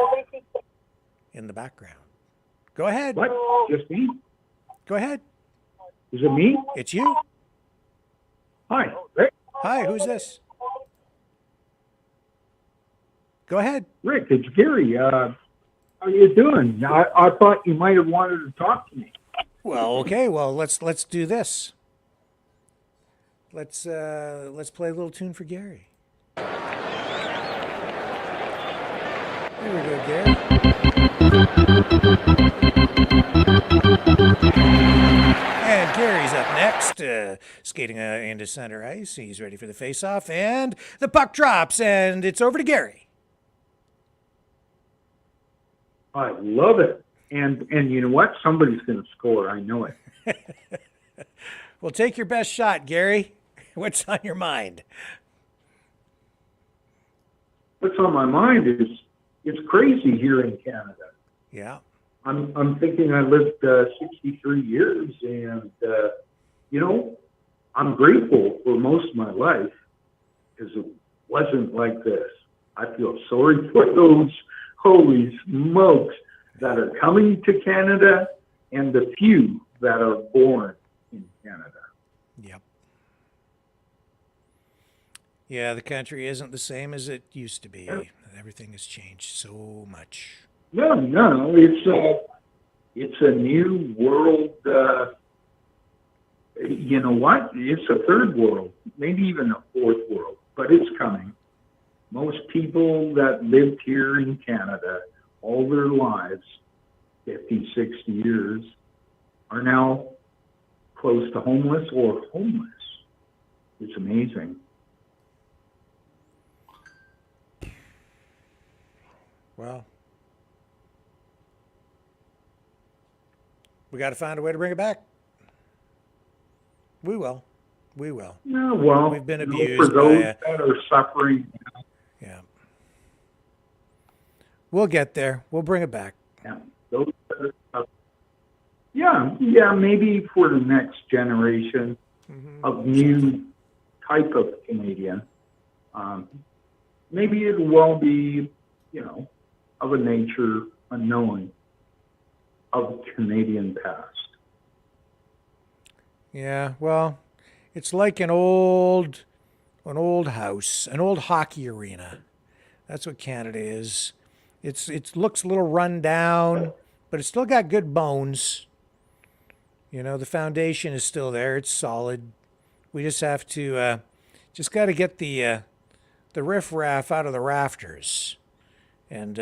in the background. Go ahead. What? Just me? Go ahead. Is it me? It's you. Hi. Rick? Hi, who's this? Go ahead. Rick, it's Gary. How you doing? I thought you might have wanted to talk to me. Well, okay. Well, let's do this. Let's play a little tune for Gary. There we go, Gary. And Gary's up next, skating into center ice. He's ready for the face-off, and the puck drops, and it's over to Gary. I love it. And you know what? Somebody's going to score. I know it. Well, take your best shot, Gary. What's on your mind? What's on my mind is it's crazy here in Canada. Yeah. I'm thinking I lived 63 years, and you know, I'm grateful for most of my life because it wasn't like this. I feel sorry for those holy smokes that are coming to Canada and the few that are born in Canada. Yep. Yeah, the country isn't the same as it used to be. Everything has changed so much. No, it's a new world. You know what? It's a third world, maybe even a fourth world, but it's coming. Most people that lived here in Canada all their lives, 50, 60 years, are now close to homeless or homeless. It's amazing. Well, we got to find a way to bring it back. We will. We will. Yeah, well, we've been you know, abused for those by that are suffering. Yeah. We'll get there. We'll bring it back. Yeah, those that are yeah, maybe for the next generation of new type of Canadian. Maybe it will be, you know, of a nature unknown of Canadian past. Yeah, well, it's like an old house, an old hockey arena. That's what Canada is. It looks a little run down, but it's still got good bones. You know, the foundation is still there. It's solid. We just have to just got to get the riffraff out of the rafters, and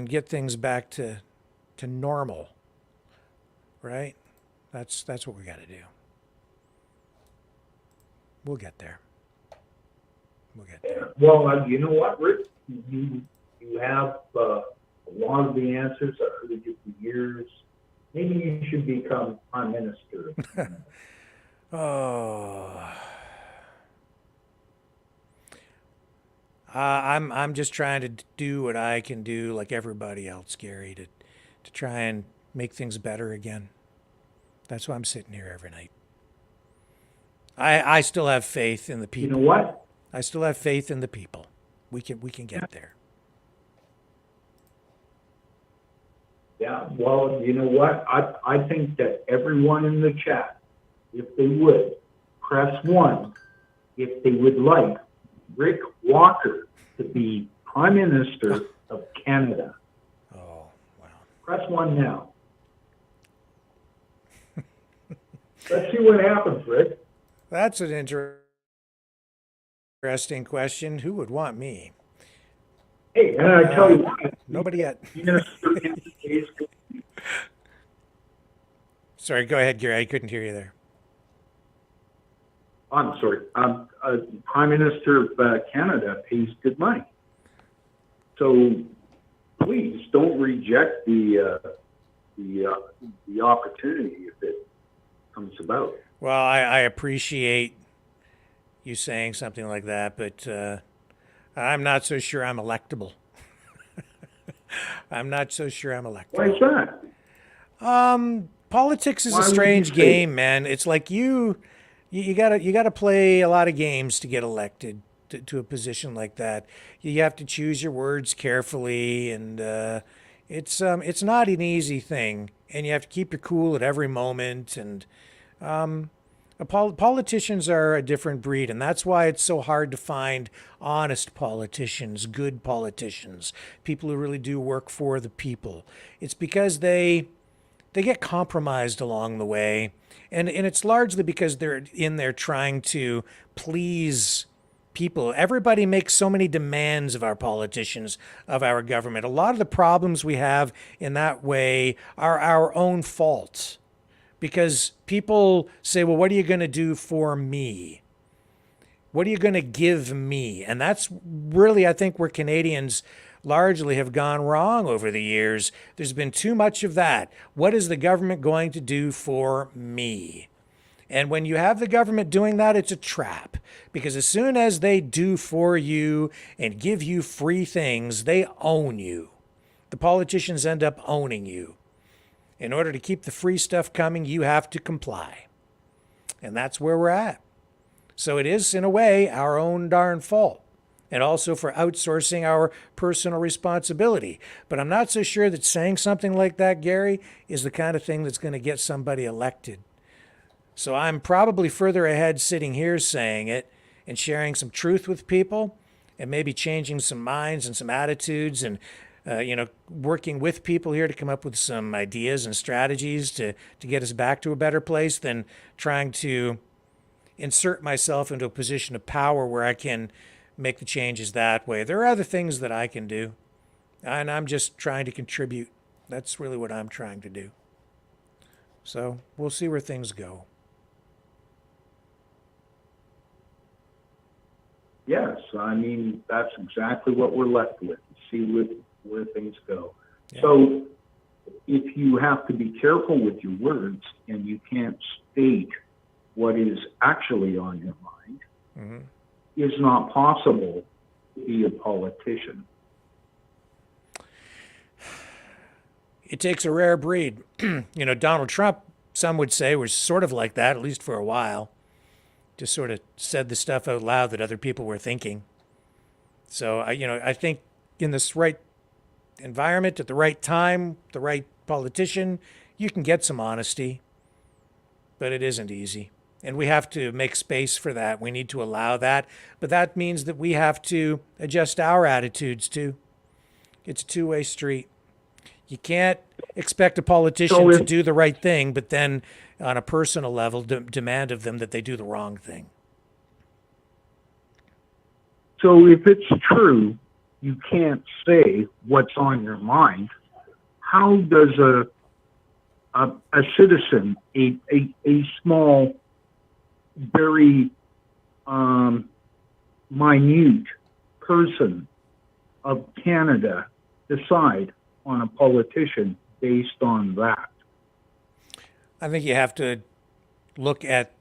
get things back to normal. Right? That's what we got to do. We'll get there. We'll get there. Well, you know what, Rick? You have a lot of the answers. I've heard you for years. Maybe you should become Prime Minister. Oh. I'm just trying to do what I can do, like everybody else, Gary, to try and make things better again. That's why I'm sitting here every night. I still have faith in the people. You know what? I still have faith in the people. We can get there. Yeah, well, you know what? I think that everyone in the chat, if they would, press 1 if they would like Rick Walker to be Prime Minister of Canada. Oh, wow. Press 1 now. Let's see what happens, Rick. That's an interesting question. Who would want me? Hey, and I tell you what. Nobody yet. Minister Sorry, go ahead, Gary. I couldn't hear you there. I'm sorry. Prime Minister of Canada pays good money. So please don't reject the opportunity if it comes about. Well, I appreciate you saying something like that, but I'm not so sure I'm electable. I'm not so sure I'm electable. Why is that? Politics is Why a would you strange say game, man. It's like you gotta play a lot of games to get elected to a position like that. You have to choose your words carefully, and it's not an easy thing. And you have to keep your cool at every moment. And politicians are a different breed, and that's why it's so hard to find honest politicians, good politicians, people who really do work for the people. It's because they get compromised along the way, and it's largely because they're in there trying to please people. Everybody makes so many demands of our politicians, of our government. A lot of the problems we have in that way are our own fault. Because people say, well, what are you going to do for me? What are you going to give me? And that's really, I think, where Canadians, largely have gone wrong over the years. There's been too much of that. What is the government going to do for me? And when you have the government doing that, it's a trap. Because as soon as they do for you and give you free things, they own you. The politicians end up owning you. In order to keep the free stuff coming, you have to comply. And that's where we're at. So it is, in a way, our own darn fault. And also for outsourcing our personal responsibility. But I'm not so sure that saying something like that, Gary, is the kind of thing that's going to get somebody elected. So I'm probably further ahead sitting here saying it and sharing some truth with people and maybe changing some minds and some attitudes and working with people here to come up with some ideas and strategies to get us back to a better place than trying to insert myself into a position of power where I can make the changes that way. There are other things that I can do, and I'm just trying to contribute. That's really what I'm trying to do. So we'll see where things go. Yes, I mean, that's exactly what we're left with. See where things go. Yeah. So if you have to be careful with your words and you can't state what is actually on your mind, Mm-hmm. it's not possible to be a politician. It takes a rare breed. Donald Trump, some would say, was sort of like that, at least for a while. Just sort of said the stuff out loud that other people were thinking. So, I think in this right environment, at the right time, the right politician, you can get some honesty. But it isn't easy. And we have to make space for that. We need to allow that. But that means that we have to adjust our attitudes too. It's a two-way street. You can't expect a politician to do the right thing, but then on a personal level demand of them that they do the wrong thing. So if it's true, you can't say what's on your mind. How does a citizen, a small, very minute person of Canada decide on a politician based on that? I think you have to look at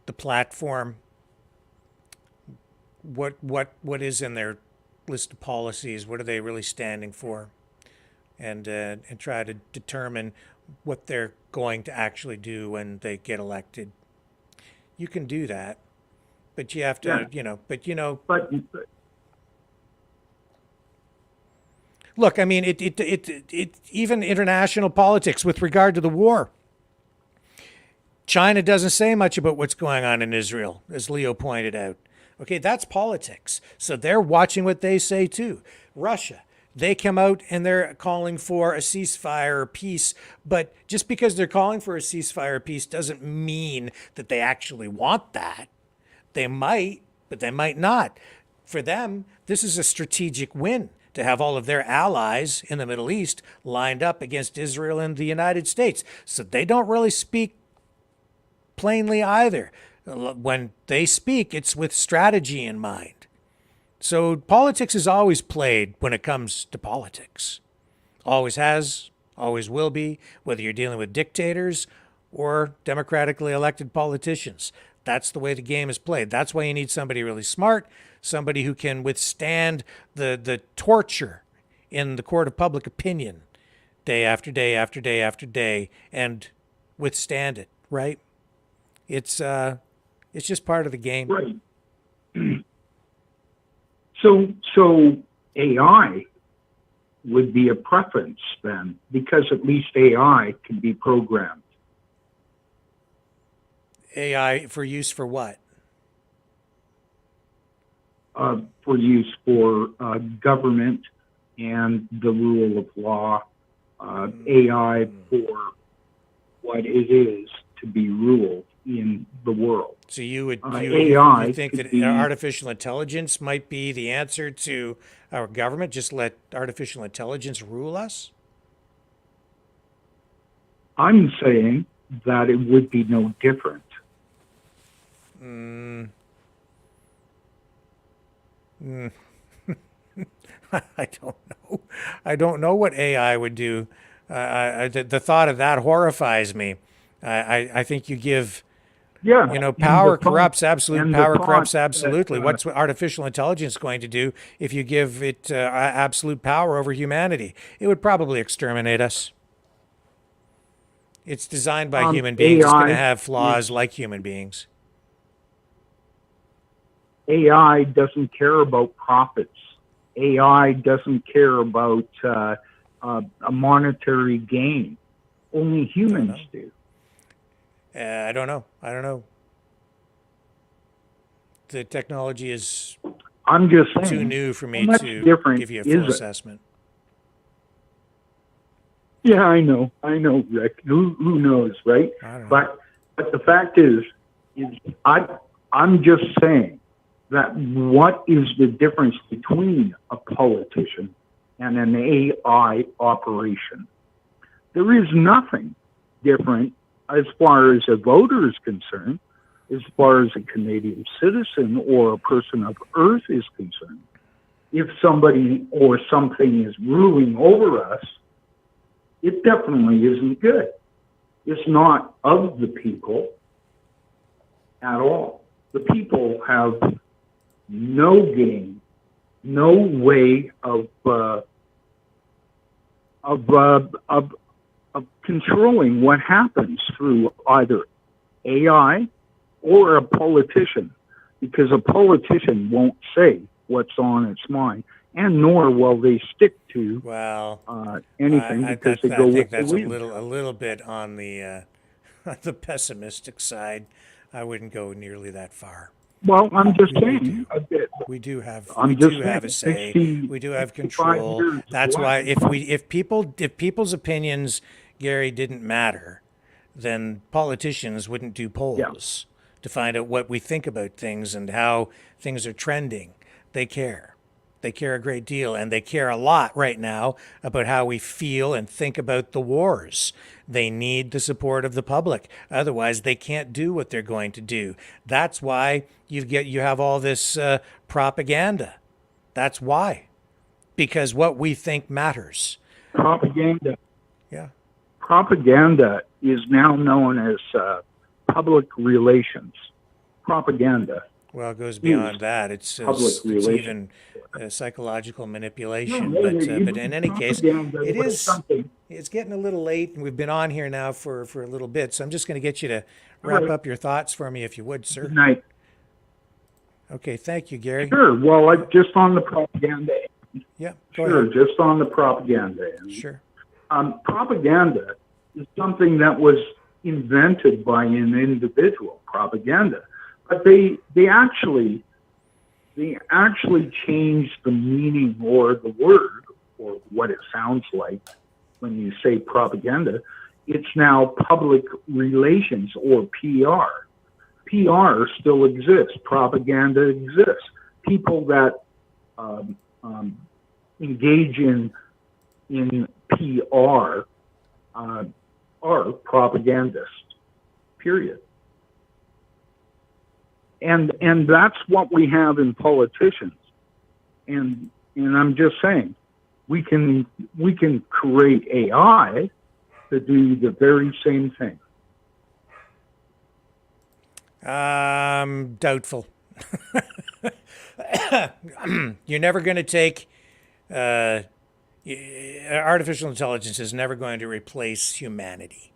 the platform. What is in their list of policies? What are they really standing for? And try to determine what they're going to actually do when they get elected. You can do that, but you have to, look, I mean, it even international politics with regard to the war. China doesn't say much about what's going on in Israel, as Leo pointed out. Okay, that's politics. So they're watching what they say too. Russia, they come out and they're calling for a ceasefire or peace. But just because they're calling for a ceasefire or peace doesn't mean that they actually want that. They might, but they might not. For them, this is a strategic win to have all of their allies in the Middle East lined up against Israel and the United States. So they don't really speak plainly either. When they speak, it's with strategy in mind. So politics is always played when it comes to politics. Always has, always will be, whether you're dealing with dictators or democratically elected politicians. That's the way the game is played. That's why you need somebody really smart, somebody who can withstand the torture in the court of public opinion day after day after day after day and withstand it, right? It's just part of the game. Right. So AI would be a preference then, because at least AI can be programmed. AI for use for what? For use for government and the rule of law. AI for what it is to be ruled in the world. So you AI you think that artificial intelligence might be the answer to our government? Just let artificial intelligence rule us? I'm saying that it would be no different. I don't know. I don't know what AI would do. The thought of that horrifies me. I think you give, Yeah, you know, and power the thought, corrupts. Absolute and the power thought corrupts absolutely. that What's artificial intelligence going to do if you give it absolute power over humanity? It would probably exterminate us. It's designed by human beings. It's going to AI have flaws is like human beings. AI doesn't care about profits. AI doesn't care about a monetary gain. Only humans do. I don't know. I don't know. The technology is I'm just saying, too new for how me much to different give you a is full it? assessment. Yeah, I know, Rick. Who knows, right? I don't know. But the fact is I'm just saying that what is the difference between a politician and an AI operation? There is nothing different as far as a voter is concerned, as far as a Canadian citizen or a person of Earth is concerned. If somebody or something is ruling over us, it definitely isn't good. It's not of the people at all. The people have no gain, no way of controlling what happens through either AI or a politician, because a politician won't say what's on its mind, and nor will they stick to anything because they go I think with the that's a wind. little bit on the on the pessimistic side. I wouldn't go nearly that far. Well, I'm just We saying. do. We do have I'm we just do have a saying, say. We do have 65 control. years of That's why life. if people's opinions, Gary, didn't matter, then politicians wouldn't do polls to find out what we think about things and how things are trending. They care. They care a great deal, and they care a lot right now about how we feel and think about the wars. They need the support of the public. Otherwise, they can't do what they're going to do. That's why you have all this propaganda. That's why, because what we think matters. Propaganda. Yeah. Propaganda is now known as public relations. Propaganda. Well, it goes beyond that. It's even psychological manipulation. But in any case, it's getting a little late, and we've been on here now for a little bit. So I'm just going to get you to wrap up your thoughts for me, if you would, sir. Good night. Okay, thank you, Gary. Sure. Well, just on the propaganda. Yeah, go sure. ahead. Just on the propaganda. Sure. Propaganda is something that was invented by an individual. Propaganda. But they actually changed the meaning or the word or what it sounds like when you say propaganda. It's now public relations or PR. PR still exists. Propaganda exists. People that engage in PR are propagandists. Period. And that's what we have in politicians. And I'm just saying, we can create AI to do the very same thing. Doubtful. You're never going to take artificial intelligence is never going to replace humanity,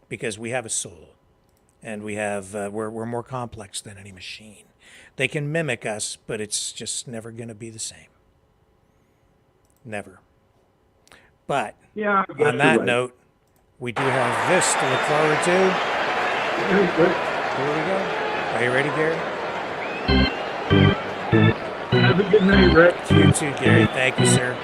because we have a soul. And we have we're more complex than any machine. They can mimic us, but it's just never going to be the same. Never. But on that note, we do have this to look forward to. Very good. Here we go. Are you ready, Gary? Have a good night, Rick. You too, Gary. Thank you, sir.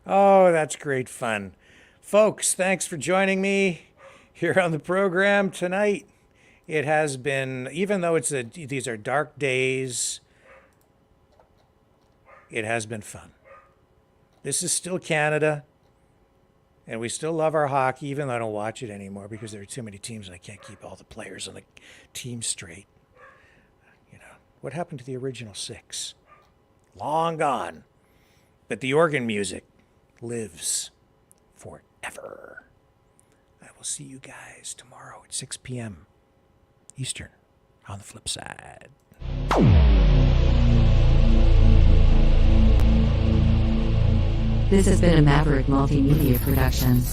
Oh, that's great fun. Folks, thanks for joining me here on the program tonight. It has been, even though these are dark days, it has been fun. This is still Canada. And we still love our hockey, even though I don't watch it anymore because there are too many teams and I can't keep all the players on the team straight. You know, what happened to the original 6? Long gone. But the organ music lives forever. I will see you guys tomorrow at 6 p.m. Eastern on the flip side. This has been a Maverick Multimedia production.